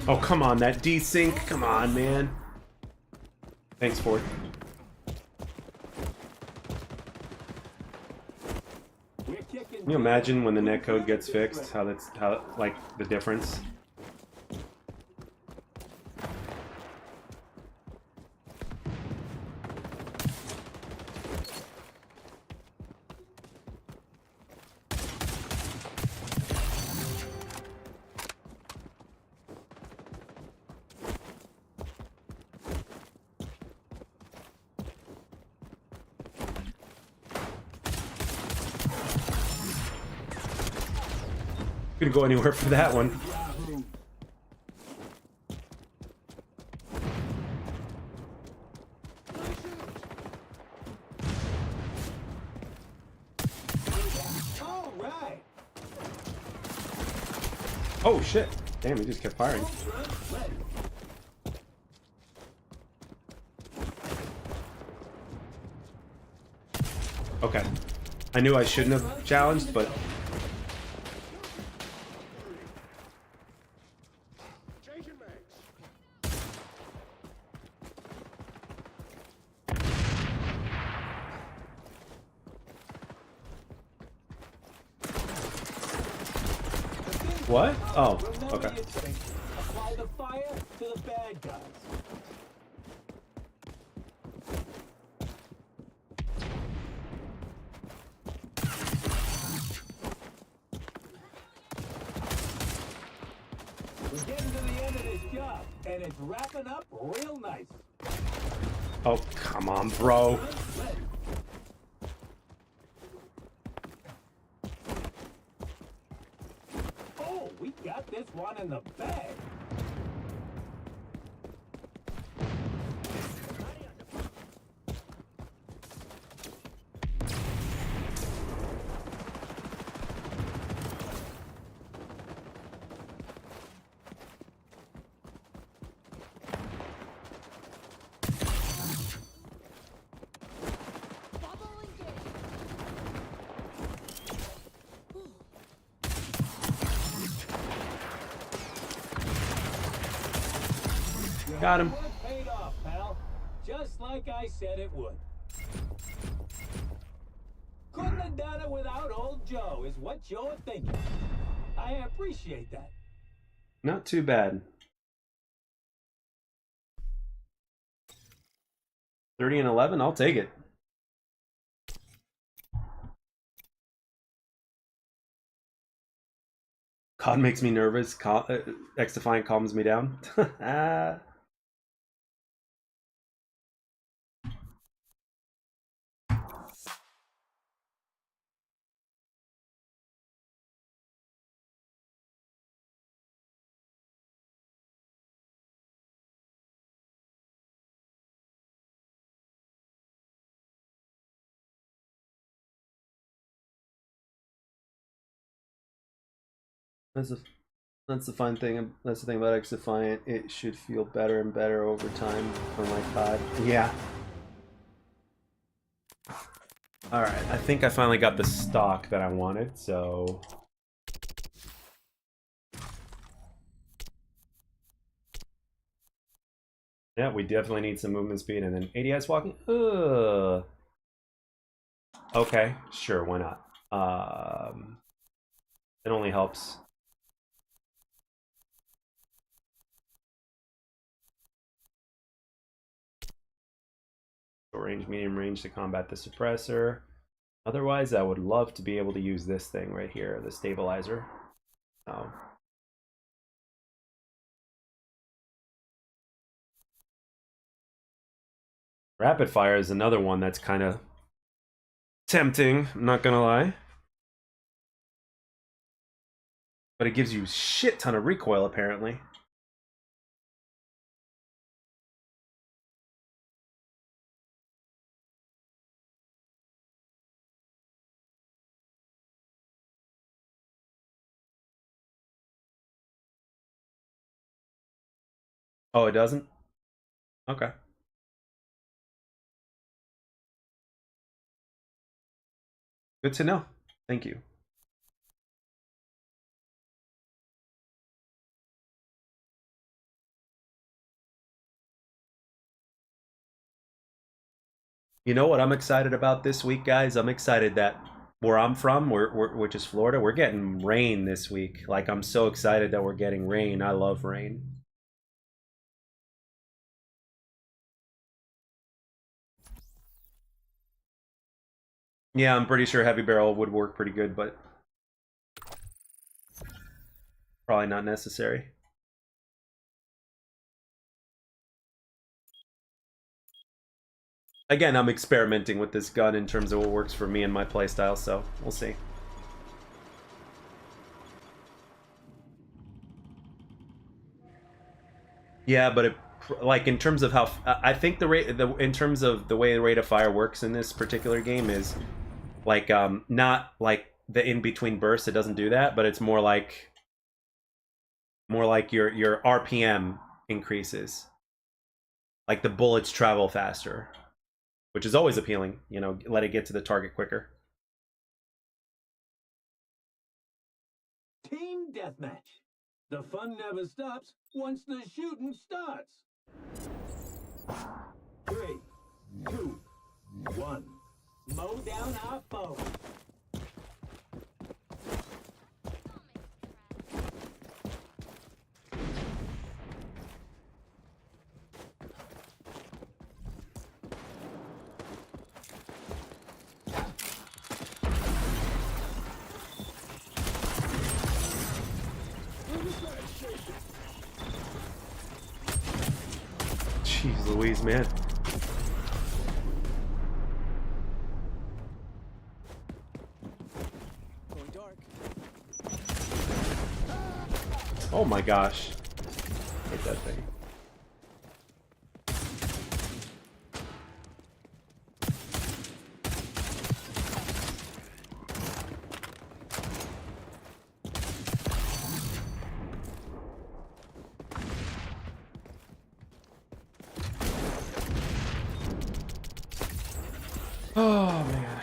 Oh, come on, that desync. Come on, man. Thanks, Ford. Can you imagine when the netcode gets fixed, how like, the difference? Couldn't go anywhere for that one. Oh shit! Damn, he just kept firing. Okay. I knew I shouldn't have challenged, but What? Oh, Remember okay. your trick. Apply the fire to the bad guys. We're getting to the end of this job, and it's wrapping up real nice. Oh, come on, bro. Ready. Oh, we got this one in the bag. Bubble engaged. Got him. Work paid off, pal. Just like I said it would. Couldn't have done it without old Joe, is what you're thinking. I appreciate that. Not too bad. 30 and 11, I'll take it. COD makes me nervous. XDefiant calms me down. That's the fun thing. That's the thing about XDefiant. It should feel better and better over time, unlike COD. Yeah. All right. I think I finally got the stock that I wanted. So. Yeah, we definitely need some movement speed, and then ADS walking. Ugh. Okay, sure, why not? It only helps. Short range, medium range to combat the suppressor. Otherwise, I would love to be able to use this thing right here, the stabilizer. So. Rapid fire is another one that's kind of tempting, I'm not gonna lie. But it gives you shit ton of recoil apparently. Oh, it doesn't? Okay. Good to know. Thank you. You know what I'm excited about this week, guys? I'm excited that where I'm from, which is Florida, we're getting rain this week. Like, I'm so excited that we're getting rain. I love rain. Yeah, I'm pretty sure heavy barrel would work pretty good, but probably not necessary. Again, I'm experimenting with this gun in terms of what works for me and my playstyle, so we'll see. Yeah, but it, like, in terms of how I think in terms of the way the rate of fire works in this particular game is like not like the in between bursts. It doesn't do that, but it's more like your RPM increases. Like the bullets travel faster, which is always appealing. You know, let it get to the target quicker. Team deathmatch. The fun never stops once the shooting starts. 3, 2, 1. Mow down our foe. Jeez Louise, man. Going dark. Oh my gosh. Hate that thing. Oh man.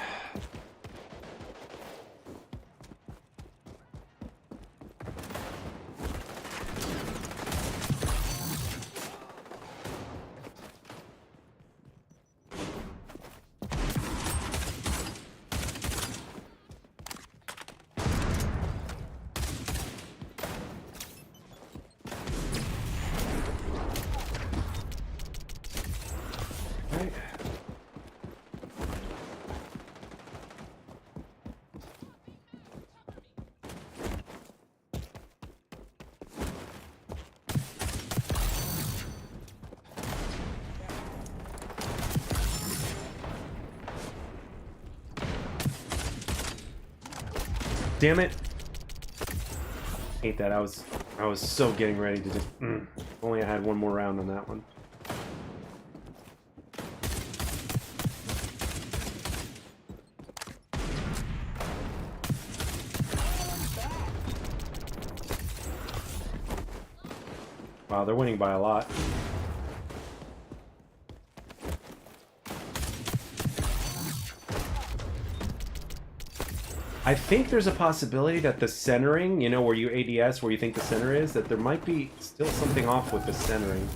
Right. Damn it. Hate that. I was so getting ready to just if only I had one more round on that one. Wow, they're winning by a lot. I think there's a possibility that the centering, you know, where you ADS, where you think the center is, that there might be still something off with the centering.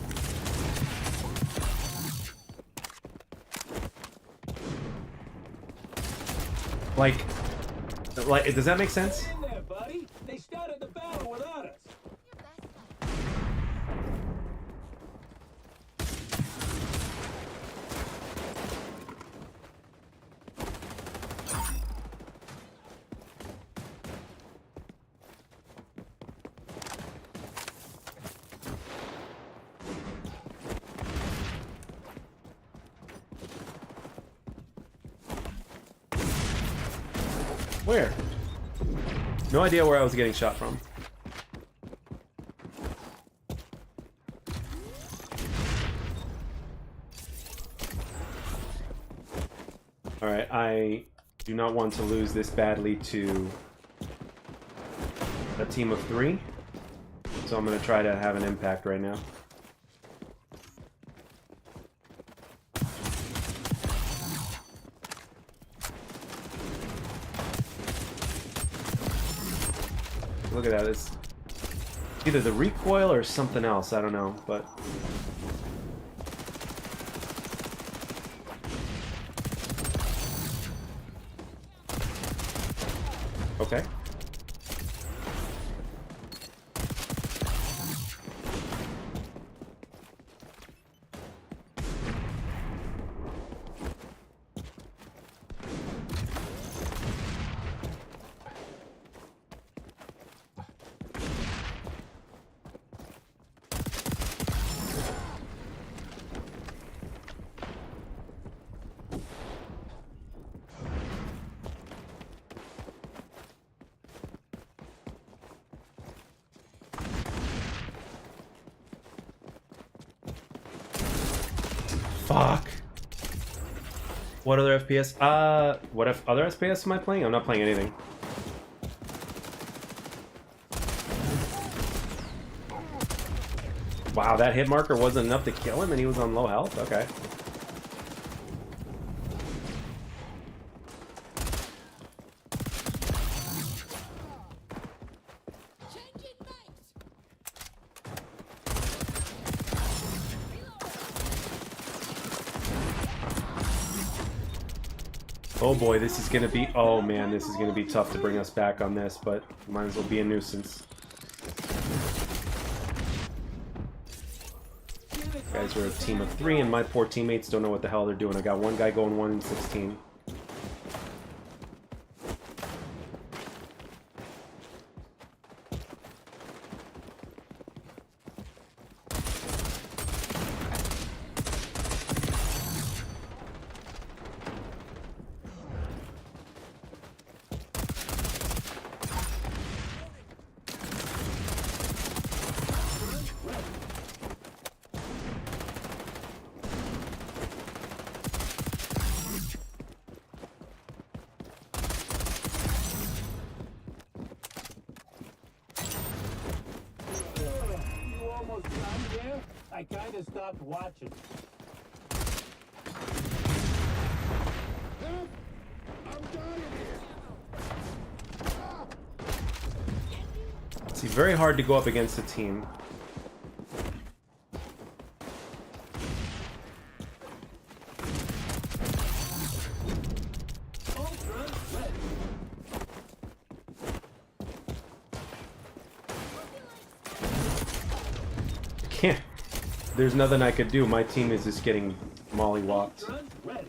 Like, does that make sense? Get in there, buddy. They started the battle without us. Where? No idea where I was getting shot from. Alright, I do not want to lose this badly to a team of 3. So I'm going to try to have an impact right now. Look at that, it's either the recoil or something else, I don't know, but... Okay. Fuck. What other FPS? What other FPS am I playing? I'm not playing anything. Wow, that hit marker wasn't enough to kill him and he was on low health? Okay. Oh boy, this is gonna be... Oh man, this is gonna be tough to bring us back on this, but might as well be a nuisance. You guys are a team of 3, and my poor teammates don't know what the hell they're doing. I got one guy going 1 in 16. have stopped watching. Help! I'm dying here. It's very hard to go up against a team. Ultra ready. Can't. There's nothing I could do. My team is just getting mollywopped. Ultra's ready.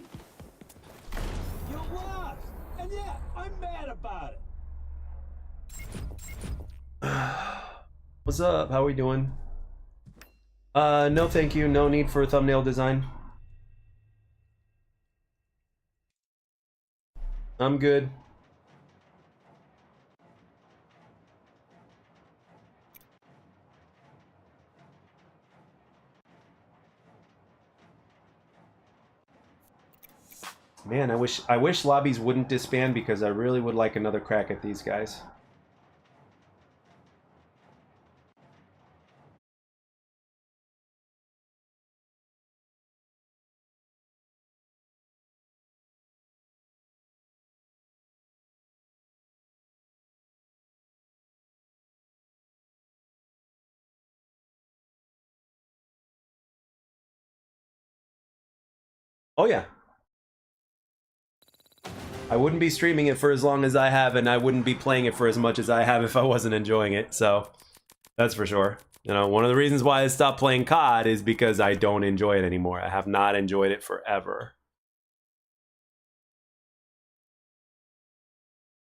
You lost, and yeah, I'm mad about it. What's up? How we doing? No thank you. No need for a thumbnail design. I'm good. Man, I wish lobbies wouldn't disband because I really would like another crack at these guys. Oh yeah. I wouldn't be streaming it for as long as I have, and I wouldn't be playing it for as much as I have if I wasn't enjoying it, so that's for sure. You know, one of the reasons why I stopped playing COD is because I don't enjoy it anymore. I have not enjoyed it forever.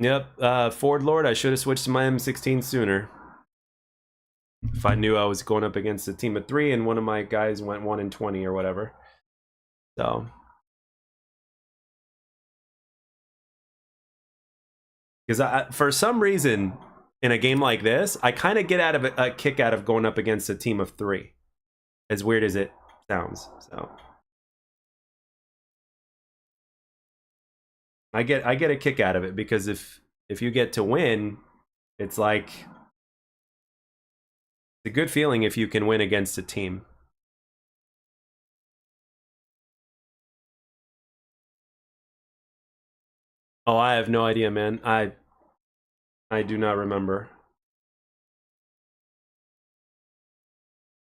Yep, Ford Lord, I should have switched to my M16 sooner. If I knew I was going up against a team of 3 and one of my guys went 1 in 20 or whatever. So... because for some reason, in a game like this, I kind of get out of a kick out of going up against a team of 3. As weird as it sounds, so I get a kick out of it because if you get to win, it's like it's a good feeling if you can win against a team. Oh, I have no idea, man. I do not remember.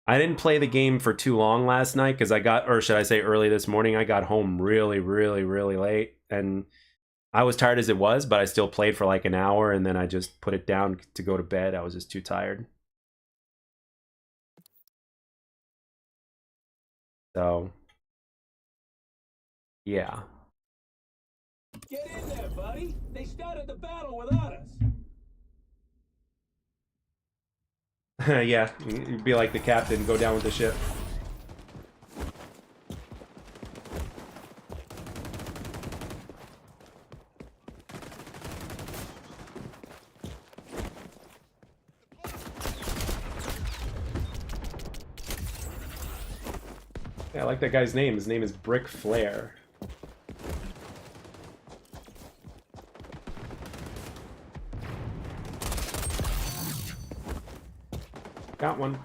I didn't play the game for too long last night because I got, or should I say early this morning, I got home really late, and I was tired as it was, but I still played for like an hour, and then I just put it down to go to bed. I was just too tired. So, yeah. Get in there, buddy. They started the battle without us. Yeah, you'd be like the captain, go down with the ship. Yeah, I like that guy's name. His name is Brick Flare. Got one.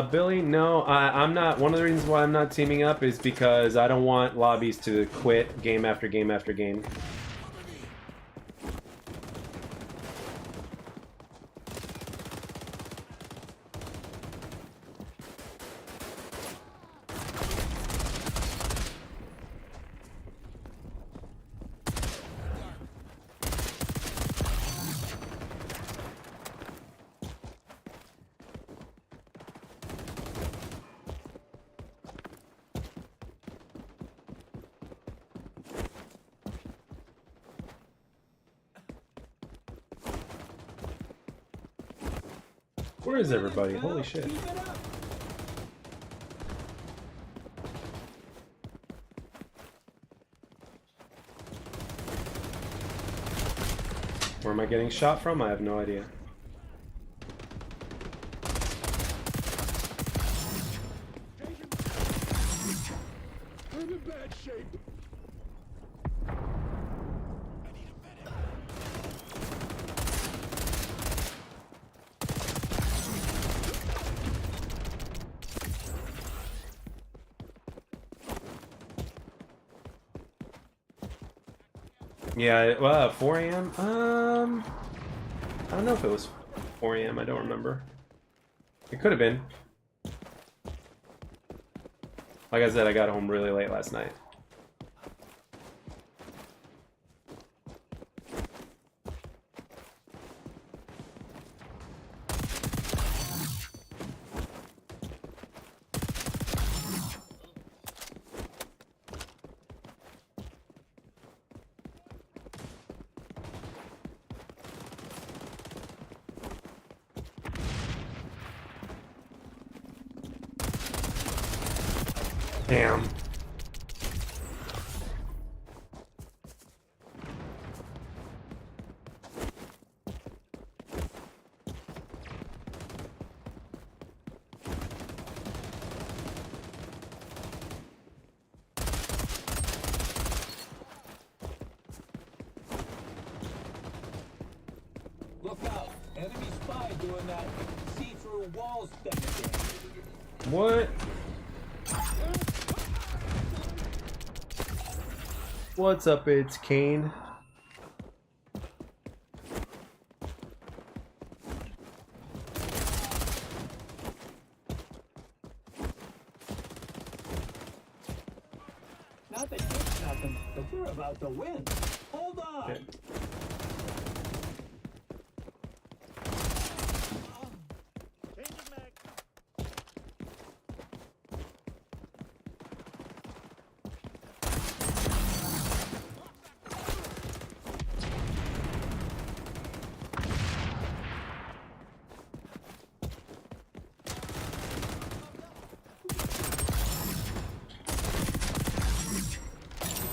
Billy, no, I'm not. One of the reasons why I'm not teaming up is because I don't want lobbies to quit game after game after game. Where is everybody? Holy shit. Keep it up. Where am I getting shot from? I have no idea. I'm in bad shape. Yeah, well, 4 a.m. I don't know if it was 4 a.m. I don't remember. It could have been. Like I said, I got home really late last night. Damn. Look out! Enemy spy doing that see-through walls thing again. What? What's up, it's Kane. Not that it's nothing, but we're about to win. Hold on! Okay. Changing mag.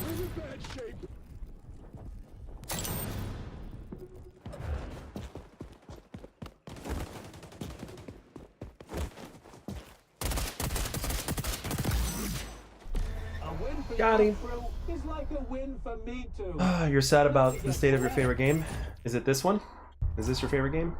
I'm in bad shape. A win for Got your him. crew is like a win for me too. You're sad about the state of your favorite game? Is it this one? Is this your favorite game?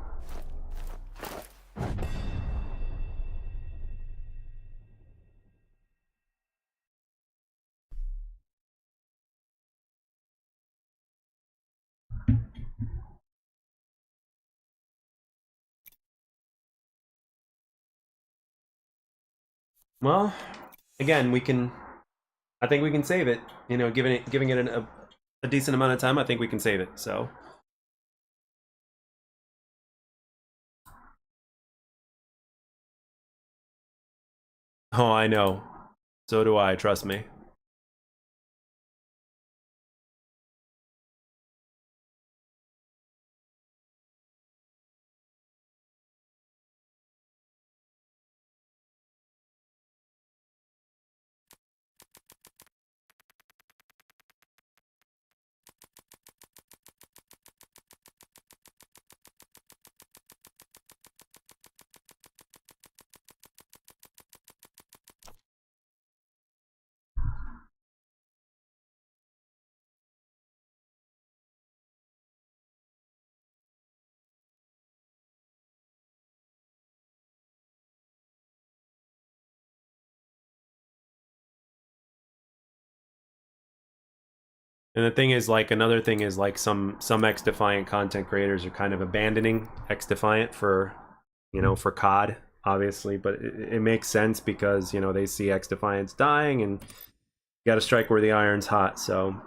Well, again, we can. I think we can save it. You know, giving it a decent amount of time, I think we can save it. So. Oh, I know. So do I. Trust me. And the thing is, like, another thing is, like, some XDefiant content creators are kind of abandoning XDefiant for, you know, for COD, obviously, but it makes sense because, you know, they see XDefiant's dying and you gotta strike where the iron's hot, so.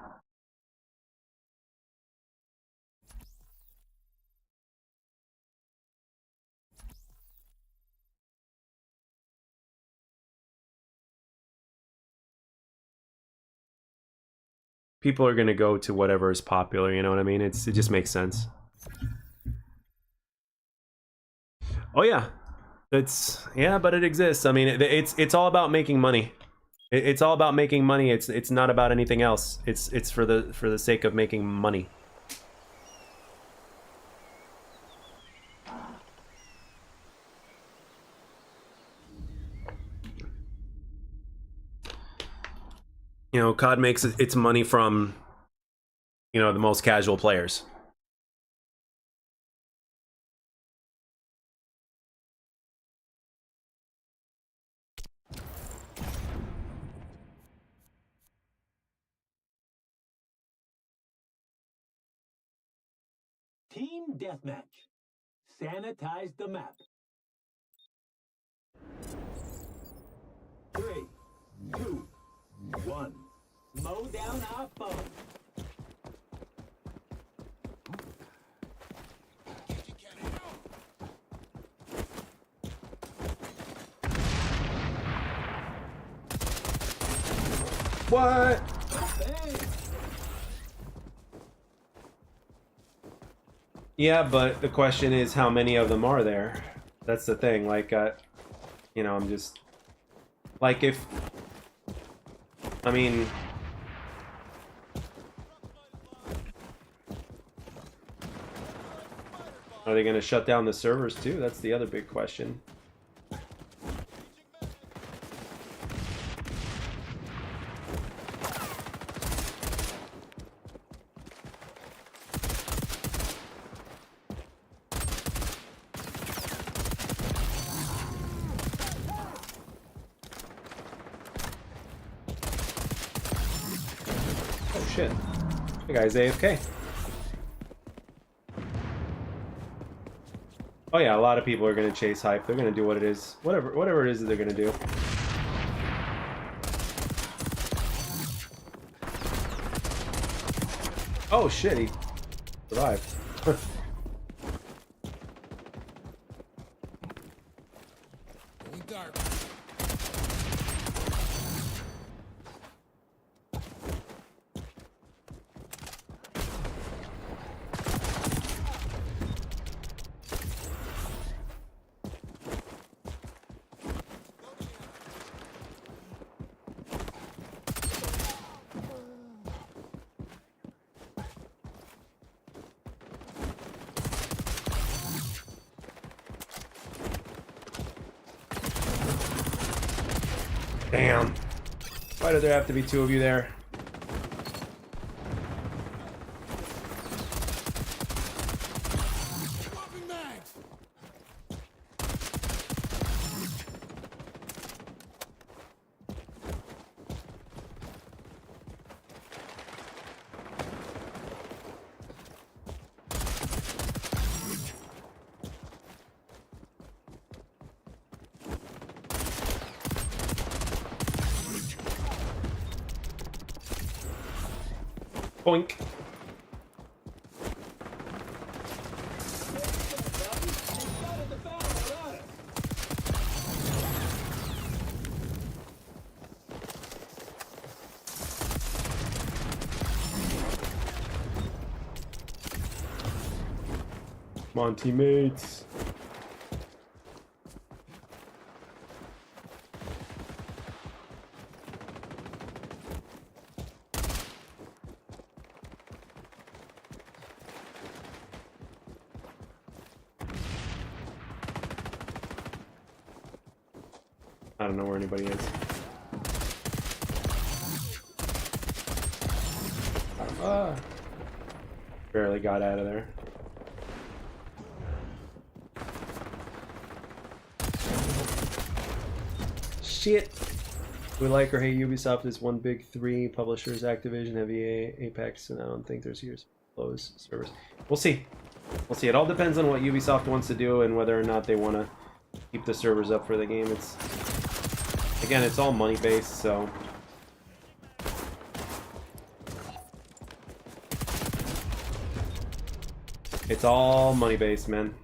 People are gonna go to whatever is popular, you know what I mean? It just makes sense. Oh yeah, yeah, but it exists. I mean, it's all about making money. It's all about making money. It's not about anything else. It's for the sake of making money. You know, COD makes its money from, you know, the most casual players. Team deathmatch. Sanitize the map. 3, 2, 1. Mow down our foe. What? Hey. Yeah, but the question is, how many of them are there? That's the thing. Like, you know, I'm just like, if I mean, are they going to shut down the servers too? That's the other big question. Oh shit. The guy's AFK. Oh yeah, a lot of people are gonna chase hype. They're gonna do what it is, whatever it is that they're gonna do. Oh shit, he survived. Damn. Why do there have to be two of you there? Boink. Come on, teammates. I don't know where anybody is. Barely got out of there. Shit. We like or hate Ubisoft is one big three publishers: Activision, Heavy Apex, and I don't think there's years close servers. We'll see. We'll see. It all depends on what Ubisoft wants to do and whether or not they want to keep the servers up for the game. It's, again, it's all money based, so it's all money based, man.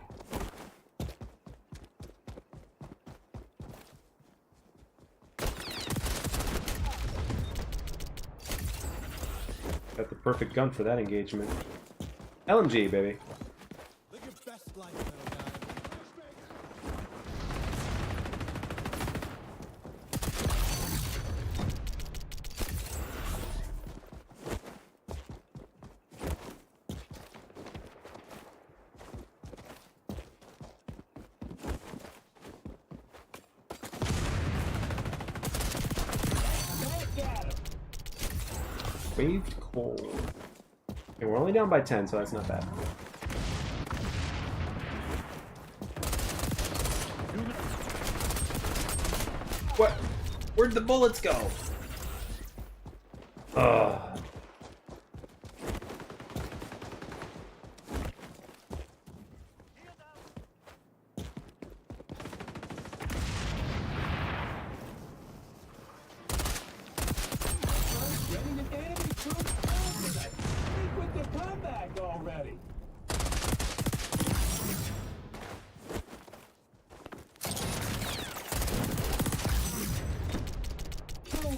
Got the perfect gun for that engagement. LMG, baby. Live your best life, little guy. Back at him. Waved cold. Okay, we're only down by 10, so that's not bad. What? Where'd the bullets go? Ugh.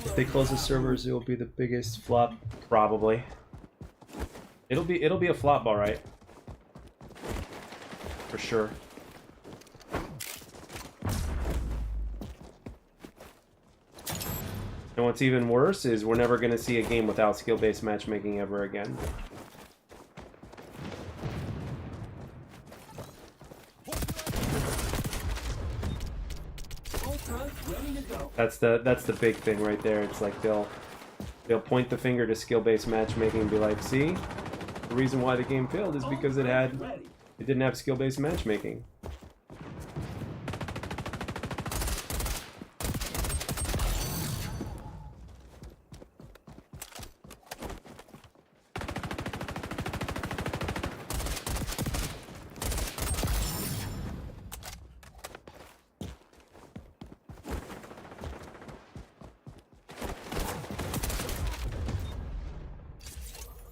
If they close the servers, it will be the biggest flop, probably. It'll be a flop, all right, for sure. And what's even worse is we're never going to see a game without skill-based matchmaking ever again. That's the big thing right there. It's like they'll point the finger to skill-based matchmaking and be like, see, the reason why the game failed is because it didn't have skill-based matchmaking.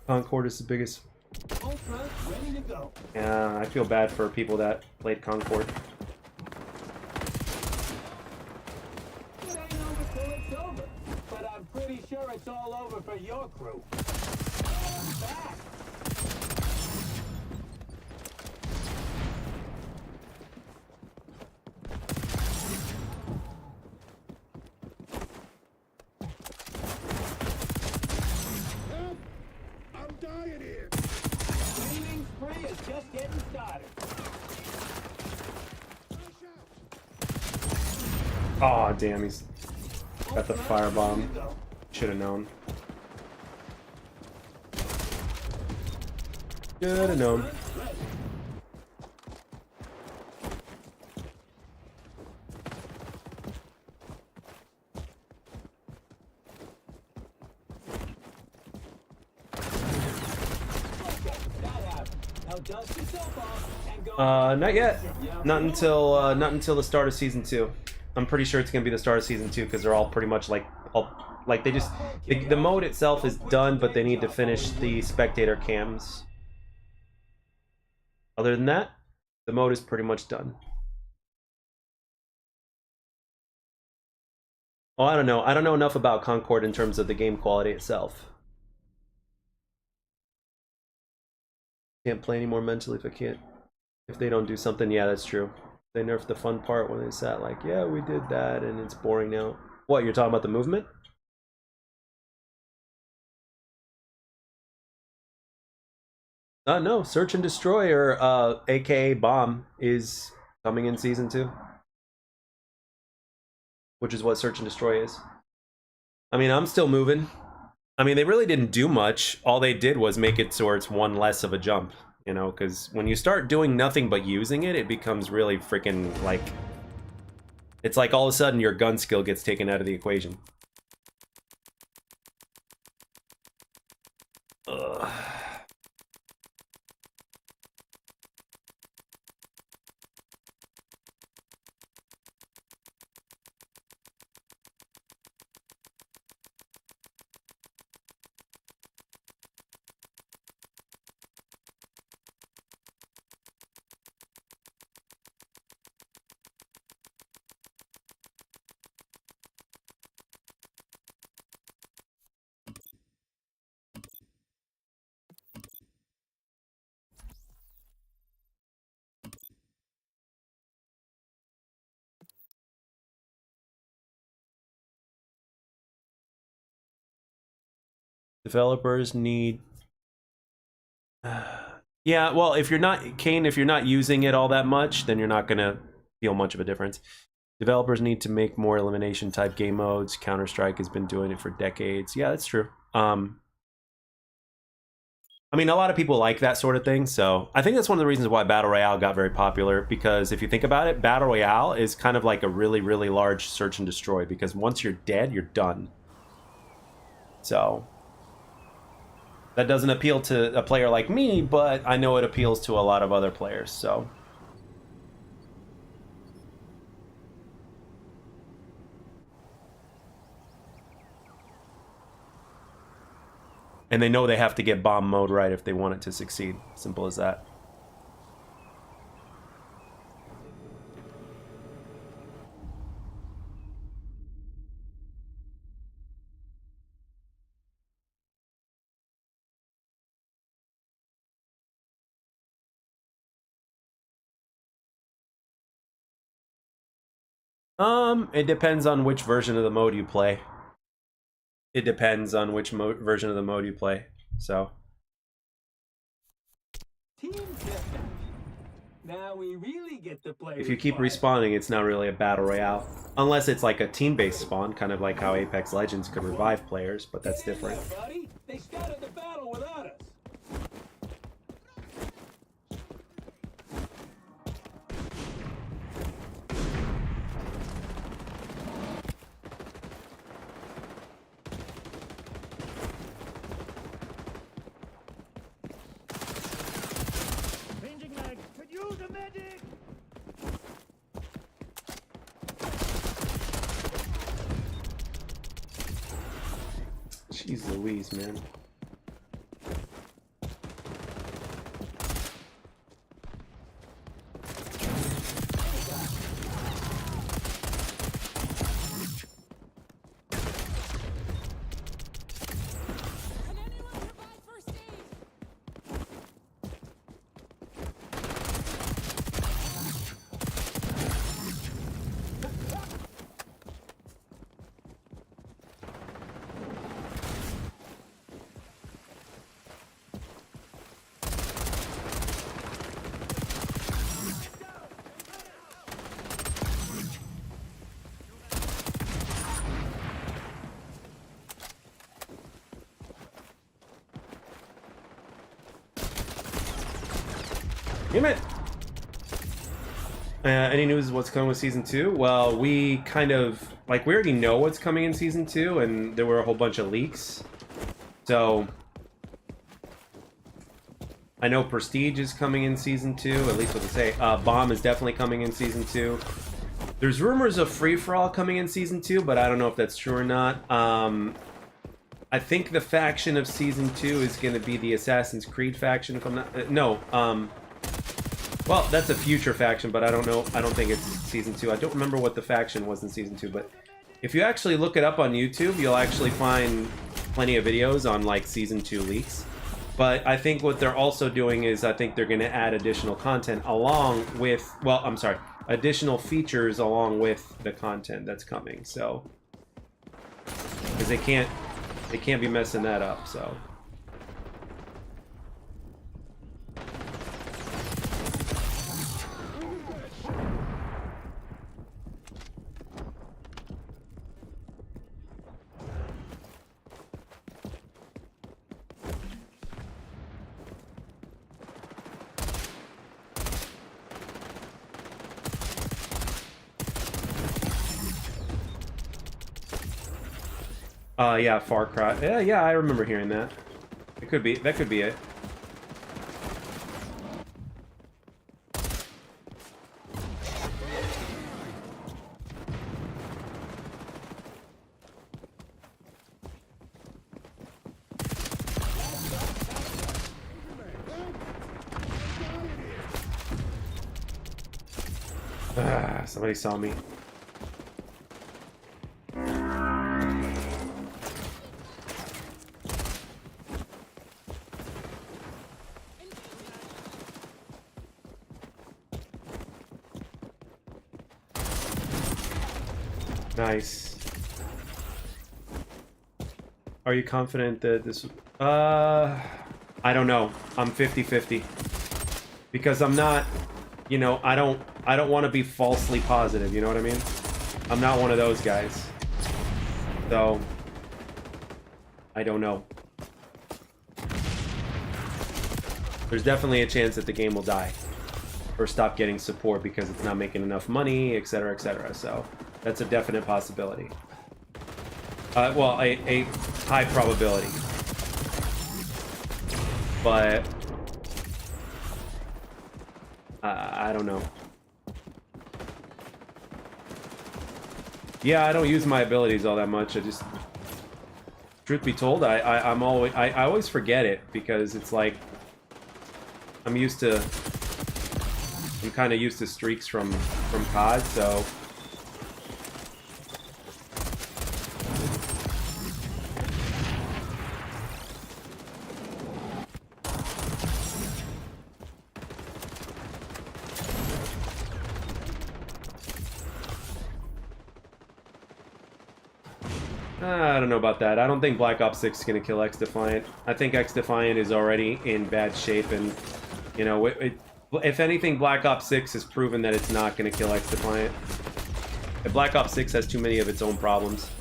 Concord is the biggest. Yeah, I feel bad for people that played Concord. It ain't over till it's over, but I'm pretty sure it's all over for your crew. I'm back. Dying here. Cleaning spree is just getting started. Oh damn, he's got the firebomb. Should have known. Should have known. Not yet. Not until the start of season 2. I'm pretty sure it's gonna be the start of season 2 because they're all pretty much like they just the mode itself is done, but they need to finish the spectator cams. Other than that, the mode is pretty much done. Oh, I don't know. I don't know enough about Concord in terms of the game quality itself. Can't play anymore mentally if they don't do something. Yeah, that's true. They nerfed the fun part when they sat like, yeah, we did that and it's boring now. What, you're talking about the movement? No, Search and Destroy, or aka Bomb, is coming in season 2. Which is what Search and Destroy is. I mean, I'm still moving. I mean, they really didn't do much. All they did was make it so it's one less of a jump, you know, because when you start doing nothing but using it, it becomes really freaking, like, it's like all of a sudden your gun skill gets taken out of the equation. Ugh. Developers need yeah, well, if you're not Kane, if you're not using it all that much, then you're not gonna feel much of a difference. Developers need to make more elimination type game modes. Counter-Strike has been doing it for decades. Yeah, that's true. I mean, a lot of people like that sort of thing, so I think that's one of the reasons why Battle Royale got very popular, because if you think about it, Battle Royale is kind of like a really, really large search and destroy, because once you're dead, you're done. So that doesn't appeal to a player like me, but I know it appeals to a lot of other players, so. And they know they have to get bomb mode right if they want it to succeed. Simple as that. It depends on which version of the mode you play. It depends on which version of the mode you play. So. Team deathmatch. Now we really get to play. If with you keep fire. respawning, it's not really a battle royale. Unless it's like a team-based spawn, kind of like how Apex Legends could revive players, but that's different. Yeah, buddy. They started the battle without us. Changing legs. Could use a medic. Jeez Louise, man. Can anyone provide first aid? Damn it! Any news of what's coming with Season 2? Well, we kind of... Like, we already know what's coming in Season 2, and there were a whole bunch of leaks. So... I know Prestige is coming in Season 2, at least what they say. Bomb is definitely coming in Season 2. There's rumors of Free-for-All coming in Season 2, but I don't know if that's true or not. I think the faction of Season 2 is going to be the Assassin's Creed faction, if I'm not... no, well, that's a future faction, but I don't know. I don't think it's Season 2. I don't remember what the faction was in Season 2, but if you actually look it up on YouTube, you'll actually find plenty of videos on, like, Season 2 leaks. But I think what they're also doing is I think they're going to add additional content along with... Well, I'm sorry. Additional features along with the content that's coming, so... Because they can't be messing that up, so... Yeah, Far Cry. Yeah, I remember hearing that. It could be. That could be it. Somebody saw me. Nice. Are you confident that this... I don't know. I'm 50-50. Because I'm not... You know, I don't want to be falsely positive, you know what I mean? I'm not one of those guys. So... I don't know. there's definitely a chance that the game will die or stop getting support because it's not making enough money, etc., etc. So that's a definite possibility. Well, a high probability. But I don't know. Yeah, I don't use my abilities all that much. I just, truth be told, I always forget it because it's like I'm kind of used to streaks from COD, so. I don't know about that. I don't think Black Ops 6 is going to kill XDefiant. I think XDefiant is already in bad shape, and, you know, if anything, Black Ops 6 has proven that it's not going to kill XDefiant. Black Ops 6 has too many of its own problems.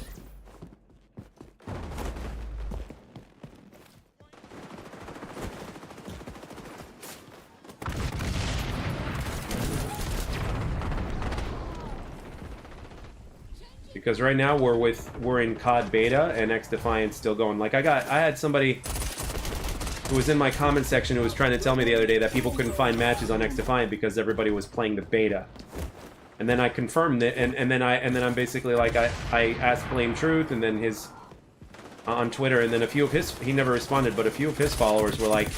Because right now we're in COD beta and XDefiant's still going. Like I had somebody who was in my comment section who was trying to tell me the other day that people couldn't find matches on XDefiant because everybody was playing the beta. And then I confirmed it, and then I'm basically like I asked Blame Truth, and then his on Twitter, and then a few of his, he never responded, but a few of his followers were like,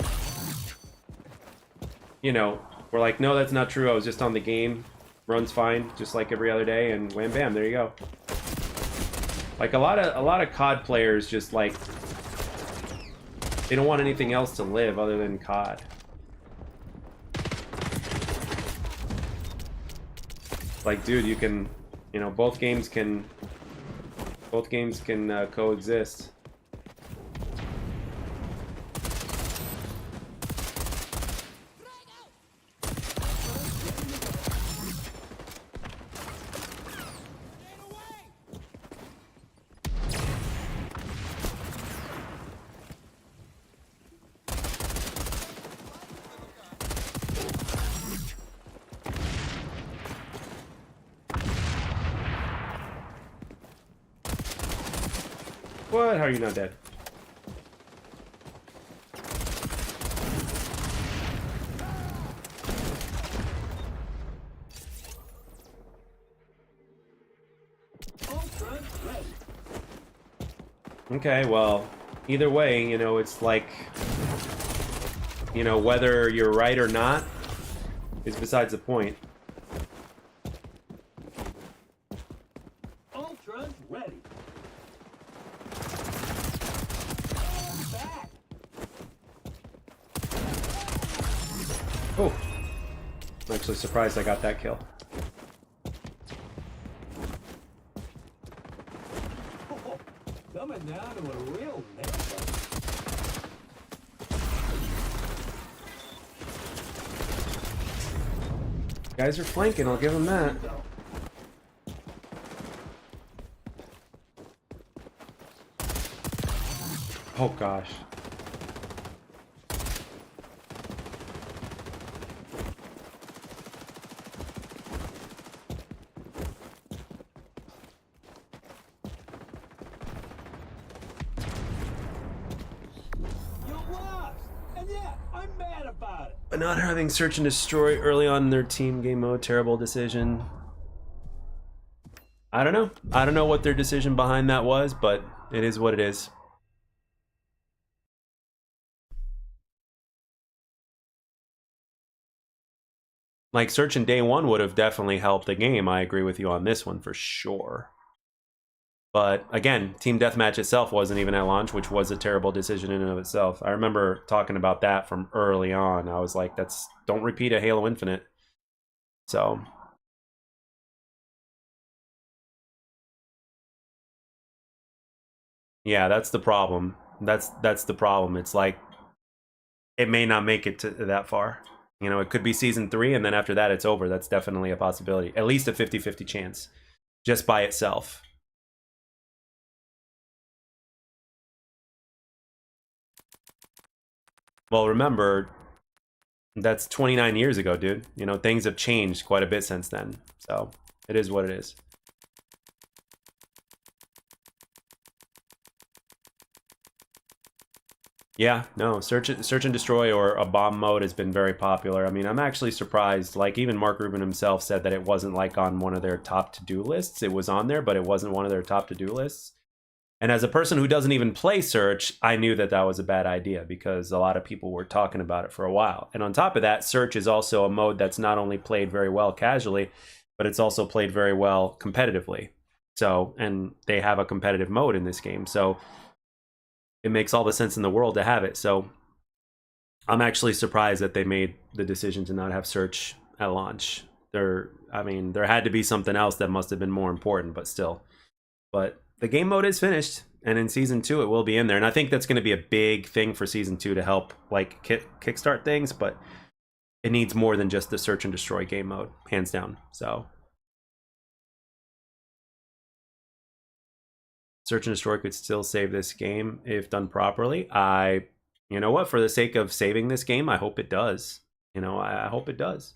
you know, were like, no, that's not true. I was just on the game, runs fine, just like every other day, and wham bam, there you go. Like a lot of COD players just like they don't want anything else to live other than COD. Like, dude, you can, you know, both games can coexist. What? How are you not dead? Okay, well, either way, you know, it's like, you know, whether you're right or not is besides the point. Ultra's ready. Oh, I'm actually surprised I got that kill. Coming down to a real neighbor. Guys are flanking, I'll give them that. Oh gosh. But not having search and destroy early on in their team game mode, terrible decision. I don't know. I don't know what their decision behind that was, but it is what it is. Like, search in day one would have definitely helped the game. I agree with you on this one for sure. But again, Team Deathmatch itself wasn't even at launch, which was a terrible decision in and of itself. I remember talking about that from early on. I was like, don't repeat a Halo Infinite. So yeah, that's the problem. That's the problem. It's like it may not make it to that far. You know, it could be season 3 and then after that it's over. That's definitely a possibility. At least a 50-50 chance just by itself. Well, remember, That's 29 years ago, dude. You know, things have changed quite a bit since then. So it is what it is. Yeah, no, search and destroy or a bomb mode has been very popular. I mean, I'm actually surprised. Like, even Mark Rubin himself said that it wasn't like on one of their top to-do lists. It was on there, but it wasn't one of their top to-do lists. And as a person who doesn't even play search, I knew that that was a bad idea because a lot of people were talking about it for a while. And on top of that, search is also a mode that's not only played very well casually, but it's also played very well competitively. So, and they have a competitive mode in this game. So it makes all the sense in the world to have it. So I'm actually surprised that they made the decision to not have search at launch. I mean, there had to be something else that must have been more important, but still. But the game mode is finished, and in Season 2 it will be in there. And I think that's going to be a big thing for Season 2 to help, like, kickstart things, but it needs more than just the search and destroy game mode, hands down. So search and destroy could still save this game if done properly. You know what, for the sake of saving this game, I hope it does. You know, I hope it does.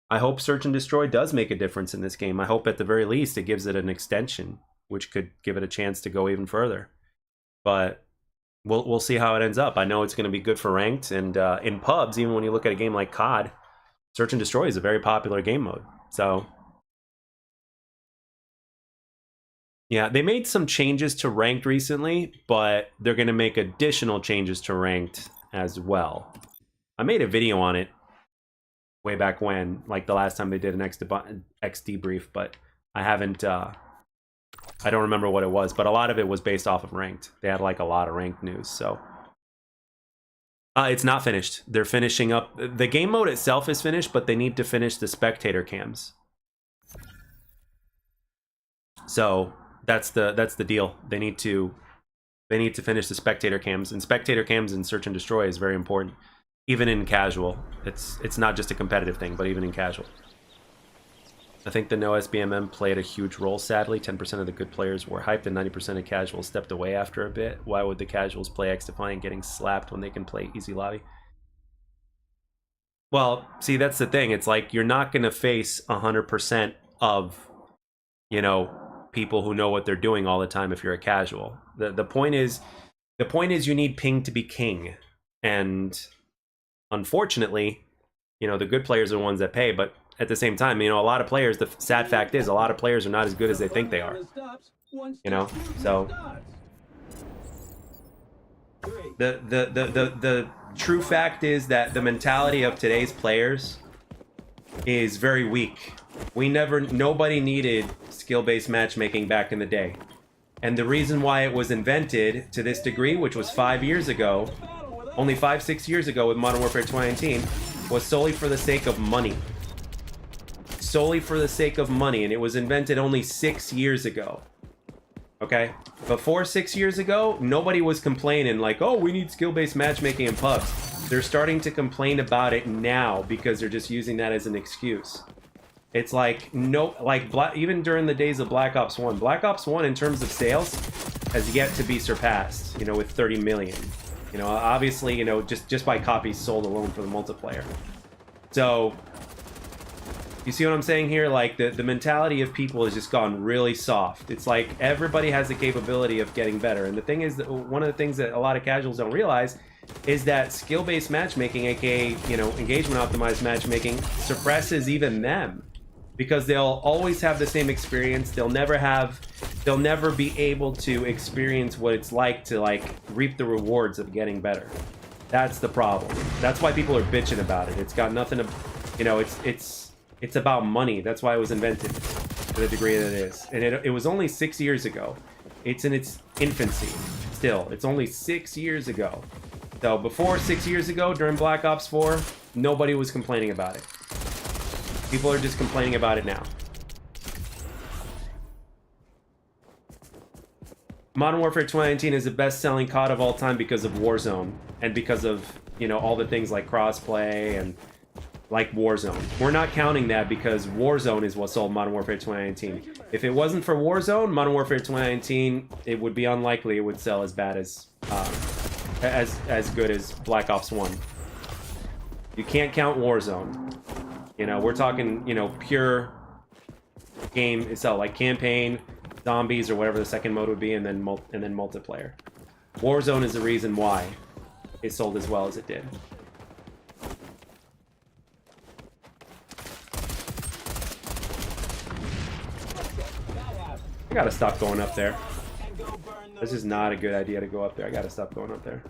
I hope search and destroy does make a difference in this game. I hope at the very least it gives it an extension, which could give it a chance to go even further. But we'll see how it ends up. I know it's going to be good for ranked, and in pubs, even when you look at a game like COD, search and destroy is a very popular game mode. So yeah, they made some changes to ranked recently, but they're going to make additional changes to ranked as well. I made a video on it way back when, like the last time they did an X debrief, but I haven't, I don't remember what it was, but a lot of it was based off of ranked. They had like a lot of ranked news, so. It's not finished. They're finishing up. The game mode itself is finished, but they need to finish the spectator cams. So that's the deal. They need to finish the spectator cams, and spectator cams in search and destroy is very important, even in casual. It's not just a competitive thing, but even in casual. I think the no SBMM played a huge role, sadly. 10% of the good players were hyped and 90% of casuals stepped away after a bit. Why would the casuals play XDefiant getting slapped when they can play easy lobby? Well, see, that's the thing. It's like you're not going to face 100% of, you know, people who know what they're doing all the time if you're a casual. The point is you need ping to be king. And unfortunately, you know, the good players are the ones that pay, but at the same time, you know, a lot of players, the sad fact is a lot of players are not as good as they think they are. You know, so the true fact is that the mentality of today's players is very weak. Nobody needed skill-based matchmaking back in the day. And the reason why it was invented to this degree, which was 5 years ago, only 5-6 years ago with Modern Warfare 2019, was solely for the sake of money. Solely for the sake of money, and it was invented only 6 years ago. Okay? Before 6 years ago, nobody was complaining like, oh, we need skill-based matchmaking in pubs. They're starting to complain about it now because they're just using that as an excuse. It's like, no, like, even during the days of Black Ops 1, Black Ops 1 in terms of sales has yet to be surpassed, you know, with 30 million. You know, obviously, you know, just by copies sold alone for the multiplayer. So you see what I'm saying here? Like, the mentality of people has just gone really soft. It's like everybody has the capability of getting better. And the thing is, that one of the things that a lot of casuals don't realize is that skill-based matchmaking, aka, you know, engagement-optimized matchmaking, suppresses even them. Because they'll always have the same experience. They'll never be able to experience what it's like to, like, reap the rewards of getting better. That's the problem. That's why people are bitching about it. It's got nothing to, you know, it's about money. That's why it was invented to the degree that it is. And it was only 6 years ago. It's in its infancy still. It's only 6 years ago. So before 6 years ago, during Black Ops 4, nobody was complaining about it. People are just complaining about it now. Modern Warfare 2019 is the best-selling COD of all time because of Warzone. And because of, you know, all the things like crossplay and like Warzone. We're not counting that because Warzone is what sold Modern Warfare 2019. If it wasn't for Warzone, Modern Warfare 2019, it would be unlikely it would sell as bad as good as Black Ops 1. You can't count Warzone. You know, we're talking, you know, pure game itself, like campaign, zombies, or whatever the second mode would be, and then multiplayer. Warzone is the reason why it sold as well as it did. I gotta stop going up there. This is not a good idea to go up there. I gotta stop going up there.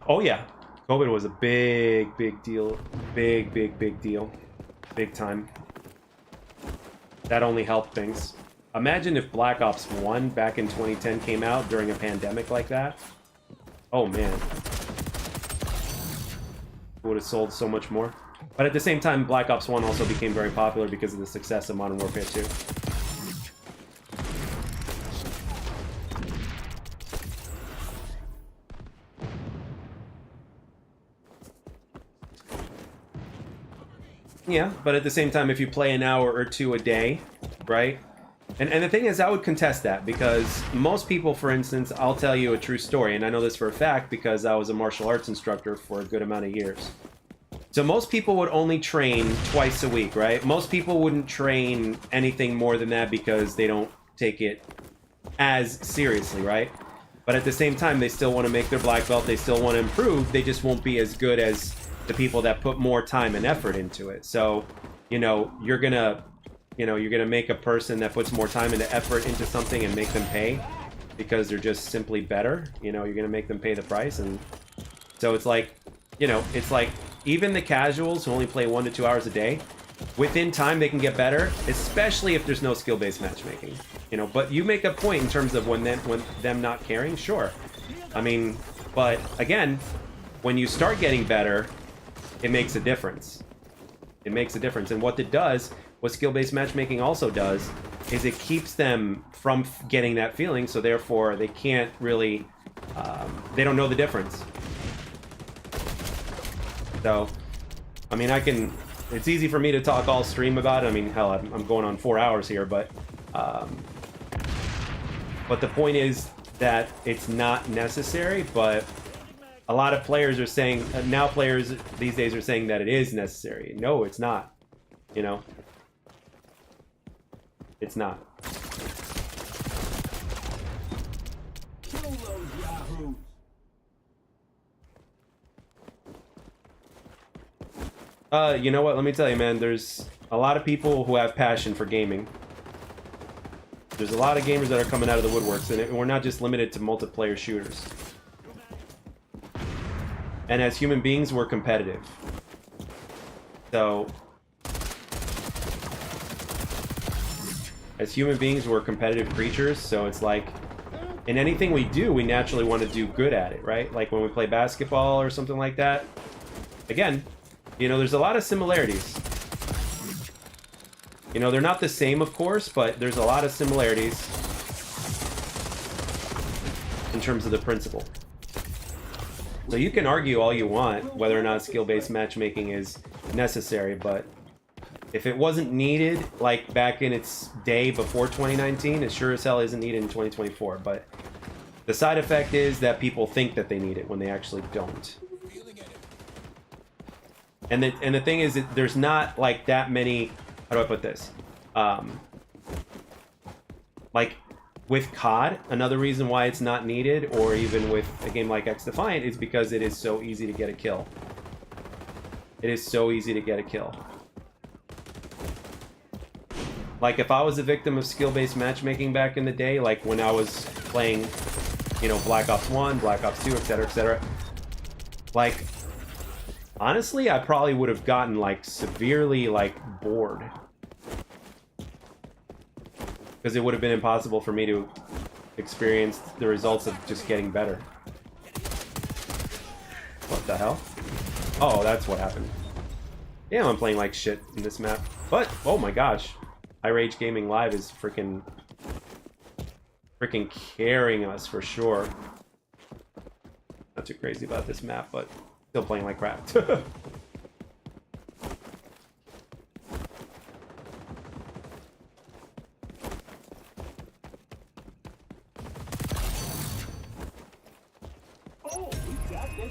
Oh yeah, COVID was a big deal. Big deal. Big time. That only helped things. Imagine if Black Ops 1 back in 2010 came out during a pandemic like that. Oh man. It would have sold so much more. But at the same time, Black Ops 1 also became very popular because of the success of Modern Warfare 2. Yeah, but at the same time, if you play an hour or two a day, right? And the thing is, I would contest that, because most people, for instance, I'll tell you a true story, and I know this for a fact because I was a martial arts instructor for a good amount of years. So most people would only train twice a week, right? Most people wouldn't train anything more than that because they don't take it as seriously, right? But at the same time, they still want to make their black belt, they still want to improve, they just won't be as good as the people that put more time and effort into it. So, you know, you're gonna make a person that puts more time and effort into something and make them pay because they're just simply better. You know, you're gonna make them pay the price. And so it's like, you know, it's like even the casuals who only play 1 to 2 hours a day, within time they can get better, especially if there's no skill-based matchmaking. You know, but you make a point in terms of when them not caring, sure. I mean, but again, when you start getting better, it makes a difference. It makes a difference. And what it does, what skill-based matchmaking also does, is it keeps them from getting that feeling, so therefore they can't really, they don't know the difference. So, I mean, it's easy for me to talk all stream about it. I mean, hell, I'm going on 4 hours here, but the point is that it's not necessary, but a lot of players are saying, now players these days are saying that it is necessary. No, it's not. You know? It's not. Kill those yahoos. You know what? Let me tell you, man, there's a lot of people who have passion for gaming. There's a lot of gamers that are coming out of the woodworks, and we're not just limited to multiplayer shooters. And as human beings, we're competitive. So, as human beings, we're competitive creatures, so it's like, in anything we do, we naturally want to do good at it, right? Like when we play basketball or something like that. Again, you know, there's a lot of similarities. You know, they're not the same, of course, but there's a lot of similarities in terms of the principle. So you can argue all you want whether or not skill-based matchmaking is necessary, but if it wasn't needed, like back in its day before 2019, it sure as hell isn't needed in 2024. But the side effect is that people think that they need it when they actually don't. And the thing is, there's not like that many. How do I put this? Like with COD, another reason why it's not needed, or even with a game like XDefiant, is because it is so easy to get a kill. It is so easy to get a kill. Like if I was a victim of skill-based matchmaking back in the day, like when I was playing, you know, Black Ops 1, Black Ops 2, etc., like, honestly, I probably would have gotten, like, severely, like, bored. Because it would have been impossible for me to experience the results of just getting better. What the hell? Oh, that's what happened. Yeah, I'm playing like shit in this map. But, oh my gosh. iRage Gaming Live is freaking freaking carrying us for sure. Not too crazy about this map, but still playing like crap.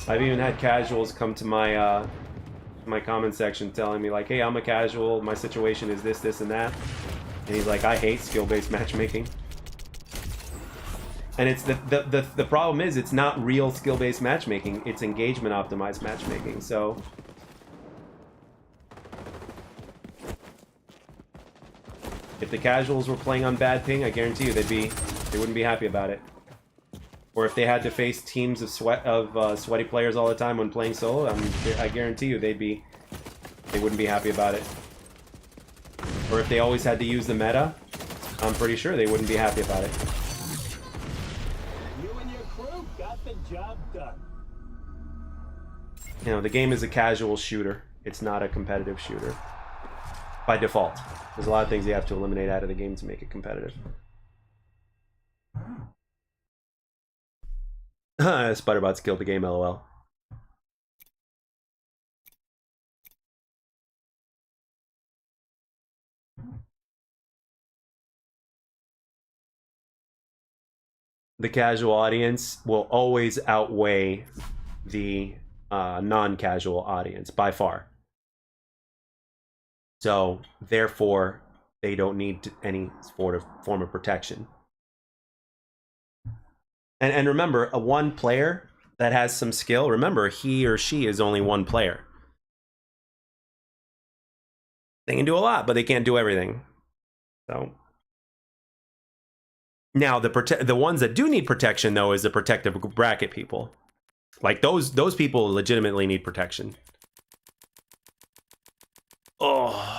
I've even had casuals come to my my comment section telling me like, hey, I'm a casual, my situation is this, this, and that. And he's like, I hate skill-based matchmaking. And it's the problem is it's not real skill-based matchmaking, it's engagement optimized matchmaking. So if the casuals were playing on bad ping, I guarantee you they wouldn't be happy about it. Or if they had to face teams of sweaty players all the time when playing solo, I guarantee you they wouldn't be happy about it. Or if they always had to use the meta, I'm pretty sure they wouldn't be happy about it. You and your crew got the job done. You know, the game is a casual shooter. It's not a competitive shooter. By default. There's a lot of things you have to eliminate out of the game to make it competitive. Sputterbots killed the game, lol. The casual audience will always outweigh the non-casual audience by far. So, therefore, they don't need any sort of form of protection. And remember, a one player that has some skill, remember, he or she is only one player. They can do a lot, but they can't do everything. So now the ones that do need protection, though, is the protective bracket people. Like those people legitimately need protection. Oh.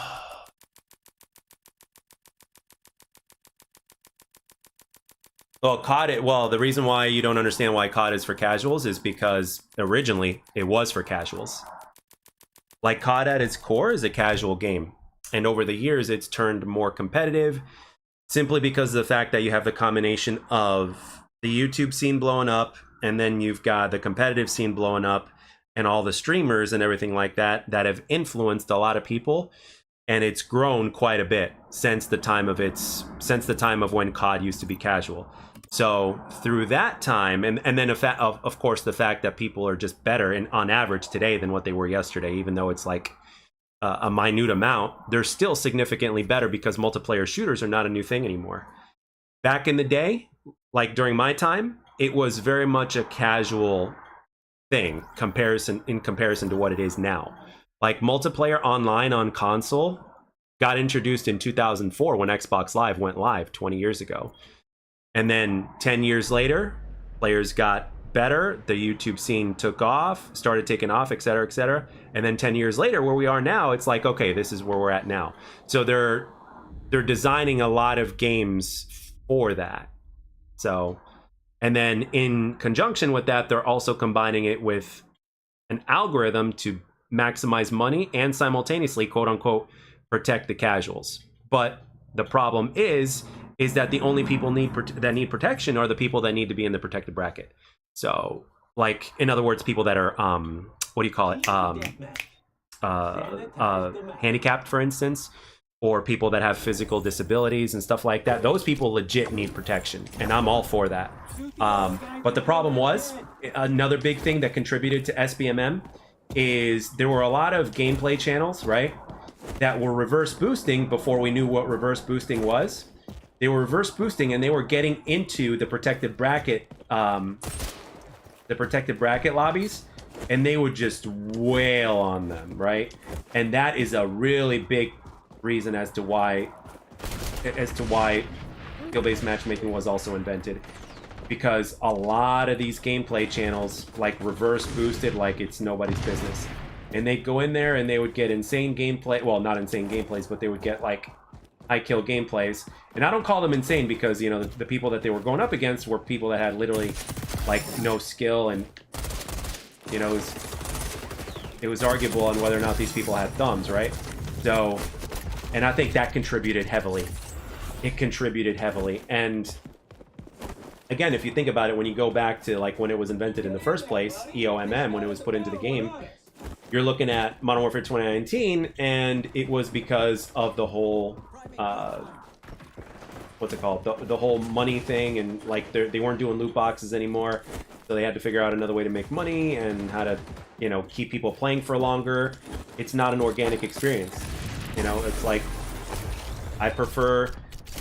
Well, COD, well, the reason why you don't understand why COD is for casuals is because originally it was for casuals. Like, COD at its core is a casual game. And over the years, it's turned more competitive simply because of the fact that you have the combination of the YouTube scene blowing up, and then you've got the competitive scene blowing up, and all the streamers and everything like that that have influenced a lot of people. And it's grown quite a bit since the time of when COD used to be casual. So through that time, and then of course the fact that people are just better on average today than what they were yesterday, even though it's like a minute amount, they're still significantly better because multiplayer shooters are not a new thing anymore. Back in the day, like during my time, it was very much a casual thing in comparison to what it is now. Like multiplayer online on console got introduced in 2004 when Xbox Live went live 20 years ago. And then 10 years later, players got better, the YouTube scene took off, started taking off, etc., etc. And then 10 years later, where we are now, it's like, okay, this is where we're at now. So they're designing a lot of games for that. So, and then in conjunction with that, they're also combining it with an algorithm to maximize money and simultaneously, quote unquote, protect the casuals. But the problem is that the only people that need protection are the people that need to be in the protected bracket. So, like, in other words, people that are what do you call it, handicapped, for instance, or people that have physical disabilities and stuff like that. Those people legit need protection, and I'm all for that. But the problem was, another big thing that contributed to SBMM is there were a lot of gameplay channels, right, that were reverse boosting before we knew what reverse boosting was. They were reverse boosting and they were getting into the protected bracket lobbies, and they would just wail on them, right? And that is a really big reason as to why skill-based matchmaking was also invented, because a lot of these gameplay channels like reverse boosted like it's nobody's business, and they'd go in there and they would get insane gameplay, well, not insane gameplays, but they would get like high kill gameplays. And I don't call them insane because, you know, the people that they were going up against were people that had literally like no skill, and you know, it was arguable on whether or not these people had thumbs, right? So, and I think that contributed heavily. It contributed heavily, and again, if you think about it, when you go back to like when it was invented in the first place, EOMM, when it was put into the game, you're looking at Modern Warfare 2019, and it was because of the whole, what's it called? The whole money thing, and like they weren't doing loot boxes anymore, so they had to figure out another way to make money and how to, you know, keep people playing for longer. It's not an organic experience. You know, it's like, I prefer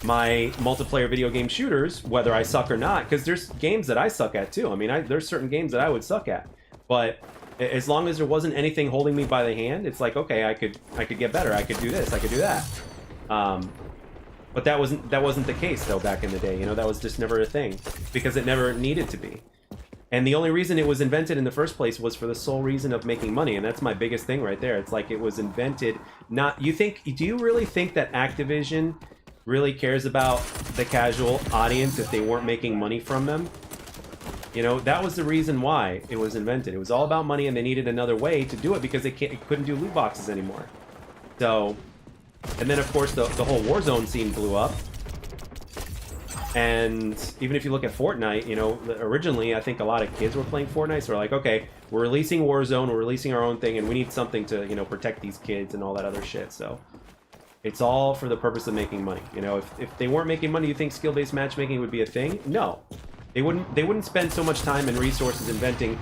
my multiplayer video game shooters, whether I suck or not, because there's games that I suck at too. I mean, there's certain games that I would suck at, but as long as there wasn't anything holding me by the hand, it's like, okay, I could get better. I could do this. I could do that. But that wasn't the case though back in the day. You know, that was just never a thing because it never needed to be. And the only reason it was invented in the first place was for the sole reason of making money, and that's my biggest thing right there. It's like it was invented not. Do you really think that Activision really cares about the casual audience if they weren't making money from them? You know, that was the reason why it was invented. It was all about money, and they needed another way to do it because they couldn't do loot boxes anymore. So, and then of course the whole Warzone scene blew up. And even if you look at Fortnite, you know, originally I think a lot of kids were playing Fortnite, so we're like, okay, we're releasing Warzone, we're releasing our own thing, and we need something to, you know, protect these kids and all that other shit. So it's all for the purpose of making money. You know, if they weren't making money, you think skill-based matchmaking would be a thing? No. They wouldn't spend so much time and resources inventing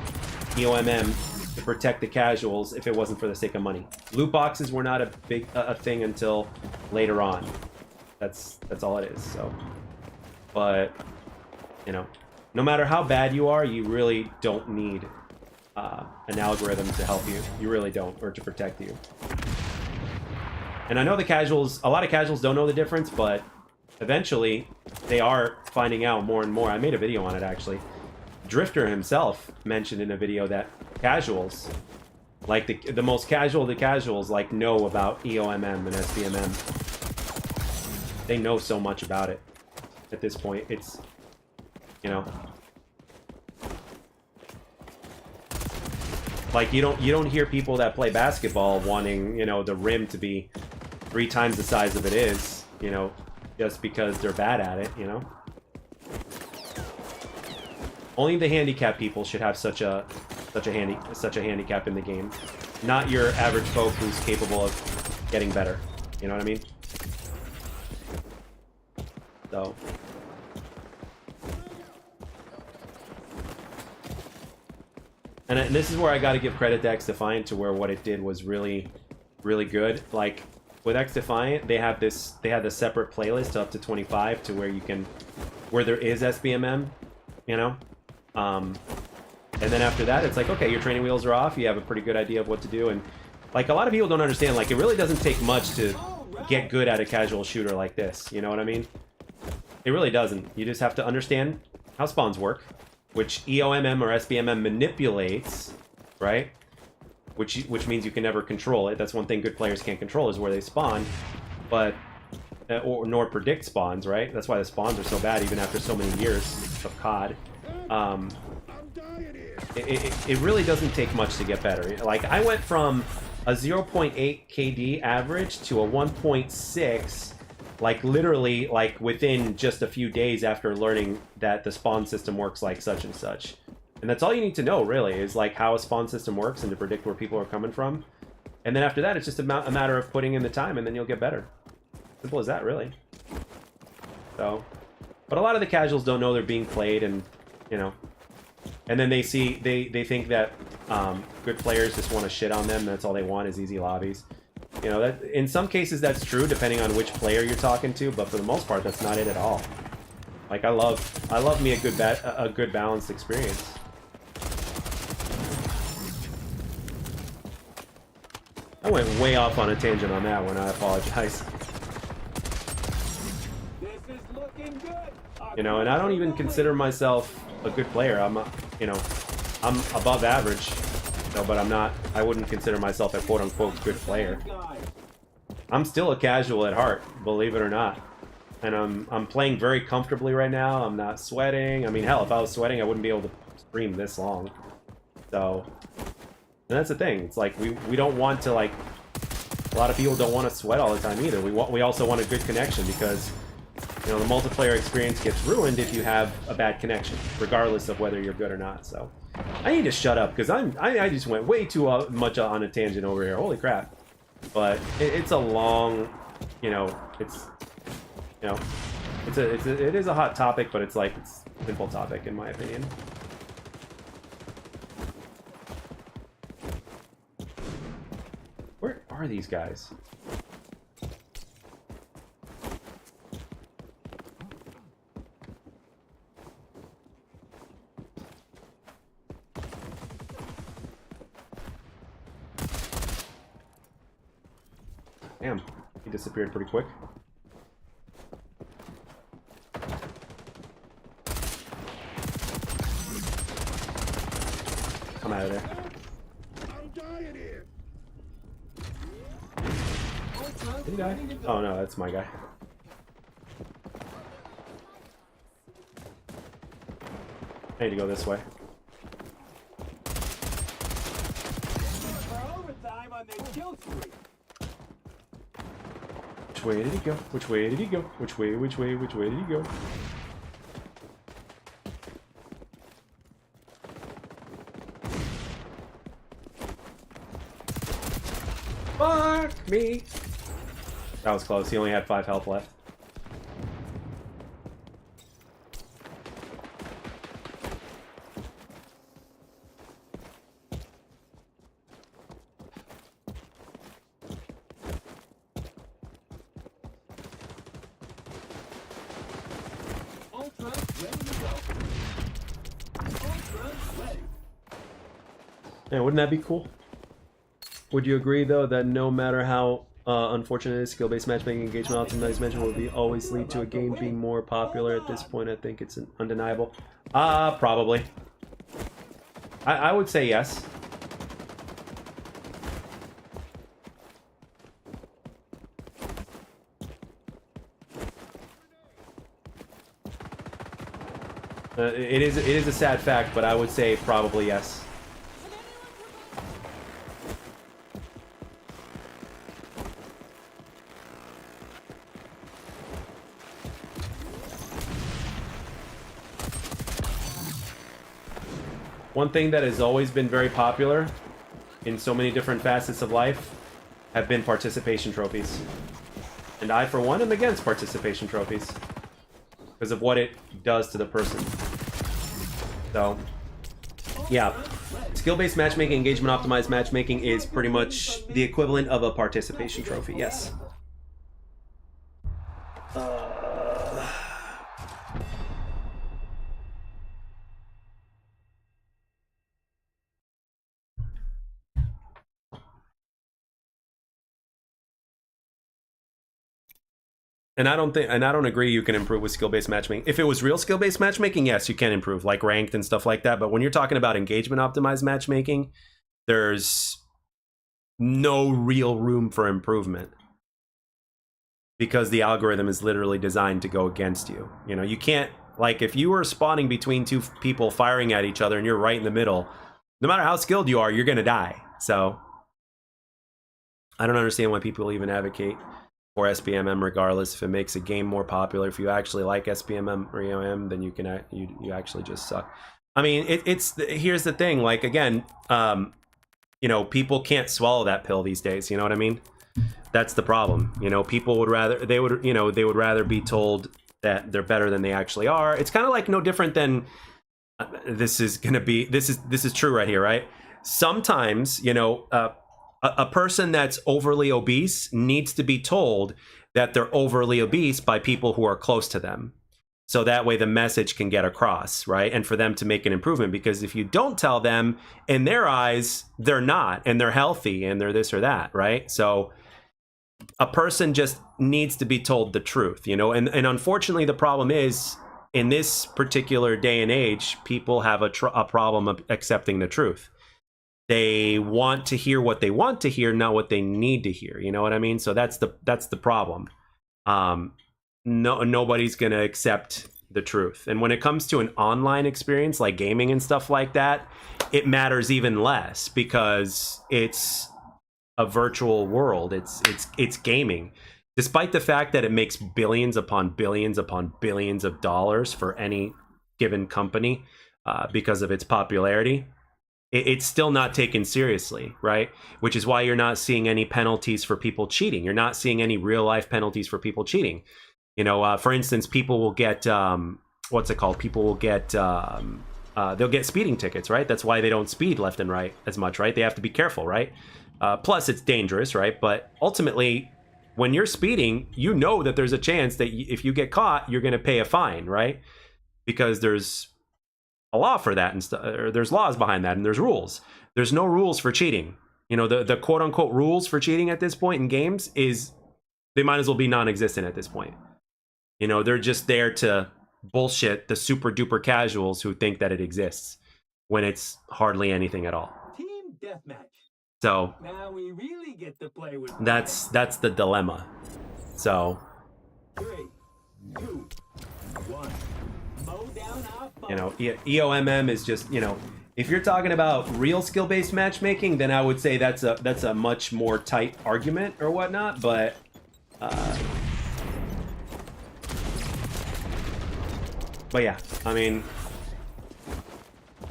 EOMM to protect the casuals if it wasn't for the sake of money. Loot boxes were not a thing until later on. That's all it is. So, but you know, no matter how bad you are, you really don't need an algorithm to help you. You really don't, or to protect you. And I know a lot of casuals don't know the difference, but eventually they are finding out more and more. I made a video on it actually. Drifter himself mentioned in a video that casuals, like the most casual of the casuals, like know about EOMM and SBMM. They know so much about it at this point. It's, you know, like you don't hear people that play basketball wanting, you know, the rim to be 3 times the size of it is, you know, just because they're bad at it, you know? Only the handicapped people should have such a handicap in the game. Not your average folk who's capable of getting better. You know what I mean? So. And this is where I gotta give credit to XDefiant, to where what it did was really, really good. Like, with XDefiant, they have the separate playlist up to 25 to where there is SBMM, you know? And then after that, it's like, okay, your training wheels are off, you have a pretty good idea of what to do, and like a lot of people don't understand, like it really doesn't take much to get good at a casual shooter like this, you know what I mean? It really doesn't. You just have to understand how spawns work, which EOMM or SBMM manipulates, right? Which means you can never control it. That's one thing good players can't control, is where they spawn, but nor predict spawns, right? That's why the spawns are so bad even after so many years of COD. It really doesn't take much to get better. Like, I went from a 0.8 KD average to a 1.6, like literally like within just a few days after learning that the spawn system works like such and such. And that's all you need to know, really, is like how a spawn system works and to predict where people are coming from. And then after that, it's just a matter of putting in the time, and then you'll get better. Simple as that, really. So, but a lot of the casuals don't know they're being played, and you know, and then they think that good players just want to shit on them. That's all they want is easy lobbies. You know, that in some cases that's true, depending on which player you're talking to, but for the most part, that's not it at all. Like, I love me a good balanced experience. I went way off on a tangent on that one. I apologize. This is looking good. You know, and I don't even consider myself a good player. I'm above average, no, but I wouldn't consider myself a quote-unquote good player. I'm still a casual at heart, believe it or not. And I'm playing very comfortably right now. I'm not sweating. I mean, hell, if I was sweating, I wouldn't be able to stream this long. So, and that's the thing. It's like we don't want to, like, a lot of people don't want to sweat all the time either. We also want a good connection, because You know, the multiplayer experience gets ruined if you have a bad connection, regardless of whether you're good or not. So I need to shut up because I just went way too much on a tangent over here. Holy crap! But it's a long, you know, it is a hot topic, but it's a simple topic in my opinion. Where are these guys? Damn, he disappeared pretty quick. I'm out of there. I'm dying here. Did he die? Oh no, that's my guy. I need to go this way. For overtime on the kill streak. Which way did he go? Which way did he go? Which way did he go? Fuck me! That was close. He only had 5 health left. Ultra ready to go. Ultra ready. Yeah, wouldn't that be cool? Would you agree, though, that no matter how unfortunate it is, skill-based matchmaking engagement optimized matchmaking will be always lead to a game being more popular? At this point, I think it's undeniable. Probably. I would say yes. It is a sad fact, but I would say probably yes. One thing that has always been very popular in so many different facets of life have been participation trophies. And I, for one, am against participation trophies because of what it does to the person. So, yeah. Skill-based matchmaking, engagement-optimized matchmaking is pretty much the equivalent of a participation trophy, yes. And I don't agree you can improve with skill-based matchmaking. If it was real skill-based matchmaking, yes, you can improve, like ranked and stuff like that. But when you're talking about engagement-optimized matchmaking, there's no real room for improvement because the algorithm is literally designed to go against you. You know, you can't, like, if you were spawning between two people firing at each other and you're right in the middle, no matter how skilled you are, you're gonna die. So I don't understand why people even advocate for SBMM regardless. If it makes a game more popular, if you actually like SBMM or EOM, then you actually just suck. I mean, here's the thing, like, again, you know, people can't swallow that pill these days, you know what I mean? That's the problem. You know, people would rather, they would rather be told that they're better than they actually are. It's kind of like no different than this is true right here, right? Sometimes, you know, a person that's overly obese needs to be told that they're overly obese by people who are close to them. So that way the message can get across, right? And for them to make an improvement, because if you don't tell them, in their eyes, they're not, and they're healthy, and they're this or that, right? So a person just needs to be told the truth, you know? And unfortunately, the problem is, in this particular day and age, people have a problem of accepting the truth. They want to hear what they want to hear, not what they need to hear. You know what I mean? So that's the problem. Nobody's gonna accept the truth. And when it comes to an online experience like gaming and stuff like that, it matters even less because it's a virtual world. It's gaming. despite the fact that it makes billions upon billions upon billions of dollars for any given company because of its popularity, it's still not taken seriously, right? Which is why you're not seeing any penalties for people cheating. You're not seeing any real life penalties for people cheating. You know, for instance, people will get what's it called? People will get they'll get speeding tickets, right? That's why they don't speed left and right as much, right? They have to be careful, right? Plus, it's dangerous, right? But ultimately, when you're speeding, you know that there's a chance that if you get caught, you're going to pay a fine, right? Because there's a law for that, and there's laws behind that, and there's rules. There's no rules for cheating. You know, the quote unquote rules for cheating at this point in games is they might as well be non-existent at this point. You know, they're just there to bullshit the super duper casuals who think that it exists when it's hardly anything at all. Team deathmatch. So Now we really get to play with that's the dilemma. So 3, 2, 1. Mow down our foe. you know, EOMM is just, you know, if you're talking about real skill-based matchmaking, then I would say that's a much more tight argument or whatnot. But yeah, I mean,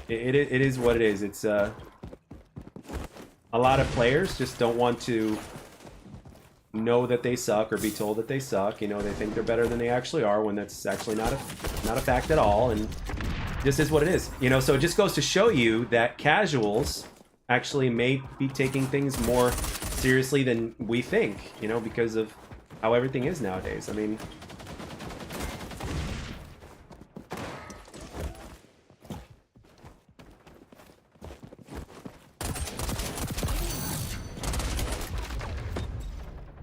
it is what it is. It's a lot of players just don't want to know that they suck or be told that they suck. You know, they think they're better than they actually are when that's actually not a fact at all. And this is what it is. You know, so it just goes to show you that casuals actually may be taking things more seriously than we think, you know, because of how everything is nowadays. I mean,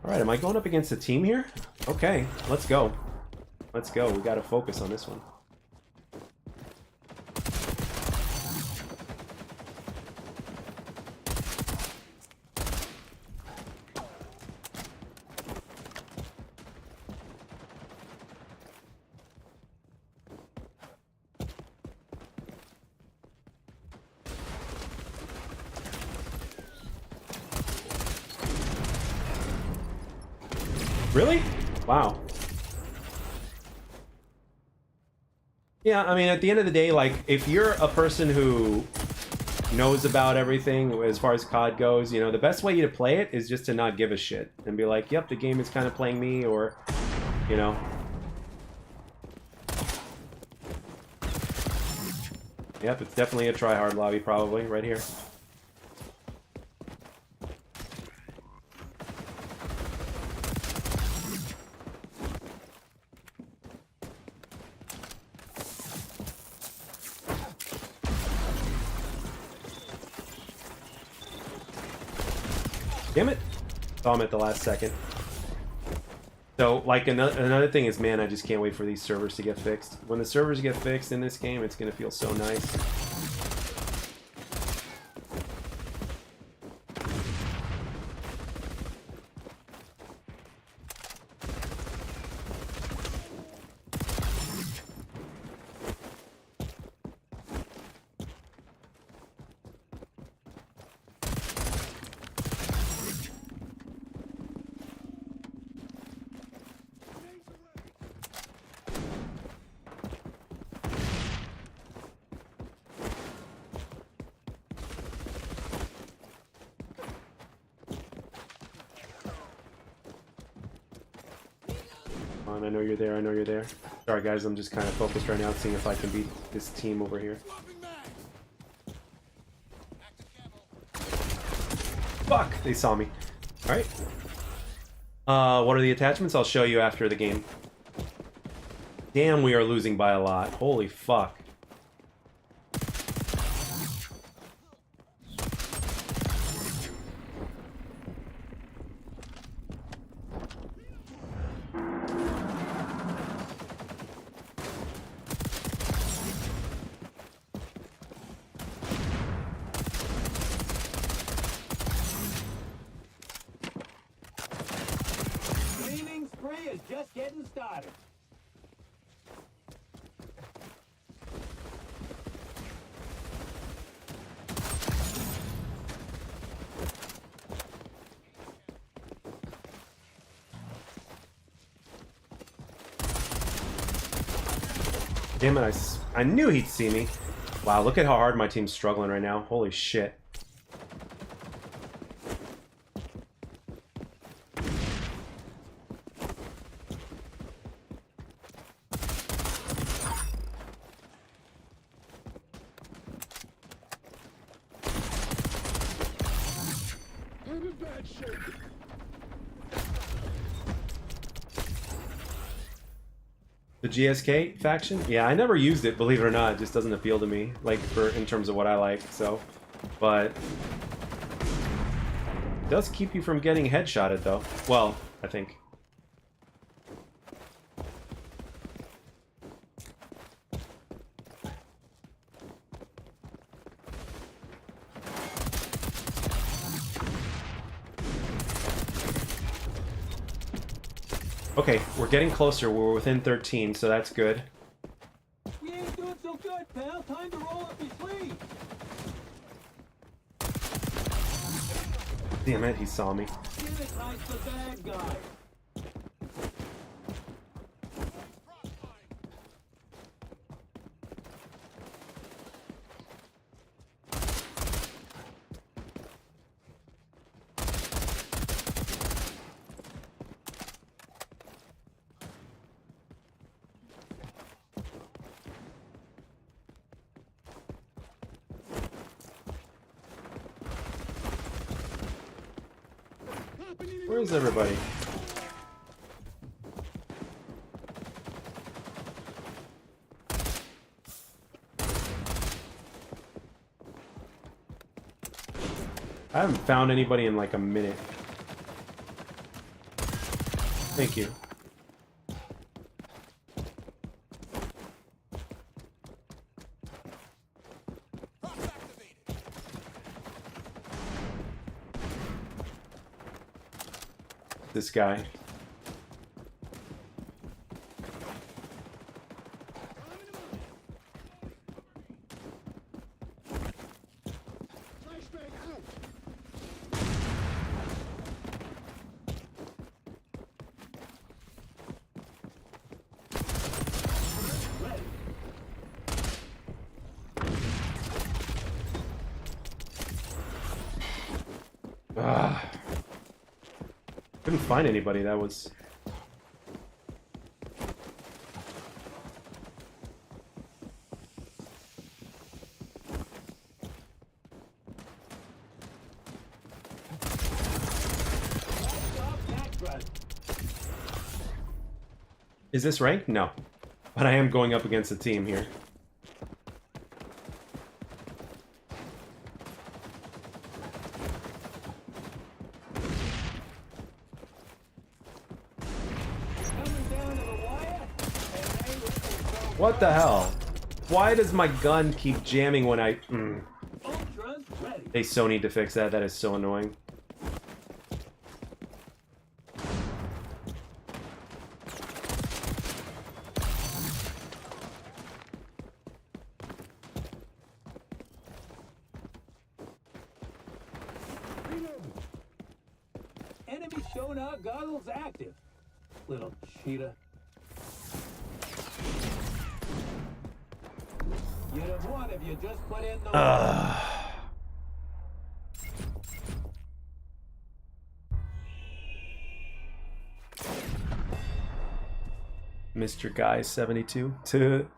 all right, am I going up against a team here? Okay, let's go. Let's go. We got to focus on this one. Really? Wow. Yeah, I mean, at the end of the day, like, if you're a person who knows about everything as far as COD goes, you know, the best way to play it is just to not give a shit and be like, yep, the game is kind of playing me, or, you know. Yep, it's definitely a try-hard lobby, probably, right here. Damn it! Saw him at the last second. So, like, another thing is, man, I just can't wait for these servers to get fixed. When the servers get fixed in this game, it's gonna feel so nice. I know you're there, I know you're there. Sorry guys, I'm just kind of focused right now, seeing if I can beat this team over here. Fuck! They saw me. Alright. What are the attachments? I'll show you after the game. Damn, we are losing by a lot. Holy fuck. Spree is just getting started. Damn it, I knew he'd see me. Wow, look at how hard my team's struggling right now. Holy shit. The GSK faction? Yeah, I never used it, believe it or not. It just doesn't appeal to me, like, in terms of what I like, so. But it does keep you from getting headshotted, though. Well, I think. Okay, we're getting closer. We're within 13, so that's good. We ain't doing so good, pal. Time to roll up your sleeve. Damn it, he saw me. Sanitize the bad guy. Where is everybody? I haven't found anybody in like a minute. Thank you. This guy. Couldn't find anybody. That was... Is this ranked? No. But I am going up against a team here. What the hell? Why does my gun keep jamming when I... They so need to fix that. That is so annoying. Enemy sonar goggles active. Little cheetah. You'd have won if you just put in the... Mr. Guy 72. To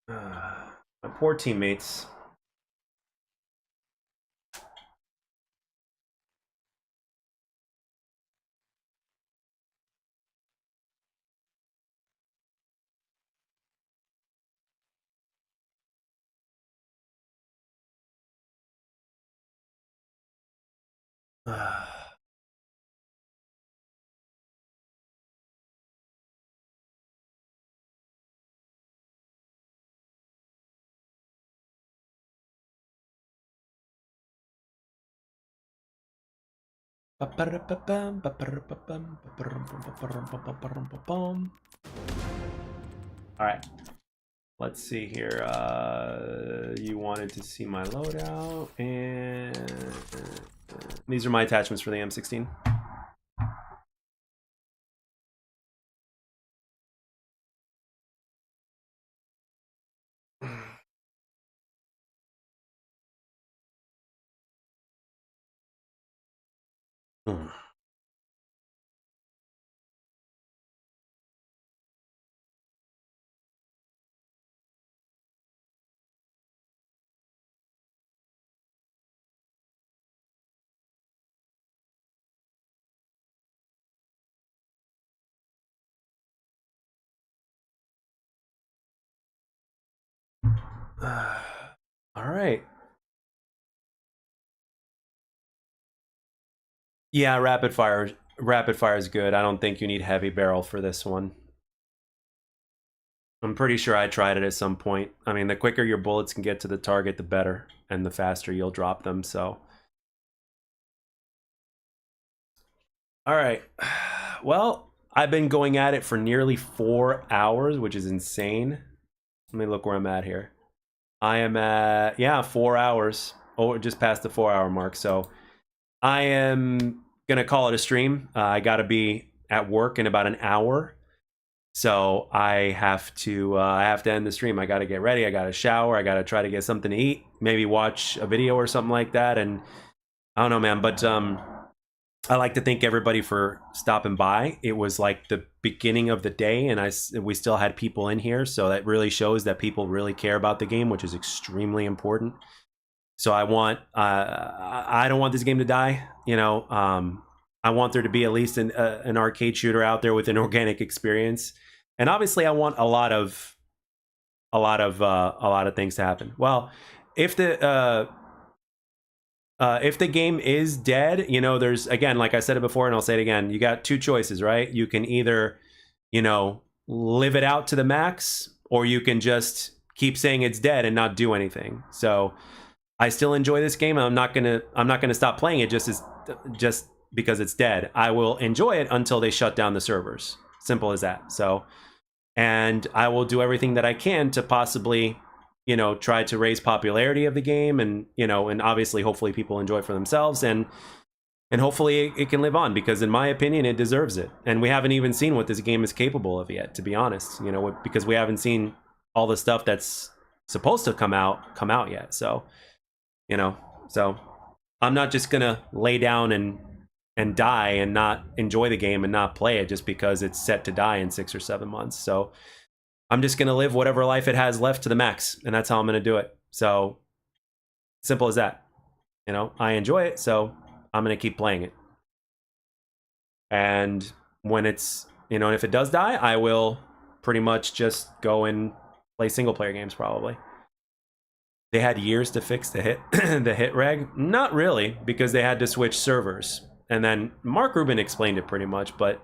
my poor teammates. Alright. Let's see here. You wanted to see my loadout, and these are my attachments for the M16. Hmm. All right. Yeah, rapid fire. Rapid fire is good. I don't think you need heavy barrel for this one. I'm pretty sure I tried it at some point. I mean, the quicker your bullets can get to the target, the better, and the faster you'll drop them. So, all right. Well, I've been going at it for nearly 4 hours, which is insane. Let me look where I'm at here. I am at, yeah, 4 hours. Oh, just past the 4 hour mark. So I am going to call it a stream. I got to be at work in about an hour. So I have to end the stream. I got to get ready. I got to shower. I got to try to get something to eat. Maybe watch a video or something like that. And I don't know, man. But I like to thank everybody for stopping by. It was like the beginning of the day, and we still had people in here. So that really shows that people really care about the game, which is extremely important. So I don't want this game to die. You know, I want there to be at least an arcade shooter out there with an organic experience, and obviously I want a lot of things to happen. Well, if the game is dead, you know, there's, again, like I said it before, and I'll say it again, you got two choices, right? You can either, you know, live it out to the max, or you can just keep saying it's dead and not do anything. So I still enjoy this game. I'm not gonna stop playing it just because it's dead. I will enjoy it until they shut down the servers. Simple as that. So, and I will do everything that I can to possibly, you know, try to raise popularity of the game, and, you know, and obviously hopefully people enjoy it for themselves, and hopefully it can live on, because in my opinion it deserves it. And we haven't even seen what this game is capable of yet, to be honest, you know, because we haven't seen all the stuff that's supposed to come out yet. So, you know, so I'm not just gonna lay down and die and not enjoy the game and not play it just because it's set to die in 6 or 7 months. So I'm just going to live whatever life it has left to the max, and that's how I'm going to do it. So simple as that. You know, I enjoy it, so I'm going to keep playing it. And when it's, you know, if it does die, I will pretty much just go and play single player games probably. They had years to fix the hit reg? Not really, because they had to switch servers. And then Mark Rubin explained it pretty much, but,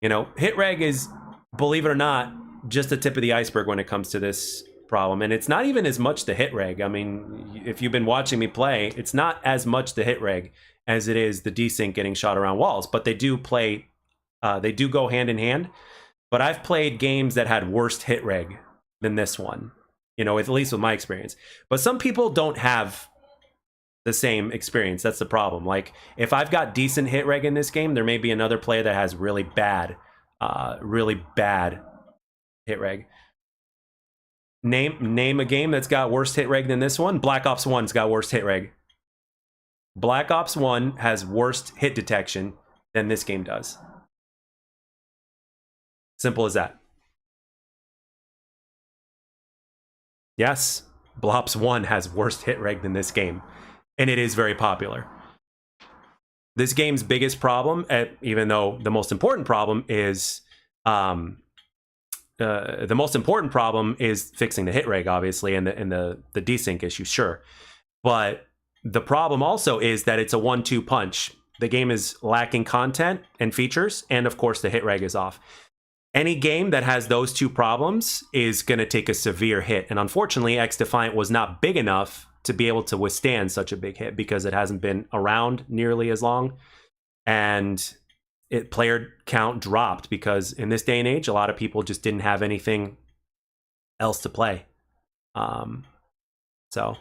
you know, hit reg is, believe it or not, just the tip of the iceberg when it comes to this problem. And it's not even as much the hit reg. I mean, if you've been watching me play, it's not as much the hit reg as it is the desync getting shot around walls, but they do go hand in hand. But I've played games that had worse hit reg than this one, you know, at least with my experience. But some people don't have the same experience. That's the problem. Like, if I've got decent hit reg in this game, there may be another player that has really bad hit reg. Name a game that's got worse hit reg than this one. Black Ops 1's got worse hit reg. Black Ops 1 has worse hit detection than this game does. Simple as that. Yes, Black Ops 1 has worse hit reg than this game, and it is very popular. This game's biggest problem, even though the most important problem is fixing the hit reg, obviously, and the desync issue, sure. But the problem also is that it's a 1-2 punch. The game is lacking content and features, and of course the hit reg is off. Any game that has those two problems is going to take a severe hit. And unfortunately, XDefiant was not big enough to be able to withstand such a big hit because it hasn't been around nearly as long. And player count dropped because in this day and age, a lot of people just didn't have anything else to play. So,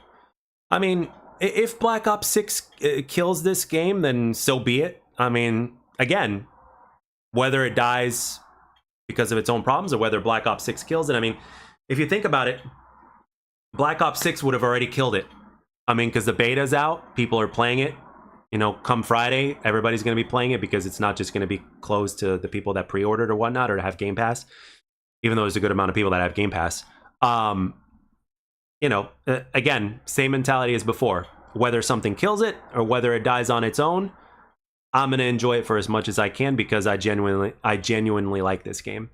I mean, if Black Ops 6 kills this game, then so be it. I mean, again, whether it dies because of its own problems or whether Black Ops 6 kills it, I mean, if you think about it, Black Ops 6 would have already killed it. I mean, because the beta's out, people are playing it, you know, come Friday, everybody's going to be playing it because it's not just going to be closed to the people that pre-ordered or whatnot or have Game Pass, even though there's a good amount of people that have Game Pass. You know, again, same mentality as before. Whether something kills it or whether it dies on its own, I'm going to enjoy it for as much as I can because I genuinely like this game.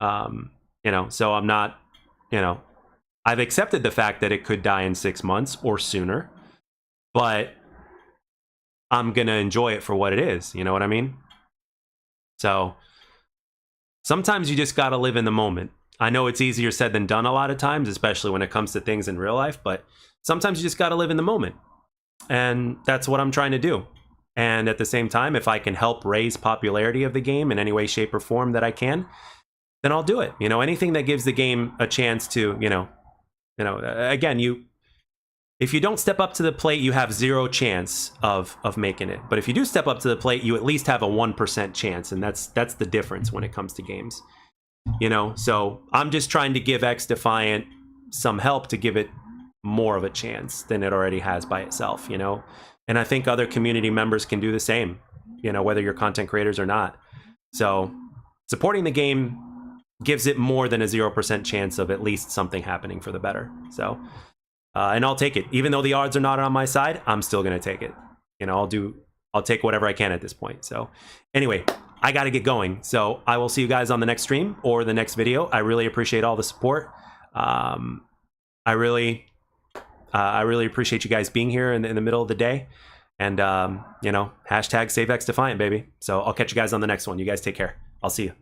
You know, so I'm not, you know, I've accepted the fact that it could die in 6 months or sooner, but I'm going to enjoy it for what it is. You know what I mean? So sometimes you just got to live in the moment. I know it's easier said than done a lot of times, especially when it comes to things in real life, but sometimes you just got to live in the moment. And that's what I'm trying to do. And at the same time, if I can help raise popularity of the game in any way, shape, or form that I can, then I'll do it. You know, anything that gives the game a chance to, you know, again, if you don't step up to the plate, you have zero chance of making it. But if you do step up to the plate, you at least have a 1% chance, and that's the difference when it comes to games. You know, so I'm just trying to give XDefiant some help to give it more of a chance than it already has by itself, you know? And I think other community members can do the same, you know, whether you're content creators or not. So supporting the game gives it more than a 0% chance of at least something happening for the better. So, and I'll take it. Even though the odds are not on my side, I'm still going to take it. You know, I'll take whatever I can at this point. So anyway, I got to get going. So I will see you guys on the next stream or the next video. I really appreciate all the support. I really appreciate you guys being here in the middle of the day. And, you know, hashtag save XDefiant, baby. So I'll catch you guys on the next one. You guys take care. I'll see you.